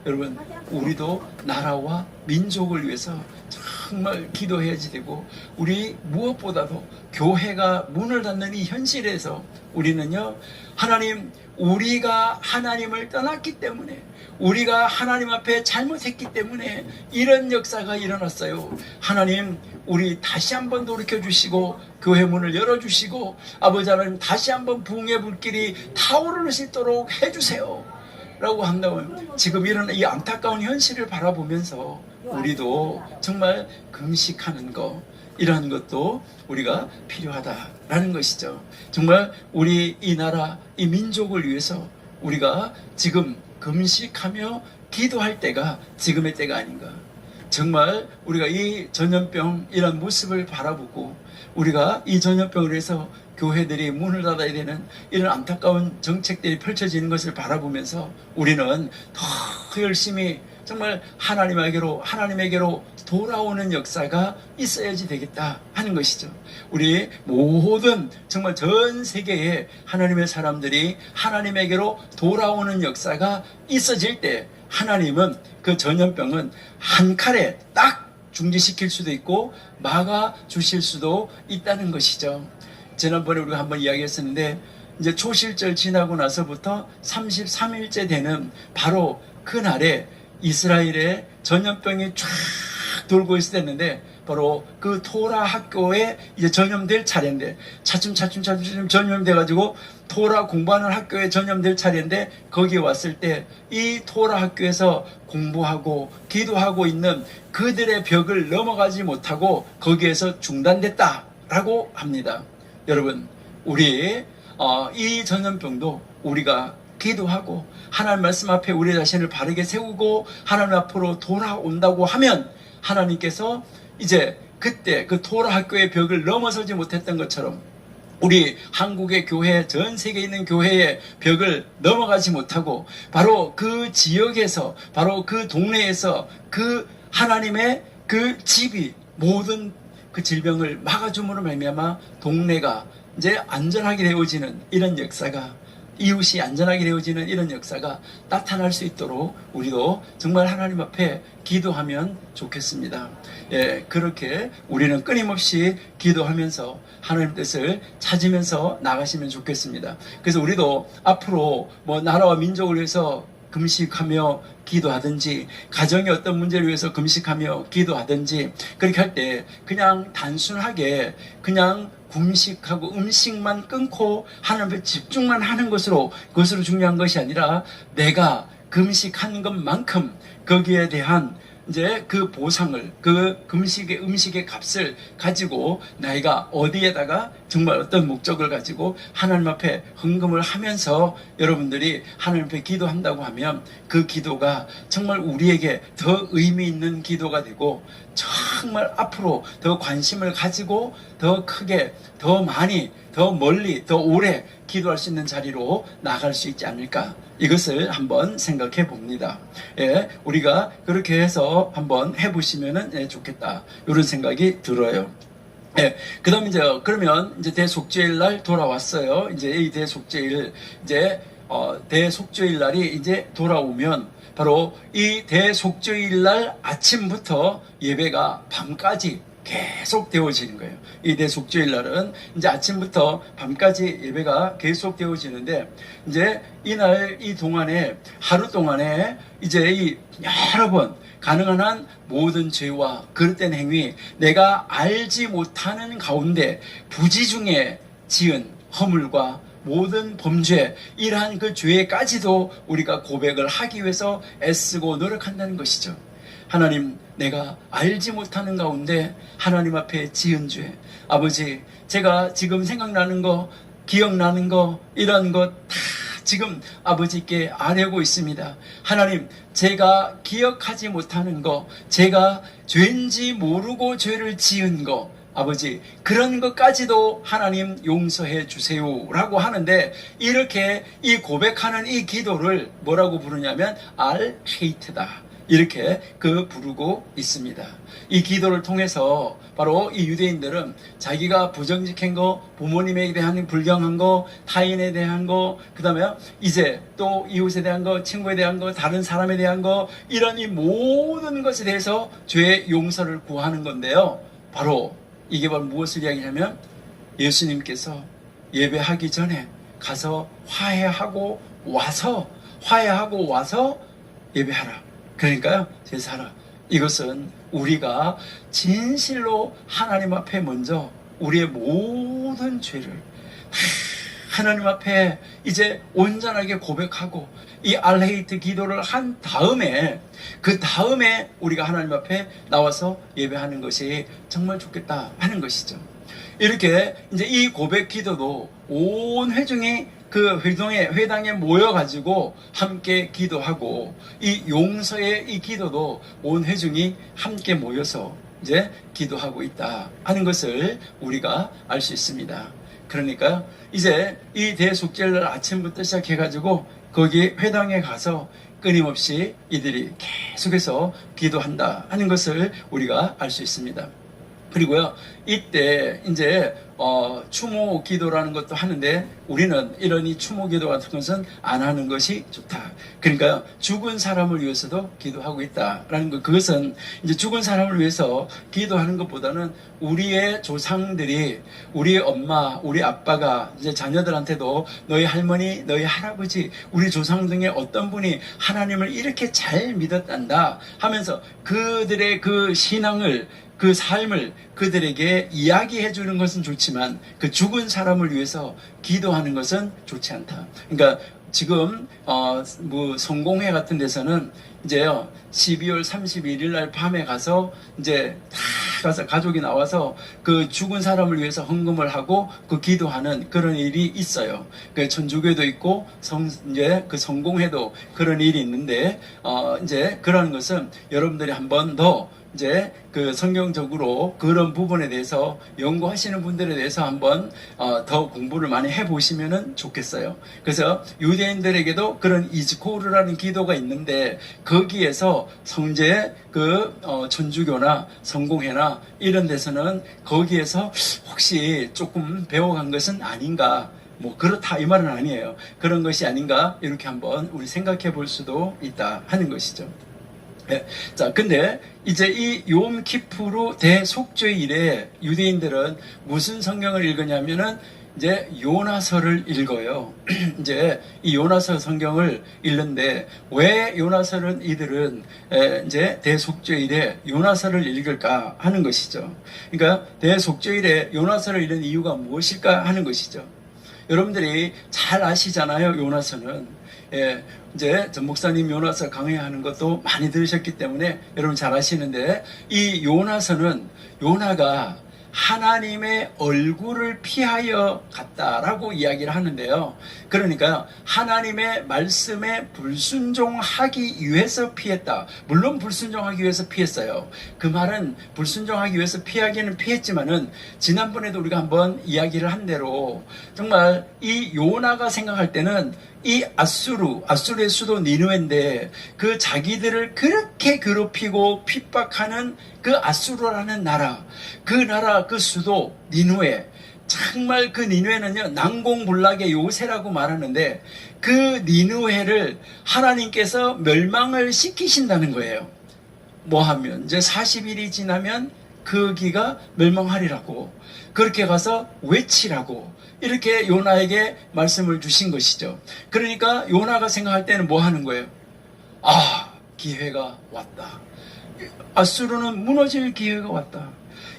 여러분, 우리도 나라와 민족을 위해서 정말 기도해야지 되고, 우리 무엇보다도 교회가 문을 닫는 이 현실에서 우리는요, 하나님, 우리가 하나님을 떠났기 때문에, 우리가 하나님 앞에 잘못했기 때문에 이런 역사가 일어났어요. 하나님, 우리 다시 한번 돌이켜주시고 교회 문을 열어주시고 아버지 하나님 다시 한번 부흥의 불길이 타오를 수 있도록 해주세요 라고 한다면, 지금 이런 이 안타까운 현실을 바라보면서 우리도 정말 금식하는 거, 이러한 것도 우리가 필요하다라는 것이죠. 정말 우리 이 나라, 이 민족을 위해서 우리가 지금 금식하며 기도할 때가 지금의 때가 아닌가. 정말 우리가 이 전염병 이런 모습을 바라보고 우리가 이 전염병을 해서 교회들이 문을 닫아야 되는 이런 안타까운 정책들이 펼쳐지는 것을 바라보면서 우리는 더 열심히 정말 하나님에게로 돌아오는 역사가 있어야지 되겠다 하는 것이죠. 우리 모든 정말 전 세계의 하나님의 사람들이 하나님에게로 돌아오는 역사가 있어질 때 하나님은 그 전염병은 한 칼에 딱 중지시킬 수도 있고 막아 주실 수도 있다는 것이죠. 지난번에 우리가 한번 이야기했었는데, 이제 초실절 지나고 나서부터 33일째 되는 바로 그날에 이스라엘에 전염병이 쫙 돌고 있었는데, 바로 그 토라 학교에 이제 전염될 차례인데, 차츰 전염돼가지고 토라 공부하는 학교에 전염될 차례인데, 거기에 왔을 때 이 토라 학교에서 공부하고 기도하고 있는 그들의 벽을 넘어가지 못하고 거기에서 중단됐다라고 합니다. 여러분, 우리 이 전염병도 우리가 기도하고 하나님 말씀 앞에 우리 자신을 바르게 세우고 하나님 앞으로 돌아온다고 하면 하나님께서 이제 그때 그 토라 학교의 벽을 넘어서지 못했던 것처럼 우리 한국의 교회, 전 세계에 있는 교회의 벽을 넘어가지 못하고 바로 그 지역에서, 바로 그 동네에서 그 하나님의 그 집이 모든 그 질병을 막아줌으로 말미암아 동네가 이제 안전하게 되어지는 이런 역사가, 이웃이 안전하게 되어지는 이런 역사가 나타날 수 있도록 우리도 정말 하나님 앞에 기도하면 좋겠습니다. 예, 그렇게 우리는 끊임없이 기도하면서 하나님 뜻을 찾으면서 나가시면 좋겠습니다. 그래서 우리도 앞으로 뭐 나라와 민족을 위해서 금식하며 기도하든지, 가정의 어떤 문제를 위해서 금식하며 기도하든지, 그렇게 할 때 그냥 단순하게 그냥 금식하고 음식만 끊고 하나님 앞에 집중만 하는 것으로, 그것으로 중요한 것이 아니라 내가 금식하는 것만큼 거기에 대한 이제 그 보상을, 그 음식의 값을 가지고 나이가 어디에다가 정말 어떤 목적을 가지고 하나님 앞에 헌금을 하면서 여러분들이 하나님 앞에 기도한다고 하면 그 기도가 정말 우리에게 더 의미 있는 기도가 되고, 정말 앞으로 더 관심을 가지고 더 크게, 더 많이, 더 멀리, 더 오래 기도할 수 있는 자리로 나갈 수 있지 않을까. 이것을 한번 생각해 봅니다. 예, 우리가 그렇게 해서 한번 해보시면 좋겠다. 이런 생각이 들어요. 예, 그 다음에 그러면 이제 대속죄일 날 돌아왔어요. 이제 이 대속죄일, 대속죄일 날이 이제 돌아오면 바로 이 대속죄일 날 아침부터 예배가 밤까지 계속 되어지는 거예요. 이 대속죄일 날은 이제 아침부터 밤까지 예배가 계속 되어지는데, 이제 이날 이 동안에 하루 동안에 이제 이 여러 번 가능한 한 모든 죄와 그릇된 행위, 내가 알지 못하는 가운데 부지 중에 지은 허물과 모든 범죄, 이러한 그 죄까지도 우리가 고백을 하기 위해서 애쓰고 노력한다는 것이죠. 하나님, 내가 알지 못하는 가운데 하나님 앞에 지은 죄, 아버지, 제가 지금 생각나는 거, 기억나는 거, 이런 것 다 지금 아버지께 아뢰고 있습니다. 하나님, 제가 기억하지 못하는 거, 제가 죄인지 모르고 죄를 지은 거, 아버지, 그런 것까지도 하나님 용서해 주세요 라고 하는데, 이렇게 이 고백하는 이 기도를 뭐라고 부르냐면 알헤이트다, 이렇게 부르고 있습니다. 이 기도를 통해서 바로 이 유대인들은 자기가 부정직한 거, 부모님에 대한 불경한 거, 타인에 대한 거, 그 다음에 이제 또 이웃에 대한 거, 친구에 대한 거, 다른 사람에 대한 거, 이런 이 모든 것에 대해서 죄의 용서를 구하는 건데요. 이게 바로 무엇을 이야기하냐면, 예수님께서 예배하기 전에 가서 화해하고 와서 예배하라. 그러니까요, 제사하라. 이것은 우리가 진실로 하나님 앞에 먼저 우리의 모든 죄를 하나님 앞에 이제 온전하게 고백하고 이 알헤이트 기도를 한 다음에, 그 다음에 우리가 하나님 앞에 나와서 예배하는 것이 정말 좋겠다 하는 것이죠. 이렇게 이제 이 고백 기도도 온 회중이 그 회당에 모여가지고 함께 기도하고, 이 용서의 이 기도도 온 회중이 함께 모여서 이제 기도하고 있다 하는 것을 우리가 알 수 있습니다. 그러니까 이제 이 대속죄일 아침부터 시작해가지고 거기 회당에 가서 끊임없이 이들이 계속해서 기도한다 하는 것을 우리가 알 수 있습니다. 그리고요, 이때 이제 추모 기도라는 것도 하는데, 우리는 이런 이 추모 기도 같은 것은 안 하는 것이 좋다. 그러니까요, 죽은 사람을 위해서도 기도하고 있다라는 것, 그것은 이제 죽은 사람을 위해서 기도하는 것보다는 우리의 조상들이, 우리 엄마, 우리 아빠가 이제 자녀들한테도 너희 할머니, 너희 할아버지, 우리 조상 중에 어떤 분이 하나님을 이렇게 잘 믿었단다 하면서 그들의 그 신앙을, 그 삶을 그들에게 이야기해 주는 것은 좋지만, 그 죽은 사람을 위해서 기도하는 것은 좋지 않다. 그러니까 지금 성공회 같은 데서는 이제요, 12월 31일 날 밤에 가서 이제 다 가서 가족이 나와서 그 죽은 사람을 위해서 헌금을 하고 그 기도하는 그런 일이 있어요. 그 천주교도 있고 이제 그 성공회도 그런 일이 있는데, 이제 그런 것은 여러분들이 한 번 더 이제 그 성경적으로 그런 부분에 대해서 연구하시는 분들에 대해서 한번 더 공부를 많이 해보시면 좋겠어요. 그래서 유대인들에게도 그런 이즈코르라는 기도가 있는데, 거기에서 성제 천주교나 성공회나 이런 데서는 거기에서 혹시 조금 배워간 것은 아닌가, 그렇다 이 말은 아니에요. 그런 것이 아닌가, 이렇게 한번 우리 생각해 볼 수도 있다 하는 것이죠. 네. 자, 근데 이제 이 욤키푸르 대속죄일에 유대인들은 무슨 성경을 읽으냐면은 이제 요나서를 읽어요. 이제 이 요나서 성경을 읽는데, 왜 요나서는 이들은 이제 대속죄일에 요나서를 읽을까 하는 것이죠. 그러니까 대속죄일에 요나서를 읽는 이유가 무엇일까 하는 것이죠. 여러분들이 잘 아시잖아요, 요나서는. 이제 전 목사님 요나서 강의하는 것도 많이 들으셨기 때문에 여러분 잘 아시는데, 이 요나서는 요나가 하나님의 얼굴을 피하여 갔다라고 이야기를 하는데요. 그러니까 하나님의 말씀에 불순종하기 위해서 피했다. 물론 불순종하기 위해서 피했어요. 그 말은 불순종하기 위해서 피하기는 피했지만은 지난번에도 우리가 한번 이야기를 한 대로 정말 이 요나가 생각할 때는 이 아수르의 수도 니느웨인데 그 자기들을 그렇게 괴롭히고 핍박하는 그 아수르라는 나라, 그 수도 니느웨, 정말 그 니느웨는요 난공불락의 요새라고 말하는데 그 니느웨를 하나님께서 멸망을 시키신다는 거예요. 뭐 하면 이제 40일이 지나면 거기가 멸망하리라고, 그렇게 가서 외치라고 이렇게 요나에게 말씀을 주신 것이죠. 그러니까 요나가 생각할 때는 뭐 하는 거예요? 아, 기회가 왔다. 아수르는 무너질 기회가 왔다.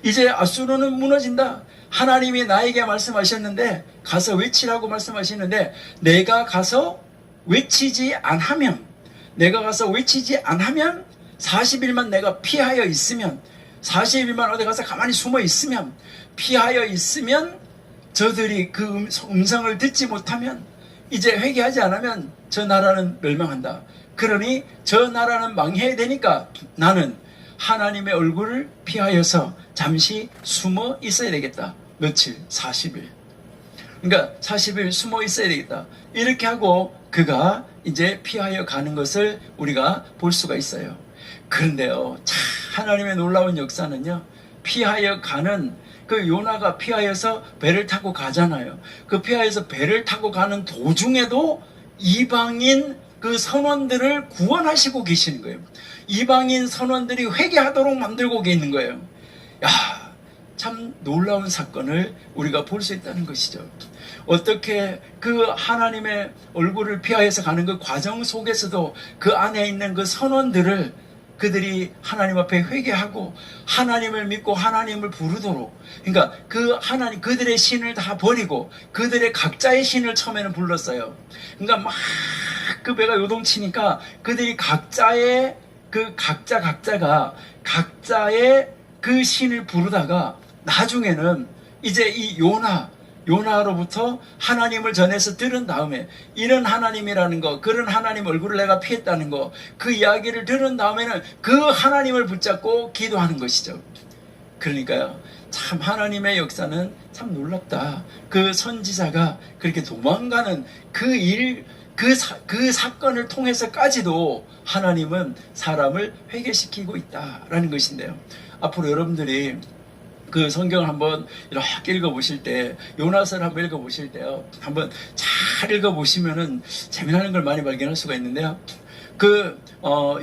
이제 아수르는 무너진다. 하나님이 나에게 말씀하셨는데, 가서 외치라고 말씀하시는데, 내가 가서 외치지 않으면 40일만 내가 피하여 있으면, 40일만 어디 가서 가만히 숨어 있으면, 피하여 있으면 저들이 그 음성을 듣지 못하면, 이제 회개하지 않으면 저 나라는 멸망한다. 그러니 저 나라는 망해야 되니까 나는 하나님의 얼굴을 피하여서 잠시 숨어 있어야 되겠다. 며칠? 40일. 그러니까 40일 숨어 있어야 되겠다. 이렇게 하고 그가 이제 피하여 가는 것을 우리가 볼 수가 있어요. 그런데요, 참 하나님의 놀라운 역사는요, 피하여 가는 그 요나가 피하여서 배를 타고 가잖아요. 그 피하여서 배를 타고 가는 도중에도 이방인 그 선원들을 구원하시고 계시는 거예요. 이방인 선원들이 회개하도록 만들고 계시는 거예요. 야, 참 놀라운 사건을 우리가 볼 수 있다는 것이죠. 어떻게 그 하나님의 얼굴을 피하여서 가는 그 과정 속에서도 그 안에 있는 그 선원들을 그들이 하나님 앞에 회개하고 하나님을 믿고 하나님을 부르도록, 그러니까 그 하나님, 그들의 신을 다 버리고 그들의 각자의 신을 처음에는 불렀어요. 그러니까 막 그 배가 요동치니까 그들이 각자의 그 각자가 각자의 그 신을 부르다가 나중에는 이제 이 요나로부터 하나님을 전해서 들은 다음에, 이런 하나님이라는 거, 그런 하나님 얼굴을 내가 피했다는 거, 그 이야기를 들은 다음에는 그 하나님을 붙잡고 기도하는 것이죠. 그러니까요, 참 하나님의 역사는 참 놀랍다. 그 선지자가 그렇게 도망가는 그 사건을 통해서까지도 하나님은 사람을 회개시키고 있다라는 것인데요. 앞으로 여러분들이 그 성경을 한번 이렇게 읽어보실 때, 요나서를 한번 읽어보실 때요, 한번 잘 읽어보시면은 재미나는 걸 많이 발견할 수가 있는데요.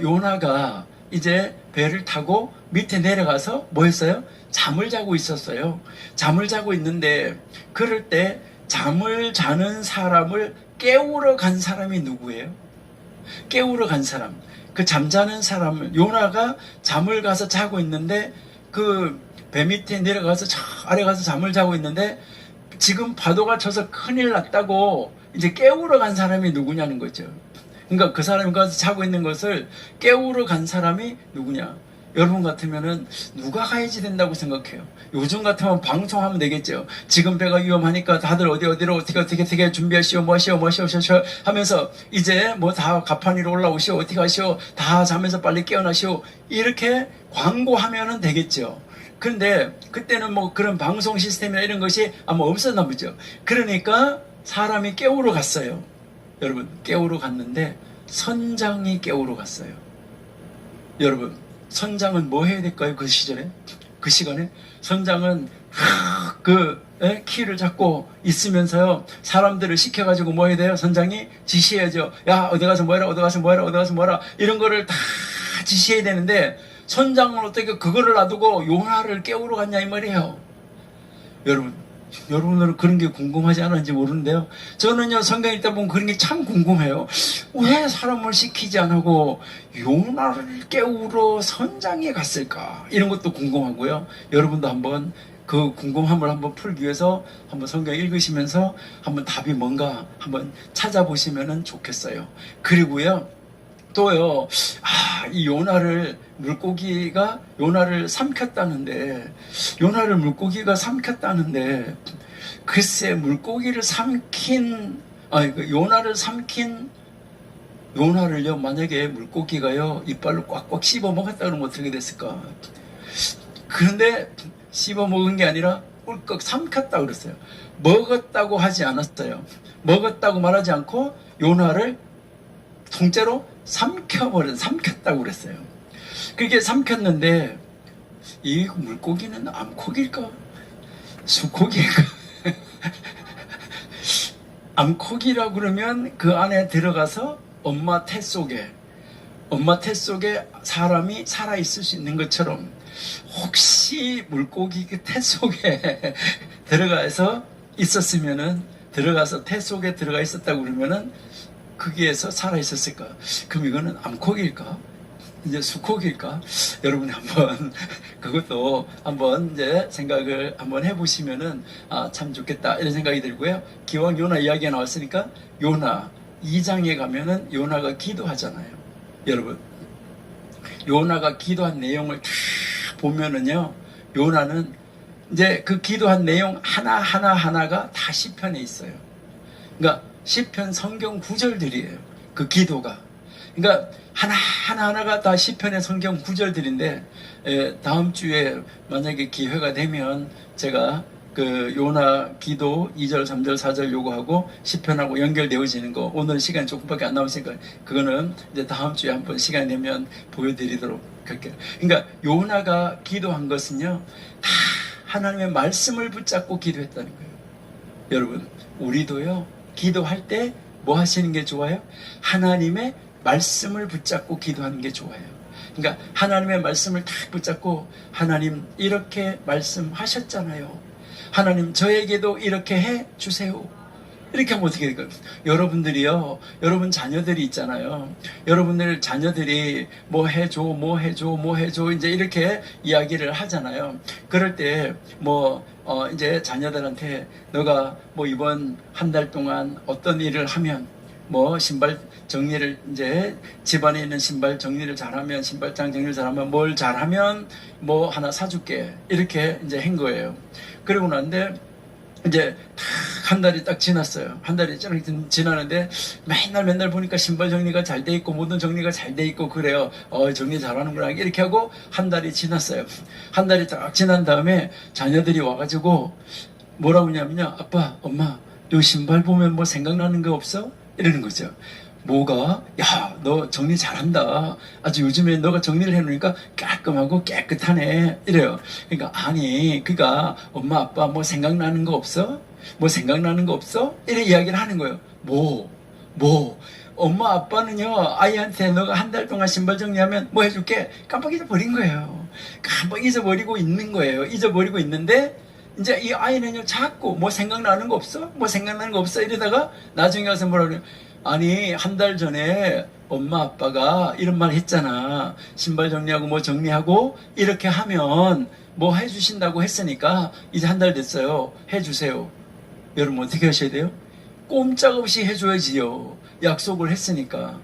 요나가 이제 배를 타고 밑에 내려가서 뭐 했어요? 잠을 자고 있었어요. 잠을 자고 있는데, 그럴 때 잠을 자는 사람을 깨우러 간 사람이 누구예요? 깨우러 간 사람. 그 잠자는 사람을, 요나가 잠을 가서 자고 있는데, 그 배 밑에 내려가서 저 아래 가서 잠을 자고 있는데 지금 파도가 쳐서 큰일 났다고 이제 깨우러 간 사람이 누구냐는 거죠. 그러니까 그 사람이 가서 자고 있는 것을 깨우러 간 사람이 누구냐? 여러분 같으면은 누가 가야지 된다고 생각해요? 요즘 같으면 방송하면 되겠죠. 지금 배가 위험하니까 다들 어디로 어떻게 준비하시오, 뭐시오 하면서 이제 뭐 다 가판 위로 올라오시오, 어떻게 하시오, 다 잠에서 빨리 깨어나시오, 이렇게 광고하면은 되겠죠. 그런데 그때는 뭐 그런 방송 시스템이나 이런 것이 아마 없었나 보죠. 그러니까 사람이 깨우러 갔어요. 여러분, 깨우러 갔는데 선장이 깨우러 갔어요. 여러분, 선장은 뭐 해야 될까요? 그 시절에? 그 시간에? 선장은 키를 잡고 있으면서요, 사람들을 시켜가지고 뭐 해야 돼요? 선장이 지시해야죠. 야, 어디 가서 뭐 해라, 어디 가서 뭐 해라, 이런 거를 다 지시해야 되는데, 선장은 어떻게 그거를 놔두고 요나를 깨우러 갔냐 이 말이에요. 여러분들은 그런 게 궁금하지 않은지 모르는데요, 저는요 성경 읽다 보면 그런 게 참 궁금해요. 왜 사람을 시키지 않고 요나를 깨우러 선장에 갔을까? 이런 것도 궁금하고요. 여러분도 한번 그 궁금함을 한번 풀기 위해서 한번 성경 읽으시면서 한번 답이 뭔가 한번 찾아보시면 좋겠어요. 그리고요, 또요, 이 요나를 물고기가 요나를 삼켰다는데, 요나를 물고기가 삼켰다는데, 글쎄 물고기를 삼킨, 요나를 삼킨 요나를요, 만약에 물고기가요 이빨로 꽉꽉 씹어 먹었다 그러면 어떻게 됐을까? 그런데 씹어 먹은 게 아니라 꿀꺽 삼켰다 그랬어요. 먹었다고 하지 않았어요. 먹었다고 말하지 않고 요나를 통째로 삼켰다고 그랬어요. 그렇게 삼켰는데 이 물고기는 암콕일까? 수콕일까? 암콕이라고 그러면 그 안에 들어가서 엄마 태 속에 사람이 살아있을 수 있는 것처럼 혹시 물고기 그 태 속에 들어가서 있었으면은 들어가서 태 속에 들어가 있었다고 그러면은 거기에서 살아있었을까? 그럼 이거는 암콕일까? 이제 수콕일까? 여러분이 한번 그것도 한번 이제 생각을 한번 해보시면은 참 좋겠다 이런 생각이 들고요. 기왕 요나 이야기가 나왔으니까 요나 2장에 가면은 요나가 기도하잖아요. 여러분 요나가 기도한 내용을 쭉 보면은요, 요나는 이제 그 기도한 내용 하나가 다 시편에 있어요. 그러니까 시편 성경 구절들이에요. 그 기도가. 그러니까 하나가 다 시편의 성경 구절들인데, 다음 주에 만약에 기회가 되면 제가 그 요나 기도 2절, 3절, 4절 요거하고 시편하고 연결되어지는 거, 오늘 시간 조금밖에 안 남았으니까 그거는 이제 다음 주에 한번 시간 되면 보여드리도록 할게요. 그러니까 요나가 기도한 것은요, 다 하나님의 말씀을 붙잡고 기도했다는 거예요. 여러분 우리도요 기도할 때 뭐 하시는 게 좋아요? 하나님의 말씀을 붙잡고 기도하는 게 좋아요. 그러니까 하나님의 말씀을 딱 붙잡고, 하나님 이렇게 말씀하셨잖아요. 하나님 저에게도 이렇게 해 주세요. 이렇게 하면 어떻게 될까요? 여러분들이요, 여러분 자녀들이 있잖아요. 여러분들 자녀들이 뭐 해줘 이제 이렇게 이야기를 하잖아요. 그럴 때 이제 자녀들한테 너가 뭐 이번 한 달 동안 어떤 일을 하면, 뭐 신발 정리를, 이제 집안에 있는 신발 정리를 잘하면, 신발장 정리를 잘하면, 뭘 잘하면 뭐 하나 사줄게, 이렇게 이제 한 거예요. 그러고 난데 이제 한 달이 딱 지났어요. 한 달이 쫙 지나는데 맨날 보니까 신발 정리가 잘 돼 있고 모든 정리가 잘 돼 있고 그래요. 정리 잘하는구나 이렇게 하고 한 달이 지났어요. 한 달이 딱 지난 다음에 자녀들이 와가지고 뭐라고 하냐면요, 아빠, 엄마, 요 신발 보면 뭐 생각나는 거 없어? 이러는 거죠. 뭐가? 야, 너 정리 잘한다. 아주 요즘에 너가 정리를 해놓으니까 깔끔하고 깨끗하네. 이래요. 그러니까 엄마 아빠 뭐 생각나는 거 없어? 뭐 생각나는 거 없어? 이래 이야기를 하는 거예요. 엄마 아빠는요, 아이한테 너가 한 달 동안 신발 정리하면 뭐 해줄게, 깜빡 잊어버린 거예요. 깜빡 잊어버리고 있는 거예요. 잊어버리고 있는데 이제 이 아이는요, 자꾸 뭐 생각나는 거 없어? 뭐 생각나는 거 없어? 이러다가 나중에 가서 뭐라 그래요? 아니, 한 달 전에 엄마 아빠가 이런 말 했잖아. 신발 정리하고 뭐 정리하고 이렇게 하면 뭐 해주신다고 했으니까 이제 한 달 됐어요. 해주세요. 여러분 어떻게 하셔야 돼요? 꼼짝없이 해줘야지요. 약속을 했으니까.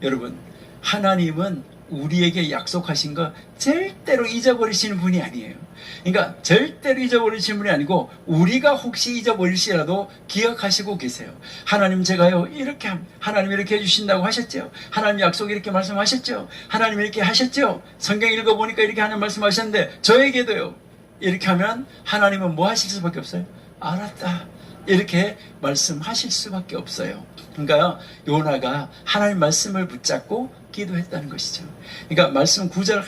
여러분, 하나님은 우리에게 약속하신 거 절대로 잊어버리시는 분이 아니에요. 그러니까 절대로 잊어버리시는 분이 아니고, 우리가 혹시 잊어버릴지라도 기억하시고 계세요. 하나님 제가요 이렇게 하나님 이렇게 해주신다고 하셨죠. 하나님 약속 이렇게 말씀하셨죠. 하나님 이렇게 하셨죠. 성경 읽어보니까 이렇게 하는 말씀하셨는데 저에게도요. 이렇게 하면 하나님은 뭐 하실 수밖에 없어요? 알았다, 이렇게 말씀하실 수밖에 없어요. 그러니까 요나가 하나님 말씀을 붙잡고 기도했다는 것이죠. 그러니까 말씀 구절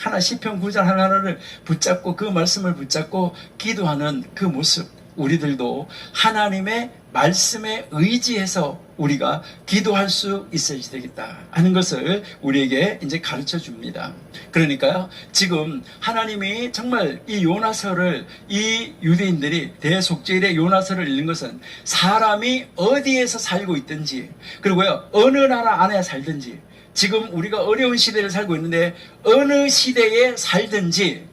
하나, 시편 구절 하나를 붙잡고, 그 말씀을 붙잡고 기도하는 그 모습, 우리들도 하나님의 말씀에 의지해서 우리가 기도할 수 있어야 되겠다 하는 것을 우리에게 이제 가르쳐 줍니다. 그러니까요, 지금 하나님이 정말 이 요나서를, 이 유대인들이 대속죄일의 요나서를 읽는 것은 사람이 어디에서 살고 있든지, 그리고요 어느 나라 안에 살든지, 지금 우리가 어려운 시대를 살고 있는데 어느 시대에 살든지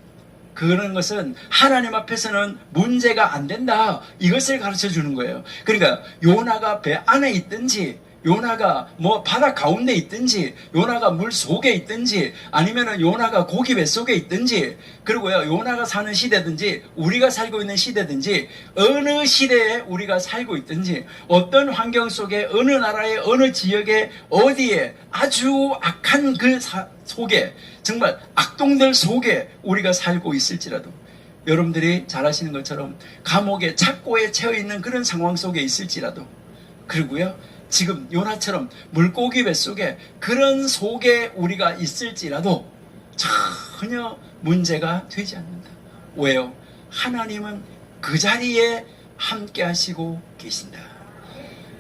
그런 것은 하나님 앞에서는 문제가 안 된다, 이것을 가르쳐 주는 거예요. 그러니까 요나가 배 안에 있든지 요나가 뭐 바다 가운데 있든지, 요나가 물 속에 있든지, 아니면은 요나가 고기 뱃속에 있든지, 그리고요, 요나가 사는 시대든지, 우리가 살고 있는 시대든지, 어느 시대에 우리가 살고 있든지, 어떤 환경 속에, 어느 나라의 어느 지역에, 어디에 아주 악한 그 속에, 정말 악동들 속에 우리가 살고 있을지라도, 여러분들이 잘 아시는 것처럼 감옥에, 착고에 채워 있는 그런 상황 속에 있을지라도, 그리고요, 지금 요나처럼 물고기 뱃속에 그런 속에 우리가 있을지라도 전혀 문제가 되지 않는다. 왜요? 하나님은 그 자리에 함께 하시고 계신다.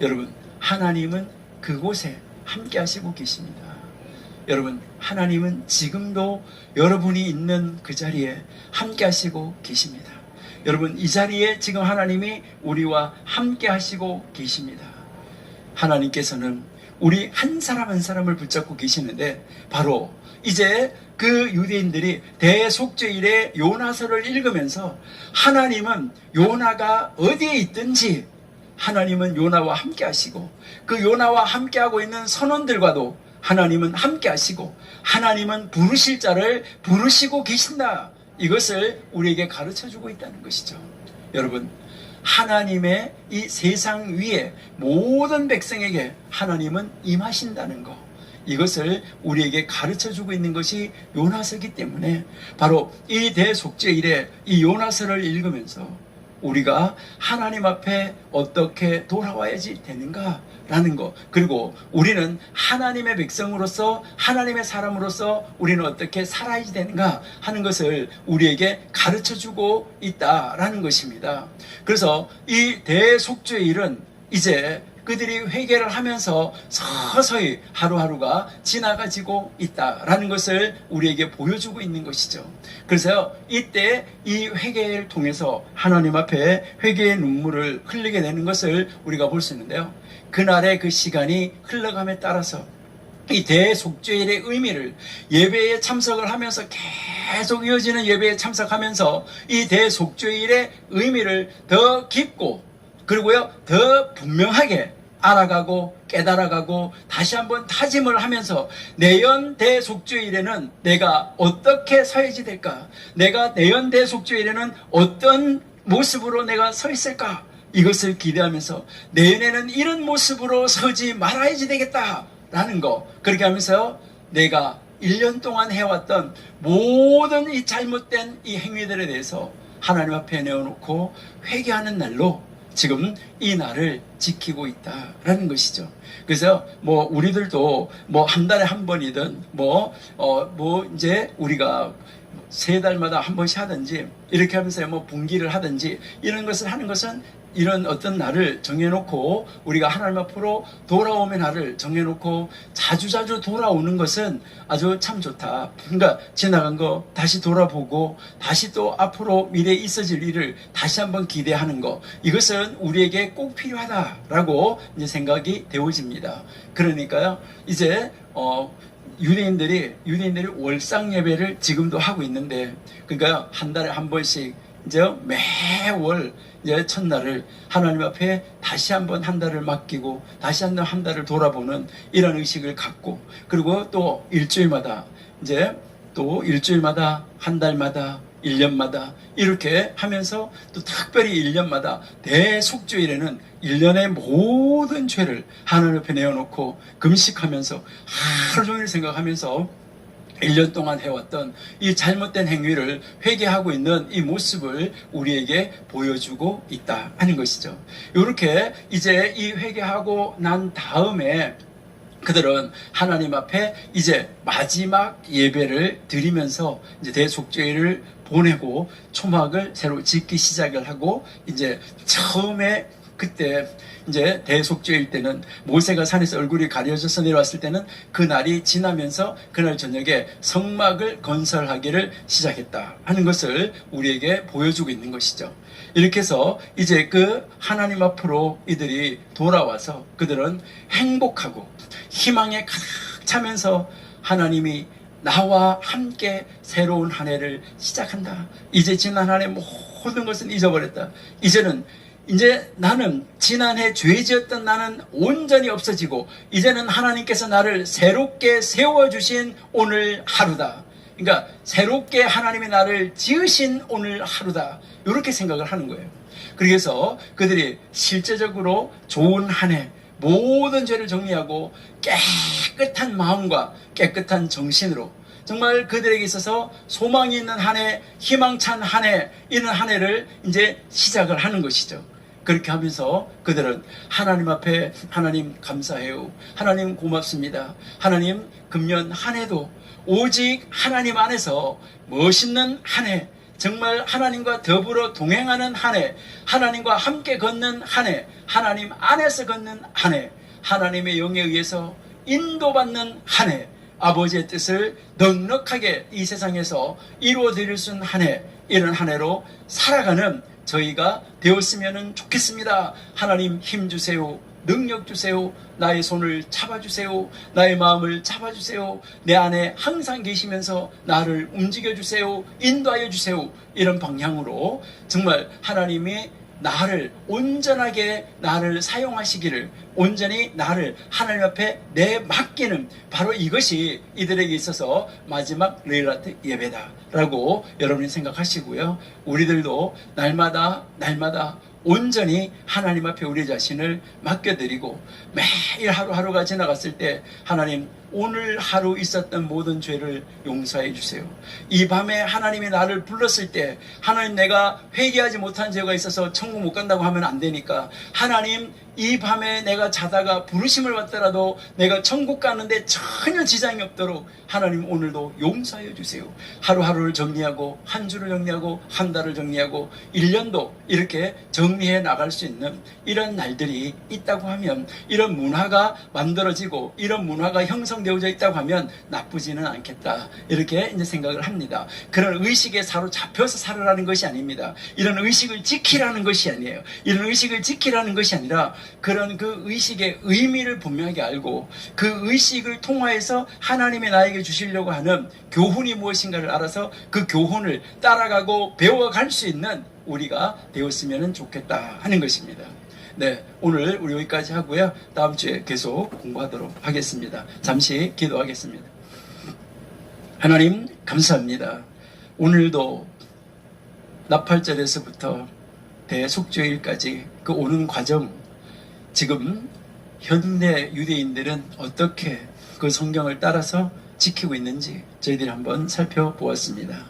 여러분, 하나님은 그곳에 함께 하시고 계십니다. 여러분, 하나님은 지금도 여러분이 있는 그 자리에 함께 하시고 계십니다. 여러분, 이 자리에 지금 하나님이 우리와 함께 하시고 계십니다. 하나님께서는 우리 한 사람 한 사람을 붙잡고 계시는데, 바로 이제 그 유대인들이 대속죄일에 요나서를 읽으면서 하나님은 요나가 어디에 있든지 하나님은 요나와 함께 하시고, 그 요나와 함께 하고 있는 선원들과도 하나님은 함께 하시고, 하나님은 부르실 자를 부르시고 계신다. 이것을 우리에게 가르쳐주고 있다는 것이죠. 여러분, 하나님의 이 세상 위에 모든 백성에게 하나님은 임하신다는 것, 이것을 우리에게 가르쳐주고 있는 것이 요나서이기 때문에, 바로 이 대속죄일에 이 요나서를 읽으면서 우리가 하나님 앞에 어떻게 돌아와야지 되는가라는 것, 그리고 우리는 하나님의 백성으로서, 하나님의 사람으로서 우리는 어떻게 살아야지 되는가 하는 것을 우리에게 가르쳐주고 있다라는 것입니다. 그래서 이 대속죄일은 이제 그들이 회개를 하면서 서서히 하루하루가 지나가지고 있다라는 것을 우리에게 보여주고 있는 것이죠. 그래서 이때 이 회개를 통해서 하나님 앞에 회개의 눈물을 흘리게 되는 것을 우리가 볼 수 있는데요. 그날의 그 시간이 흘러감에 따라서 이 대속죄일의 의미를, 예배에 참석을 하면서 계속 이어지는 예배에 참석하면서 이 대속죄일의 의미를 더 깊고, 그리고요, 더 분명하게 알아가고 깨달아가고 다시 한번 다짐을 하면서 내연 대속죄일에는 내가 어떻게 서야지 될까? 내가 내연 대속죄일에는 어떤 모습으로 내가 서 있을까? 이것을 기대하면서 내년에는 이런 모습으로 서지 말아야지 되겠다라는 거, 그렇게 하면서 내가 1년 동안 해왔던 모든 이 잘못된 이 행위들에 대해서 하나님 앞에 내어놓고 회개하는 날로 지금 이 날을 지키고 있다라는 것이죠. 그래서 뭐 우리들도 뭐 한 달에 한 번이든 이제 우리가 3달마다 한 번씩 하든지 이렇게 하면서 뭐 분기를 하든지 이런 것을 하는 것은, 이런 어떤 날을 정해놓고 우리가 하나님 앞으로 돌아오면 날을 정해놓고 자주자주 돌아오는 것은 아주 참 좋다. 그러니까 지나간 거 다시 돌아보고 다시 또 앞으로 미래에 있어질 일을 다시 한번 기대하는 거, 이것은 우리에게 꼭 필요하다라고 이제 생각이 되어집니다. 그러니까요, 이제 유대인들이 월상 예배를 지금도 하고 있는데, 그러니까 한 달에 한 번씩 이제 매월 이제 첫날을 하나님 앞에 다시 한번 한 달을 맡기고 다시 한 달을 돌아보는 이런 의식을 갖고, 그리고 또 일주일마다 한 달마다 1년마다 이렇게 하면서 또 특별히 1년마다 대속죄일에는 1년의 모든 죄를 하나님 앞에 내어놓고 금식하면서 하루 종일 생각하면서 1년 동안 해왔던 이 잘못된 행위를 회개하고 있는 이 모습을 우리에게 보여주고 있다 하는 것이죠. 이렇게 이제 이 회개하고 난 다음에 그들은 하나님 앞에 이제 마지막 예배를 드리면서 이제 대속죄일을 보내고 초막을 새로 짓기 시작을 하고, 이제 처음에 그때 이제 대속죄일 때는 모세가 산에서 얼굴이 가려져서 내려왔을 때는 그 날이 지나면서 그날 저녁에 성막을 건설하기를 시작했다 하는 것을 우리에게 보여주고 있는 것이죠. 이렇게 해서 이제 그 하나님 앞으로 이들이 돌아와서 그들은 행복하고 희망에 가득 차면서 하나님이 나와 함께 새로운 한 해를 시작한다. 이제 지난 한 해 모든 것은 잊어버렸다. 이제는 이제 나는 지난해 죄 지었던 나는 온전히 없어지고 이제는 하나님께서 나를 새롭게 세워주신 오늘 하루다. 그러니까 새롭게 하나님이 나를 지으신 오늘 하루다. 이렇게 생각을 하는 거예요. 그래서 그들이 실제적으로 좋은 한 해 모든 죄를 정리하고 깨끗한 마음과 깨끗한 정신으로 정말 그들에게 있어서 소망이 있는 한 해, 희망찬 한 해, 이런 한 해를 이제 시작을 하는 것이죠. 그렇게 하면서 그들은 하나님 앞에 하나님 감사해요. 하나님 고맙습니다. 하나님 금년 한 해도 오직 하나님 안에서 멋있는 한 해, 정말 하나님과 더불어 동행하는 한 해, 하나님과 함께 걷는 한 해, 하나님 안에서 걷는 한 해, 하나님의 영에 의해서 인도받는 한 해, 아버지의 뜻을 넉넉하게 이 세상에서 이루어드릴 수 있는 한 해, 이런 한 해로 살아가는 저희가 되었으면 좋겠습니다. 하나님 힘 주세요. 능력 주세요. 나의 손을 잡아주세요. 나의 마음을 잡아주세요. 내 안에 항상 계시면서 나를 움직여주세요. 인도하여 주세요. 이런 방향으로 정말 하나님이 나를 온전하게 나를 사용하시기를, 온전히 나를 하나님 앞에 내맡기는 바로 이것이 이들에게 있어서 마지막 레일라트 예배다라고 여러분이 생각하시고요. 우리들도 날마다 온전히 하나님 앞에 우리 자신을 맡겨드리고 매일 하루하루가 지나갔을 때 하나님 오늘 하루 있었던 모든 죄를 용서해 주세요. 이 밤에 하나님이 나를 불렀을 때 하나님 내가 회개하지 못한 죄가 있어서 천국 못 간다고 하면 안 되니까 하나님 이 밤에 내가 자다가 부르심을 받더라도 내가 천국 가는데 전혀 지장이 없도록 하나님 오늘도 용서해 주세요. 하루하루를 정리하고 한 주를 정리하고 한 달을 정리하고 1년도 이렇게 정리해 나갈 수 있는 이런 날들이 있다고 하면, 이런 문화가 만들어지고 이런 문화가 형성되어져 있다고 하면 나쁘지는 않겠다, 이렇게 이제 생각을 합니다. 그런 의식에 사로잡혀서 살아라는 것이 아닙니다. 이런 의식을 지키라는 것이 아니에요. 이런 의식을 지키라는 것이 아니라 그런 그 의식의 의미를 분명하게 알고 그 의식을 통하여서 하나님이 나에게 주시려고 하는 교훈이 무엇인가를 알아서 그 교훈을 따라가고 배워갈 수 있는 우리가 되었으면 좋겠다 하는 것입니다. 네, 오늘 우리 여기까지 하고요. 다음 주에 계속 공부하도록 하겠습니다. 잠시 기도하겠습니다. 하나님 감사합니다. 오늘도 나팔절에서부터 대속죄일까지 그 오는 과정, 지금 현대 유대인들은 어떻게 그 성경을 따라서 지키고 있는지 저희들이 한번 살펴보았습니다.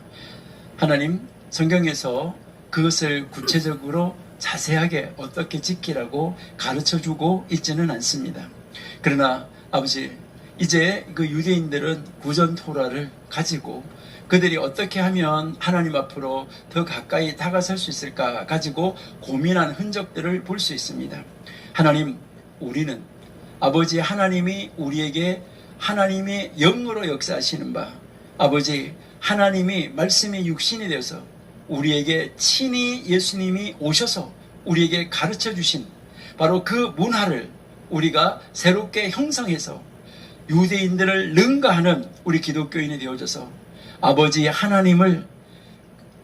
하나님, 성경에서 그것을 구체적으로 자세하게 어떻게 지키라고 가르쳐주고 있지는 않습니다. 그러나 아버지, 이제 그 유대인들은 구전 토라를 가지고 그들이 어떻게 하면 하나님 앞으로 더 가까이 다가설 수 있을까 가지고 고민한 흔적들을 볼 수 있습니다. 하나님, 우리는 아버지 하나님이 우리에게 하나님의 영으로 역사하시는 바, 아버지 하나님이 말씀이 육신이 되어서 우리에게 친히 예수님이 오셔서 우리에게 가르쳐 주신 바로 그 문화를 우리가 새롭게 형성해서 유대인들을 능가하는 우리 기독교인이 되어져서 아버지 하나님을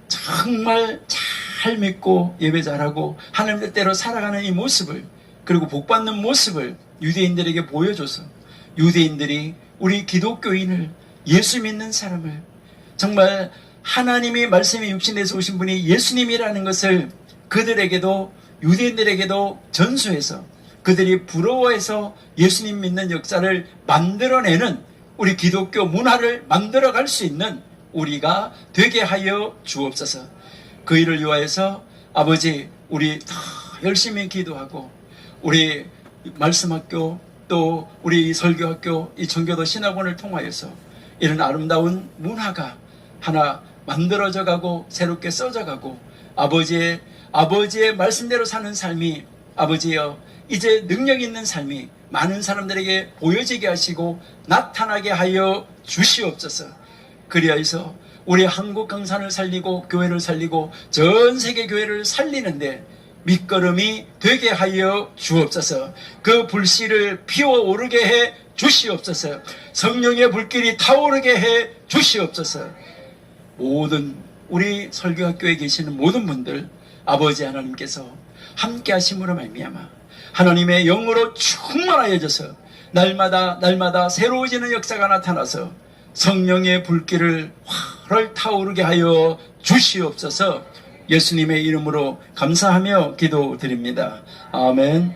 정말 잘 믿고 예배 잘하고 하나님 뜻대로 살아가는 이 모습을, 그리고 복받는 모습을 유대인들에게 보여줘서 유대인들이 우리 기독교인을, 예수 믿는 사람을 정말 하나님이 말씀이 육신에서 오신 분이 예수님이라는 것을 그들에게도, 유대인들에게도 전수해서 그들이 부러워해서 예수님 믿는 역사를 만들어내는 우리 기독교 문화를 만들어갈 수 있는 우리가 되게 하여 주옵소서. 그 일을 위하여서 아버지, 우리 더 열심히 기도하고 우리 말씀학교, 또 우리 설교학교, 이 전교도 신학원을 통하여서 이런 아름다운 문화가 하나 만들어져 가고 새롭게 써져 가고 아버지의 말씀대로 사는 삶이, 아버지여, 이제 능력 있는 삶이 많은 사람들에게 보여지게 하시고 나타나게 하여 주시옵소서. 그리하여서 우리 한국 강산을 살리고 교회를 살리고 전 세계 교회를 살리는데 밑거름이 되게 하여 주옵소서. 그 불씨를 피어오르게 해 주시옵소서. 성령의 불길이 타오르게 해 주시옵소서. 모든 우리 설교학교에 계시는 모든 분들, 아버지 하나님께서 함께 하심으로 말미암아 하나님의 영으로 충만하여져서 날마다 새로워지는 역사가 나타나서 성령의 불길을 활활 타오르게 하여 주시옵소서. 예수님의 이름으로 감사하며 기도드립니다. 아멘.